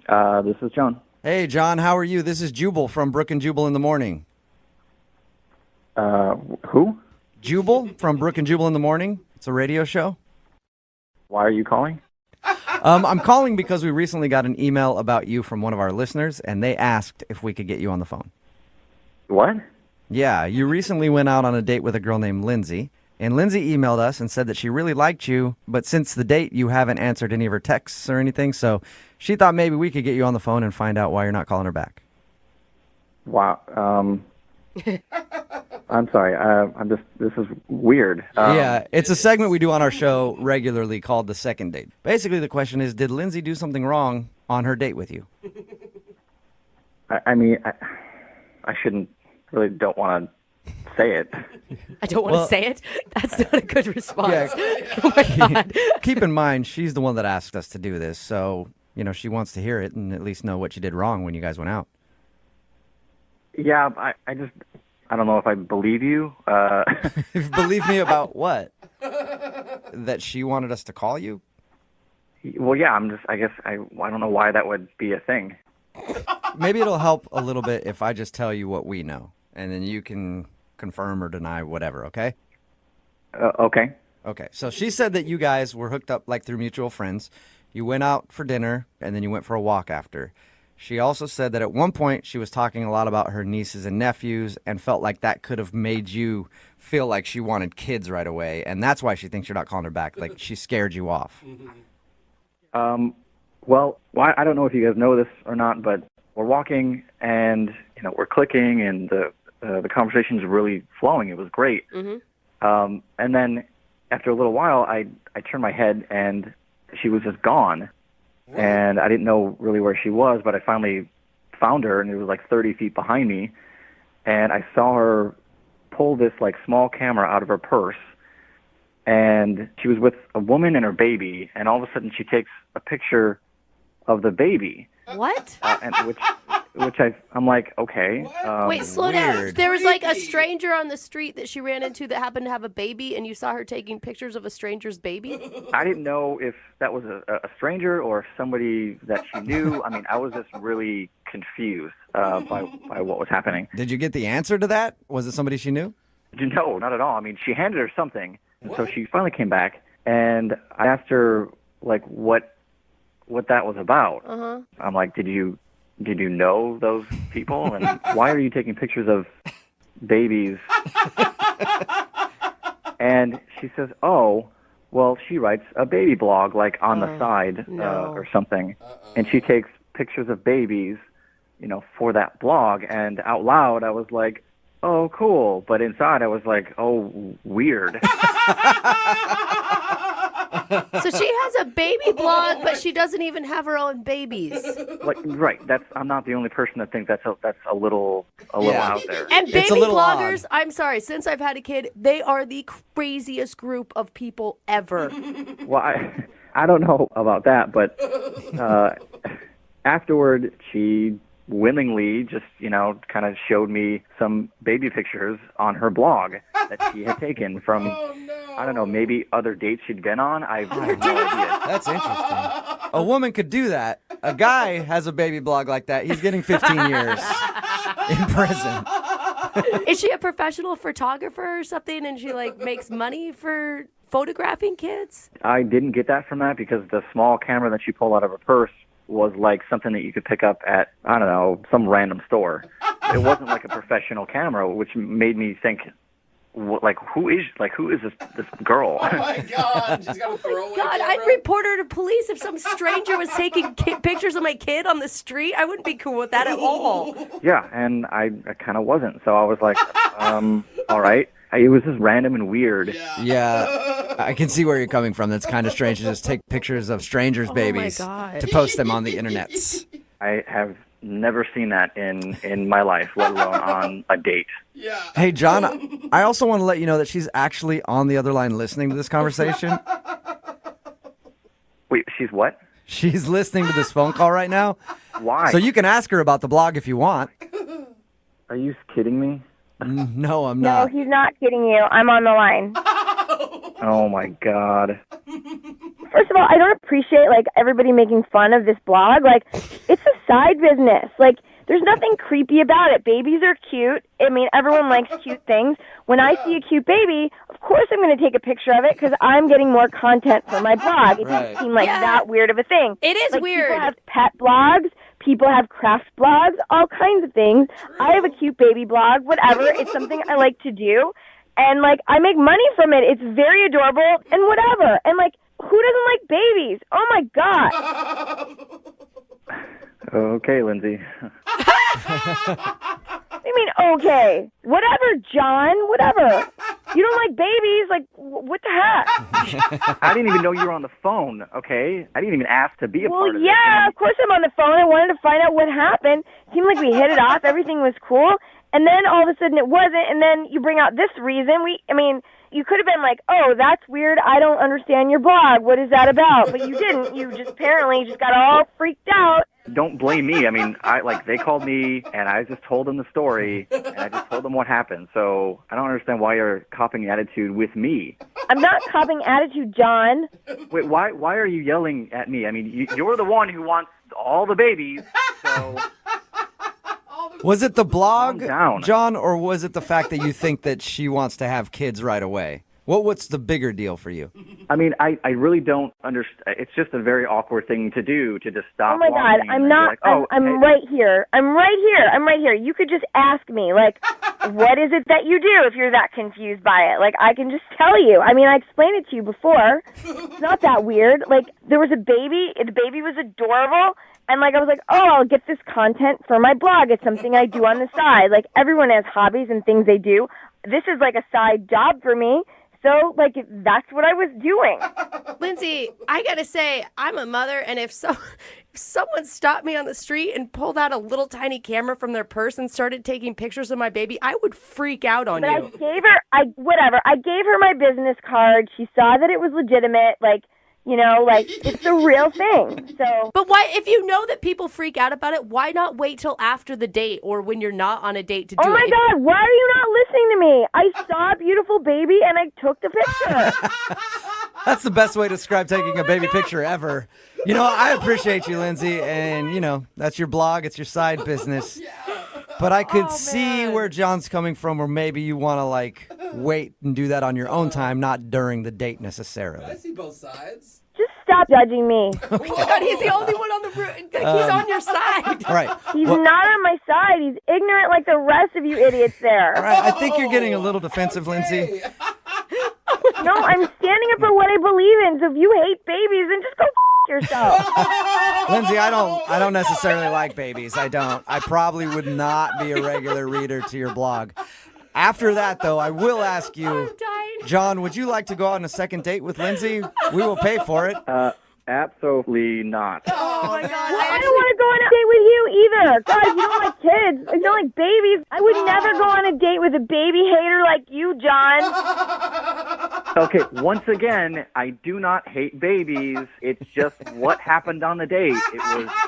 This is John. Hey, John, how are you? This is Jubal from Brooke and Jubal in the Morning. Who? Jubal from Brooke and Jubal in the Morning. It's a radio show. Why are you calling? I'm calling because we recently got an email about you from one of our listeners, and they asked if we could get you on the phone. What? Yeah, you recently went out on a date with a girl named Lindsay, and Lindsay emailed us and said that she really liked you, but since the date, you haven't answered any of her texts or anything, so she thought maybe we could get you on the phone and find out why you're not calling her back. Wow. I'm sorry. This is weird. Yeah, it's a segment we do on our show regularly called The Second Date. Basically, the question is, did Lindsay do something wrong on her date with you? I mean, I don't want to say it. I don't want to say it? That's not a good response. Yeah. Oh, my God. Keep in mind, she's the one that asked us to do this, so, she wants to hear it and at least know what you did wrong when you guys went out. Yeah, I don't know if I believe you. Believe me about what? That she wanted us to call you? Well, yeah, I don't know why that would be a thing. Maybe it'll help a little bit if I just tell you what we know, and then you can confirm or deny whatever, okay? Okay. Okay, so she said that you guys were hooked up through mutual friends. You went out for dinner, and then you went for a walk after. She also said that at one point she was talking a lot about her nieces and nephews and felt like that could have made you feel like she wanted kids right away, and that's why she thinks you're not calling her back. She scared you off. Well, I don't know if you guys know this or not, but we're walking and we're clicking, and the the conversation's really flowing. It was great. And then after a little while, I turned my head and she was just gone. And I didn't know really where she was, but I finally found her, and it was like 30 feet behind me. And I saw her pull this like small camera out of her purse, and she was with a woman and her baby, and all of a sudden she takes a picture of the baby. What? And which I'm like, okay. Wait, slow down. There was like a stranger on the street that she ran into that happened to have a baby, and you saw her taking pictures of a stranger's baby? I didn't know if that was a stranger or somebody that she knew. I mean, I was just really confused by what was happening. Did you get the answer to that? Was it somebody she knew? No, not at all. I mean, she handed her something, and so she finally came back, and I asked her like what that was about. I'm like, did you know those people, and why are you taking pictures of babies? And she says, oh, well, she writes a baby blog like on the side or something, and she takes pictures of babies, for that blog. And out loud, I was like, oh, cool. But inside, I was like, oh, weird. So she has a baby blog, but she doesn't even have her own babies. Right. I'm not the only person that thinks that's a little out there. And baby bloggers, I'm sorry, since I've had a kid, they are the craziest group of people ever. Well, I don't know about that, but afterward, she willingly just, kind of showed me some baby pictures on her blog that she had taken from, I don't know, maybe other dates she'd been on. I have no idea. That's interesting. A woman could do that. A guy has a baby blog like that. He's getting 15 years in prison. Is she a professional photographer or something, and she makes money for photographing kids? I didn't get that from that because the small camera that she pulled out of her purse was like something that you could pick up at, I don't know, some random store. It wasn't like a professional camera, which made me think, who is this girl? Oh my God, she's got a throwaway camera. I'd report her to police if some stranger was taking pictures of my kid on the street. I wouldn't be cool with that at all. Yeah, and I kind of wasn't. So I was like, all right. It was just random and weird. Yeah, I can see where you're coming from. That's kind of strange to just take pictures of strangers' babies to post them on the internet. I have never seen that in my life, let alone on a date. Yeah. Hey, John, I also want to let you know that she's actually on the other line listening to this conversation. Wait, she's what? She's listening to this phone call right now. Why? So you can ask her about the blog if you want. Are you kidding me? No, I'm No, not. he's not kidding you. I'm on the line. Oh my God. First of all, I don't appreciate everybody making fun of this blog. It's a side business. There's nothing creepy about it. Babies are cute. I mean, everyone likes cute things. When I see a cute baby, of course I'm going to take a picture of it because I'm getting more content for my blog. It doesn't seem that weird of a thing. It is weird. People have pet blogs. People have craft blogs, all kinds of things. I have a cute baby blog, whatever. It's something I like to do. And, I make money from it. It's very adorable and whatever. And, who doesn't like babies? Oh, my God. Okay, Lindsay. I mean, okay. Whatever, John. Whatever. You don't like babies? What the heck? I didn't even know you were on the phone, okay? I didn't even ask to be a part of this. Well, yeah, of course I'm on the phone. I wanted to find out what happened. It seemed like we hit it off. Everything was cool. And then all of a sudden it wasn't. And then you bring out this reason. You could have been like, oh, that's weird. I don't understand your blog. What is that about? But you didn't. You just apparently just got all freaked out. Don't blame me. I mean, they called me and I just told them the story and I just told them what happened. So I don't understand why you're copying attitude with me. I'm not copying attitude, John. Wait, why are you yelling at me? I mean, you're the one who wants all the babies, so... Was it the blog, Calm down. John, or was it the fact that you think that she wants to have kids right away? What's the bigger deal for you? I mean, I really don't understand. It's just a very awkward thing to do, to just stop. Oh my God, walking I'm and not. be like, oh, I'm hey. right here. I'm right here. You could just ask me, like, what is it that you do if you're that confused by it? Like, I can just tell you. I mean, I explained it to you before. It's not that weird. Like, there was a baby. The baby was adorable. And, like, I was like, oh, I'll get this content for my blog. It's something I do on the side. Like, everyone has hobbies and things they do. This is, like, a side job for me. So, like, that's what I was doing. Lindsay, I gotta say, I'm a mother, and if someone stopped me on the street and pulled out a little tiny camera from their purse and started taking pictures of my baby, I would freak out on But you. I gave her my business card. She saw that it was legitimate. Like, you know, like, it's the real thing. So, But why, if you know that people freak out about it, why not wait till after the date or when you're not on a date to do it? oh my God, why are you not listening to me? I saw a beautiful baby and I took the picture. That's the best way to describe taking a baby picture ever. You know, I appreciate you, Lindsay, and, you know, that's your blog. It's your side business. But I could see where John's coming from, or maybe you want to, like, wait and do that on your own time, not during the date necessarily. I see both sides. Just stop judging me. Oh my God, he's the only one on the room. He's on your side. Right. He's not on my side. He's ignorant like the rest of you idiots there. All right, I think you're getting a little defensive, Lindsay. No, I'm standing up for what I believe in. So if you hate babies, then just go yourself. Lindsay, I don't necessarily like babies. I don't. I probably would not be a regular reader to your blog. After that, though, I will ask you, John, would you like to go on a second date with Lindsay? We will pay for it. Absolutely not. Oh my God. Well, I don't want to go on a date with you either. God, you don't like kids. You don't like babies. I would never go on a date with a baby hater like you, John. Okay, once again, I do not hate babies. It's just what happened on the date.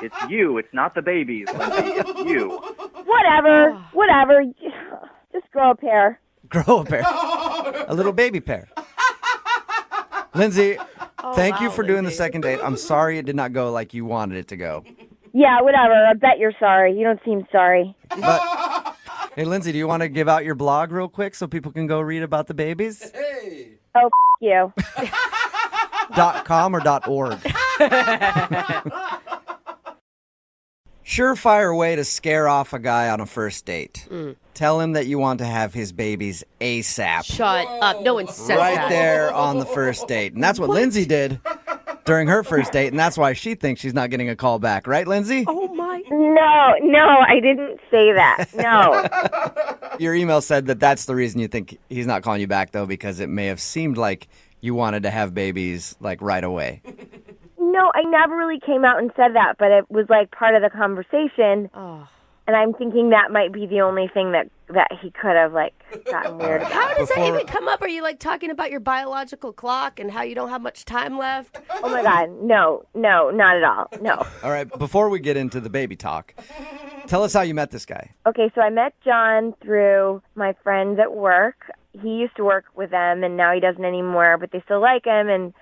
It's you. It's not the babies, Lindsay. It's you. Whatever. Just grow a pair. Grow a pair. A little baby pair. Lindsay, thank you for doing the second date. I'm sorry it did not go like you wanted it to go. Yeah, whatever. I bet you're sorry. You don't seem sorry. But, hey, Lindsay, do you want to give out your blog real quick so people can go read about the babies? Hey. Oh, you. .com or .org? Surefire way to scare off a guy on a first date. Tell him that you want to have his babies ASAP. Shut up. No one says right that. there on the first date. And that's what Lindsay did during her first date, and that's why she thinks she's not getting a call back. Right, Lindsay? Oh, my. No, I didn't say that. No. Your email said that that's the reason you think he's not calling you back, though, because it may have seemed like you wanted to have babies, like, right away. No, I never really came out and said that, but it was, like, part of the conversation. Oh. And I'm thinking that might be the only thing that he could have, like, gotten weird about. How does that even come up? Are you, like, talking about your biological clock and how you don't have much time left? Oh, my God. No, not at all. No. All right, before we get into the baby talk, tell us how you met this guy. Okay, so I met John through my friends at work. He used to work with them, and now he doesn't anymore, but they still like him. And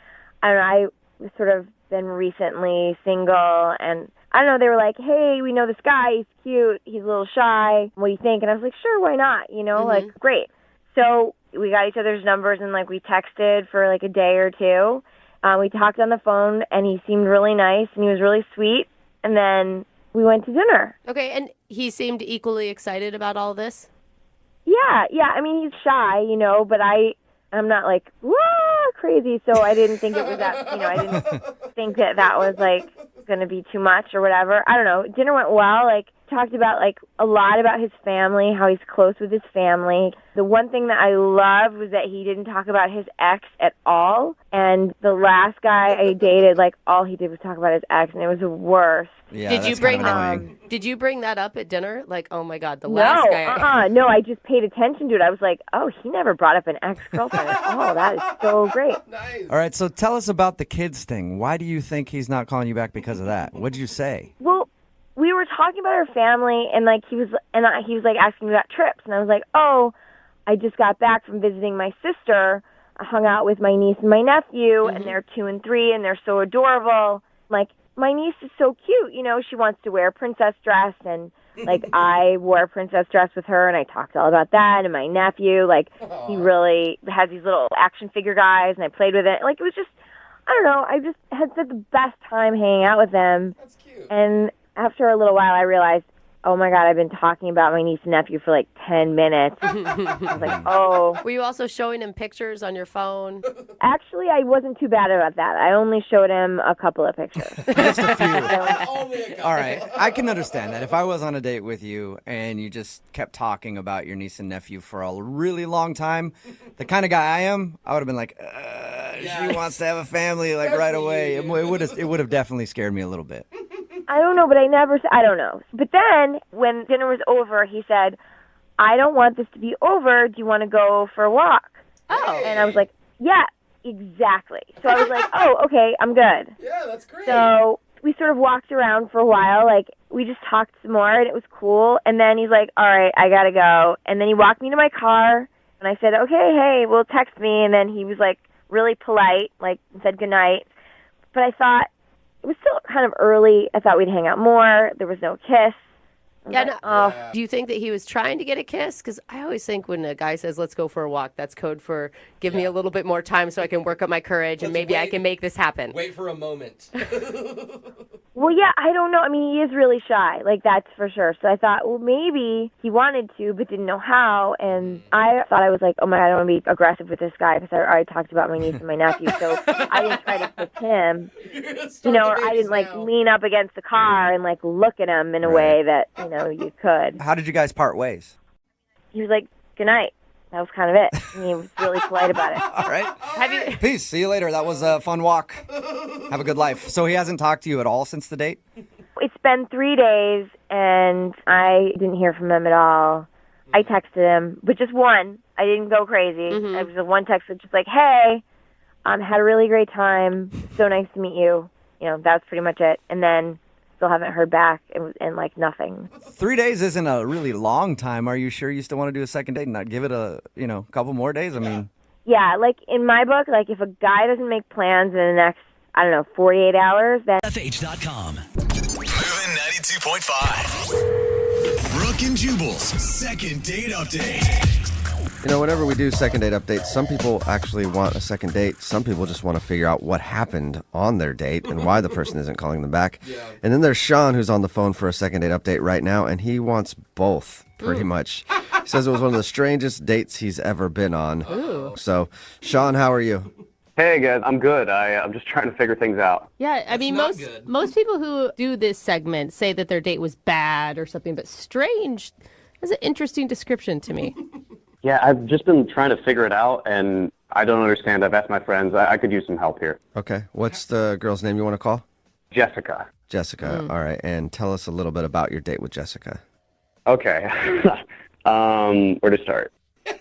I don't know, I sort of been recently single, and I don't know, they were like, hey, we know this guy, he's cute, he's a little shy, what do you think? And I was like, sure, why not, you know, like, great. So we got each other's numbers, and, like, we texted for, like, a day or two. We talked on the phone, and he seemed really nice, and he was really sweet, and then we went to dinner. Okay, and he seemed equally excited about all this? Yeah, I mean, he's shy, you know, but I'm not, like, whoa, crazy, so I didn't think it was that, you know, I didn't think that was, like, going to be too much or whatever. I don't know. Dinner went well. Like, talked about, like, a lot about his family, how he's close with his family. The one thing that I loved was that he didn't talk about his ex at all. And the last guy I dated, like, all he did was talk about his ex, and it was the worst. Yeah, did you bring that up at dinner? Like, oh my God, the last guy. No, I just paid attention to it. I was like, oh, he never brought up an ex-girlfriend. Oh, that is so great. Nice. All right, so tell us about the kids thing. Why do you think he's not calling you back because of that? What'd you say? Well, we were talking about our family, and like he was like asking me about trips, and I was like, oh, I just got back from visiting my sister. I hung out with my niece and my nephew, and they're 2 and 3, and they're so adorable. Like, my niece is so cute, you know. She wants to wear a princess dress, and Like, I wore a princess dress with her, and I talked all about that, and my nephew, like, he really has these little action figure guys, and I played with it. Like, it was just, I don't know, I just had such the best time hanging out with them. That's cute. And after a little while, I realized, oh my God, I've been talking about my niece and nephew for like 10 minutes. I was like, oh. Were you also showing him pictures on your phone? Actually, I wasn't too bad about that. I only showed him a couple of pictures. Just a few. All right. I can understand that. If I was on a date with you and you just kept talking about your niece and nephew for a really long time, the kind of guy I am, I would have been like, she wants to have a family like right away. It would have definitely scared me a little bit. I don't know, but I don't know. But then when dinner was over, he said, I don't want this to be over. Do you want to go for a walk? Oh. And I was like, yeah, exactly. So I was like, oh, okay, I'm good. Yeah, that's great. So we sort of walked around for a while. Like, we just talked some more, and it was cool. And then he's like, all right, I got to go. And then he walked me to my car, and I said, okay, hey, well, text me. And then he was, like, really polite, like, said goodnight. But I thought, it was still kind of early. I thought we'd hang out more. There was no kiss. Do you think that he was trying to get a kiss? Because I always think when a guy says, let's go for a walk, that's code for give me a little bit more time so I can work up my courage and maybe I can make this happen. Wait for a moment. Well, yeah, I don't know. I mean, he is really shy. Like, that's for sure. So I thought, well, maybe he wanted to but didn't know how. And I thought, I was like, oh, my God, I don't want to be aggressive with this guy because I already talked about my niece and my nephew. So I didn't try to kiss him. Or I didn't, like, lean up against the car and, like, look at him in a way that, you could. How did you guys part ways? He was like, good night. That was kind of it. And he was really polite about it. All right. Peace. See you later. That was a fun walk. Have a good life. So he hasn't talked to you at all since the date? It's been 3 days, and I didn't hear from him at all. I texted him, but just one. I didn't go crazy. It was a one text that just like, hey, had a really great time. So nice to meet you. That was pretty much it. And then still haven't heard back and like nothing. 3 days isn't a really long time. Are you sure you still want to do a second date and not give it a, couple more days? I mean. Yeah, like in my book, like if a guy doesn't make plans in the next, 48 hours, then. FH.com. Moving 92.5. Brooke and Jubal's second date update. Whenever we do second date updates, some people actually want a second date. Some people just want to figure out what happened on their date and why the person isn't calling them back. Yeah. And then there's Sean, who's on the phone for a second date update right now, and he wants both, pretty much. He says it was one of the strangest dates he's ever been on. Ooh. So, Sean, how are you? Hey, guys, I'm good. I'm just trying to figure things out. Yeah, I mean, most people who do this segment say that their date was bad or something, but strange is an interesting description to me. Yeah, I've just been trying to figure it out, and I don't understand. I've asked my friends. I could use some help here. Okay. What's the girl's name you want to call? Jessica. Jessica. All right. And tell us a little bit about your date with Jessica. Okay. Where to start?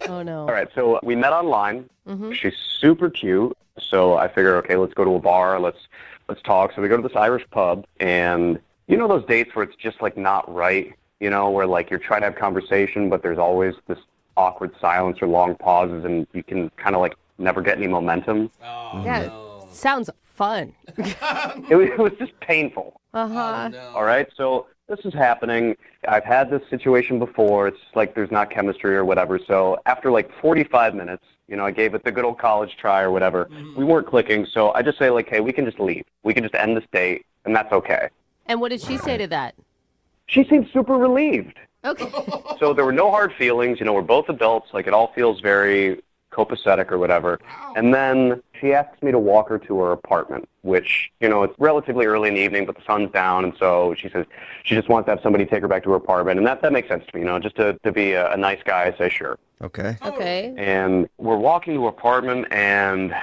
Oh, no. All right. So we met online. Mm-hmm. She's super cute. So I figure, okay, let's go to a bar. Let's talk. So we go to this Irish pub, and those dates where it's just like not right, where like you're trying to have conversation, but there's always this awkward silence or long pauses, and you can kind of like never get any momentum. Oh, yeah, no. Sounds fun. It was just painful. Uh-huh. Oh, no. All right, so this is happening. I've had this situation before. It's like there's not chemistry or whatever. So after like 45 minutes, I gave it the good old college try or whatever. Mm-hmm. We weren't clicking, so I just say like, hey, we can just leave. We can just end this date, and that's okay. And what did she say to that? She seemed super relieved. Okay. So there were no hard feelings. We're both adults. Like, it all feels very copacetic or whatever. Wow. And then she asks me to walk her to her apartment, which, it's relatively early in the evening, but the sun's down. And so she says she just wants to have somebody take her back to her apartment. And that makes sense to me, just to be a nice guy. I say, sure. Okay. Okay. And we're walking to her apartment, and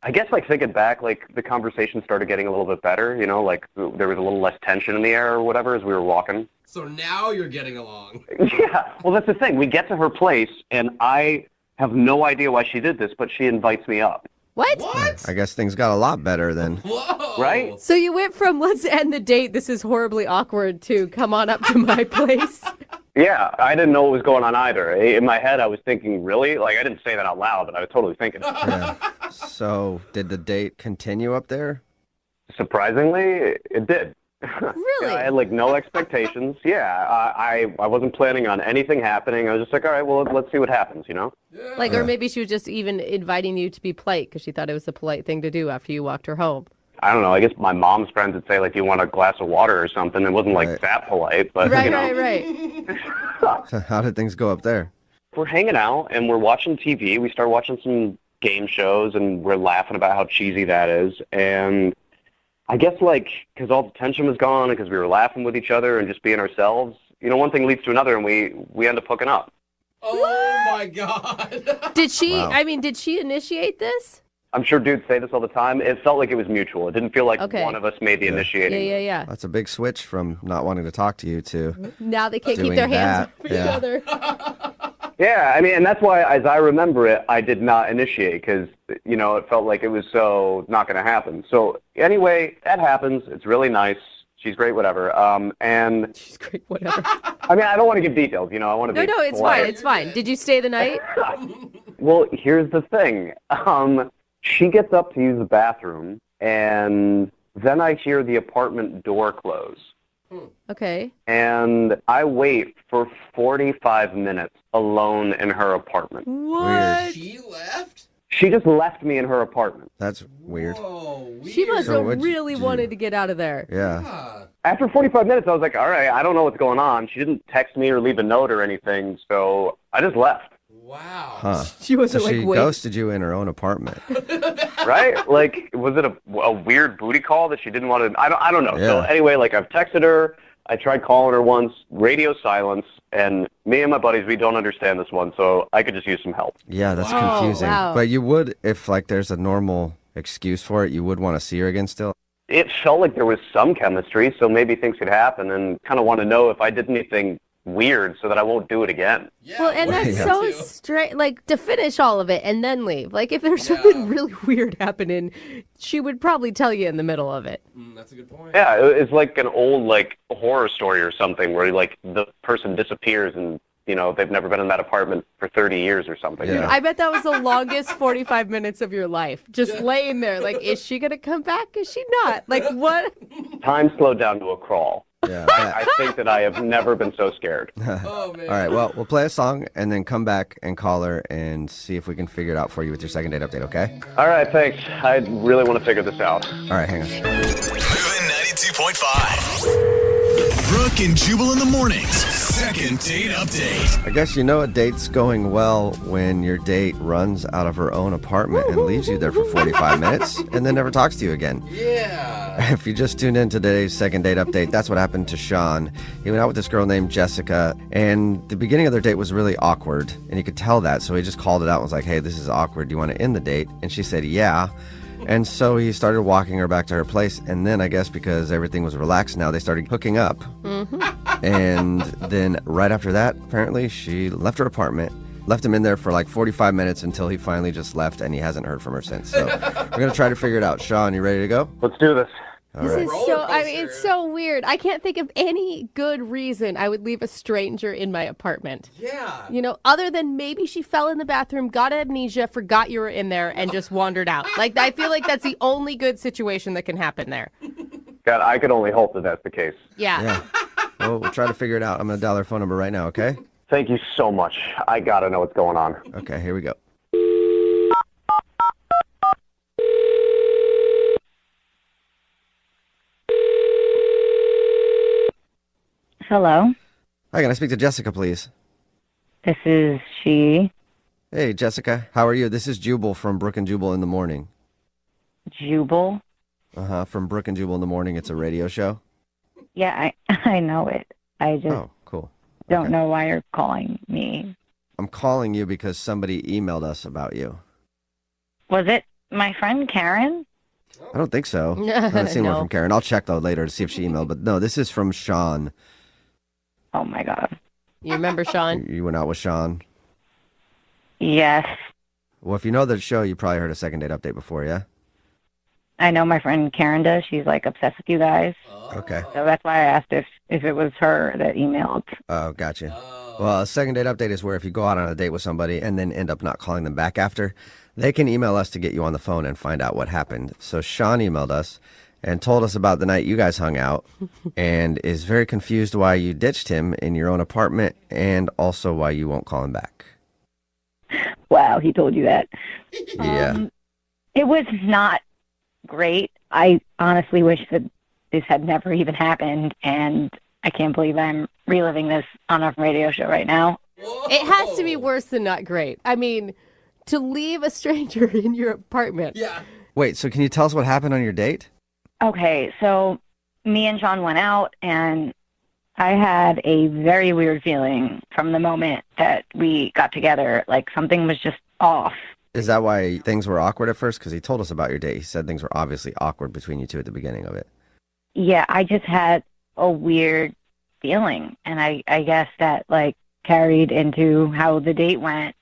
I guess, like, thinking back, like, the conversation started getting a little bit better, like, there was a little less tension in the air or whatever as we were walking. So now you're getting along. Yeah, well, that's the thing. We get to her place, and I have no idea why she did this, but she invites me up. What? I guess things got a lot better then. Whoa. Right? So you went from let's end the date, this is horribly awkward, to come on up to my place. Yeah, I didn't know what was going on either. In my head, I was thinking, really? Like, I didn't say that out loud, but I was totally thinking it. Yeah. So did the date continue up there? Surprisingly, it did. Really? I had like no expectations. Yeah, I wasn't planning on anything happening. I was just like, all right, well, let's see what happens, you know? Like, or maybe she was just even inviting you to be polite because she thought it was a polite thing to do after you walked her home. I don't know. I guess my mom's friends would say, like, do you want a glass of water or something? It wasn't like that polite, but you know. Right. So how did things go up there? We're hanging out and we're watching TV. We start watching some game shows and we're laughing about how cheesy that is. And I guess, like, because all the tension was gone and because we were laughing with each other and just being ourselves, you know, one thing leads to another and we end up hooking up. Oh, my God. Did she, Wow. I mean, did she initiate this? I'm sure dudes say this all the time. It felt like it was mutual. It didn't feel like one of us made the initiating. Yeah. That's a big switch from not wanting to talk to you to Now they can't keep doing their hands that. off each Yeah. other. Yeah, I mean, and that's why, as I remember it, I did not initiate because, you know, it felt like it was so not going to happen. So anyway, that happens. It's really nice. She's great, whatever. And she's great, whatever. I mean, I don't want to give details. You know, I want to be. No, it's polite. fine. It's fine. Did you stay the night? Well, here's the thing. She gets up to use the bathroom, and then I hear the apartment door close. Okay. And I wait for 45 minutes alone in her apartment. What? She left? She just left me in her apartment. That's weird. She must So have what'd really you- wanted to get out of there. Yeah. After 45 minutes, I was like, all right, I don't know what's going on. She didn't text me or leave a note or anything, so I just left. Wow. Huh. She wasn't so like, she wait. ghosted you in her own apartment. Right? Like, was it a weird booty call that she didn't want to? I don't know. So Yeah. anyway, like, I've texted her. I tried calling her once, radio silence, and me and my buddies, we don't understand this one, so I could just use some help. Yeah, that's Wow. confusing. Wow. But you would, if like there's a normal excuse for it, you would want to see her again still. It felt like there was some chemistry, so maybe things could happen, and kind of want to know if I did anything weird so that I won't do it again. Well, and what that's did so you do? straight. Like, to finish all of it and then leave. Like, if there's something really weird happening, she would probably tell you in the middle of it. That's a good point. Yeah, it's like an old, like, horror story or something where, like, the person disappears and, you know, they've never been in that apartment for 30 years or something. Yeah. I bet that was the longest 45 minutes of your life. Just laying there. Like, is she going to come back? Is she not? Like, what? Time slowed down to a crawl. Yeah. I think that I have never been so scared. Oh, man. All right, well, we'll play a song and then come back and call her and see if we can figure it out for you with your second date update, okay? All right, thanks. I really want to figure this out. All right, hang on. Moving 92.5. Brooke and Jubal in the mornings. Second date update. I guess you know a date's going well when your date runs out of her own apartment and leaves you there for 45 minutes and then never talks to you again. Yeah. If you just tuned in to today's second date update, that's what happened to Sean. He went out with this girl named Jessica, and the beginning of their date was really awkward, and he could tell that, so he just called it out and was like, hey, this is awkward. Do you want to end the date? And she said, yeah. And so he started walking her back to her place, and then I guess because everything was relaxed now, they started hooking up. And then right after that, apparently, she left her apartment, left him in there for like 45 minutes until he finally just left, and he hasn't heard from her since. So we're going to try to figure it out. Sean, you ready to go? Let's do this. All This right. is so, I mean, it's so weird. I can't think of any good reason I would leave a stranger in my apartment. Yeah. You know, other than maybe she fell in the bathroom, got amnesia, forgot you were in there, and just wandered out. Like, I feel like that's the only good situation that can happen there. God, I could only hope that that's the case. Yeah. Yeah. Well, we'll try to figure it out. I'm going to dial their phone number right now, okay? Thank you so much. I got to know what's going on. Okay, here we go. Hello, Hi, can I speak to Jessica, please? this is she, Hey, Jessica. How are you? This is Jubal from Brooke and Jubal in the Morning. Jubal. Uh-huh, from Brooke and Jubal in the Morning. It's a radio show. Yeah, I know it. I just Oh, cool. don't know why you're calling me. I'm calling you because somebody emailed us about you. Was it my friend Karen? I don't think so. I haven't seen one No. from Karen. I'll check, though, later to see if she emailed. But no, this is from Sean. Oh my God. You remember Sean? You went out with Sean. Yes, Well, if you know the show, you probably heard a second date update before, yeah? I know my friend Karen does. She's like obsessed with you guys. Okay. So that's why I asked if it was her that emailed. Oh, gotcha. Well, a second date update is where if you go out on a date with somebody and then end up not calling them back after, they can email us to get you on the phone and find out what happened. So Sean emailed us and told us about the night you guys hung out and is very confused why you ditched him in your own apartment and also why you won't call him back. Wow, he told you that. Yeah. It was not great. I honestly wish that this had never even happened, and I can't believe I'm reliving this on a radio show right now. It has to be worse than not great. I mean, to leave a stranger in your apartment. Yeah. Wait, so can you tell us what happened on your date? Okay, so me and Sean went out, and I had a very weird feeling from the moment that we got together. Like, something was just off. Is that why things were awkward at first? Because he told us about your date. He said things were obviously awkward between you two at the beginning of it. Yeah, I just had a weird feeling, and I guess that, like, carried into how the date went.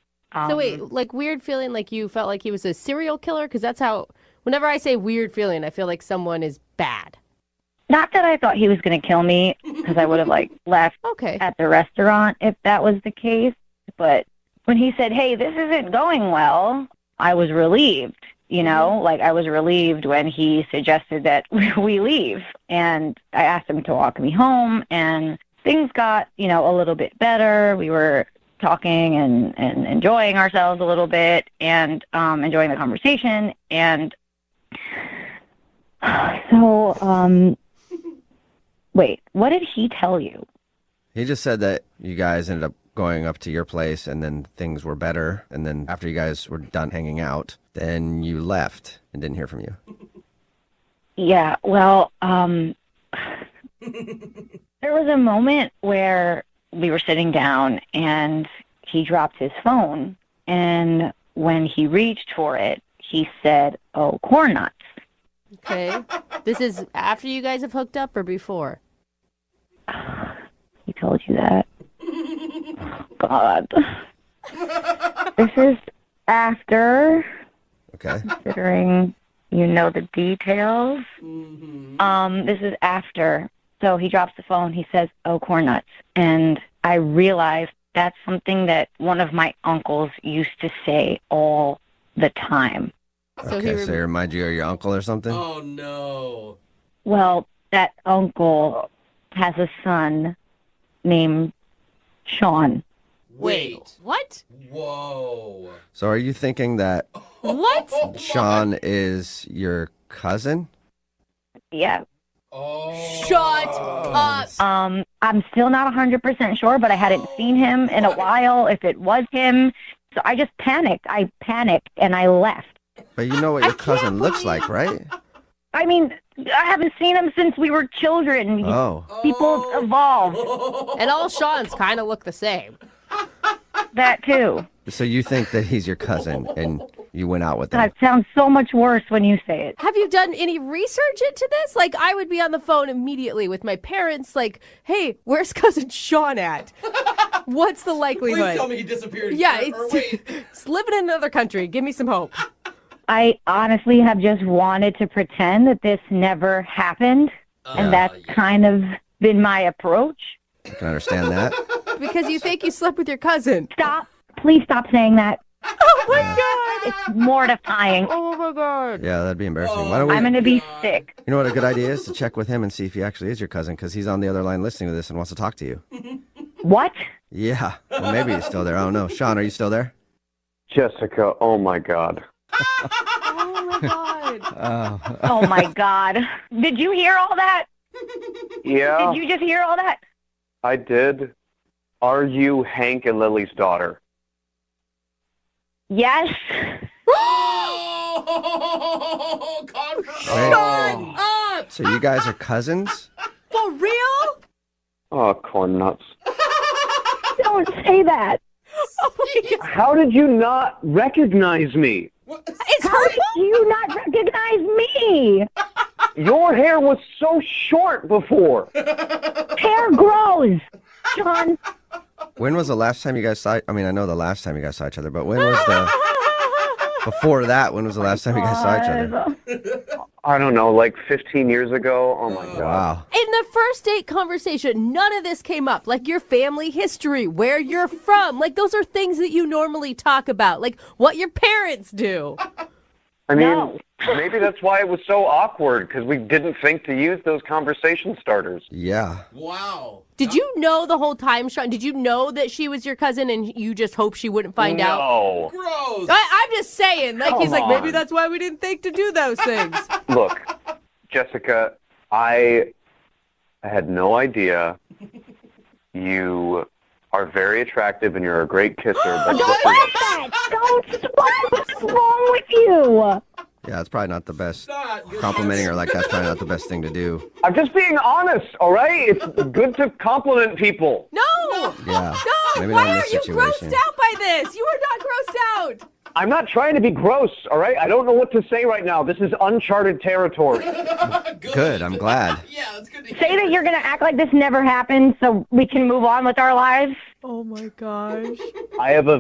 So wait, like weird feeling like you felt like he was a serial killer? Because that's how, whenever I say weird feeling, I feel like someone is bad. Not that I thought he was going to kill me, because I would have, like, left at the restaurant if that was the case. But when he said, hey, this isn't going well, I was relieved, you know? Like, I was relieved when he suggested that we leave. And I asked him to walk me home, and things got, you know, a little bit better. We were talking and enjoying ourselves a little bit and enjoying the conversation. And so, wait, what did he tell you? He just said that you guys ended up going up to your place and then things were better. And then after you guys were done hanging out, then you left and didn't hear from you. Yeah, well, there was a moment where we were sitting down and he dropped his phone. And when he reached for it, he said, oh, corn nuts. Okay. This is after you guys have hooked up or before? He told you that. God. This is after. Okay. Considering you know the details. This is after. So he drops the phone. He says, oh, corn nuts. And I realized that's something that one of my uncles used to say all the time. So Okay, so he remind you of your uncle or something? Oh, no. Well, that uncle has a son named Sean. Wait. What? Whoa. So are you thinking that What? Sean is your cousin? Yeah. Shut up. I'm still not 100% sure, but I hadn't seen him in a while if it was him. So I just panicked. I panicked and I left. But you know what your cousin looks like, right? I mean, I haven't seen him since we were children. Oh. People evolve. And all Sean's kind of look the same. That too. So you think that he's your cousin and you went out with him? That sounds so much worse when you say it. Have you done any research into this? Like, I would be on the phone immediately with my parents, like, hey, where's cousin Sean at? What's the likelihood? Please tell me he disappeared. Yeah, wait. it's living in another country. Give me some hope. I honestly have just wanted to pretend that this never happened. And that's kind of been my approach. I can understand that. Because you think you slept with your cousin. Stop. Please stop saying that. Oh, my God. It's mortifying. Oh, my God. Yeah, that'd be embarrassing. Why don't we? I'm going to be sick. You know what a good idea is? To check with him and see if he actually is your cousin, because he's on the other line listening to this and wants to talk to you. What? Yeah. Well, maybe he's still there. I don't know. Sean, are you still there? Jessica, oh my God. Oh, my God. Oh, my God. Did you hear all that? Yeah, Did you just hear all that? I did. Are you Hank and Lily's daughter? Yes. Shut up. So you guys are cousins? For real? Oh, corn nuts. Don't say that. How did you not recognize me? How did you not recognize me? Your hair was so short before. Hair grows, Sean. When was the last time you guys saw? I mean, I know the last time you guys saw each other, but when was before that? When was the last time you guys saw each other? I don't know, like 15 years ago. Oh my God. Wow. In the first date conversation, none of this came up. Like your family history, where you're from. Like those are things that you normally talk about. Like what your parents do. I mean, Maybe that's why it was so awkward, because we didn't think to use those conversation starters. Yeah. Wow. Did you know the whole time, Sean? Did you know that she was your cousin and you just hoped she wouldn't find out? No. Gross. I'm just saying. Like, he's like, Come maybe on. that's why we didn't think to do those things. Look, Jessica, I had no idea. You are very attractive and you're a great kisser. But Don't like that! Don't stop! What's wrong with you? Yeah, it's probably not the best. Complimenting her like that's probably not the best thing to do. I'm just being honest, all right? It's good to compliment people. No! Yeah. No! Maybe Why not in are this you situation. grossed out by this? You are not grossed out. I'm not trying to be gross, all right? I don't know what to say right now. This is uncharted territory. Good, I'm glad. Say that you're going to act like this never happened so we can move on with our lives. Oh my gosh. I have a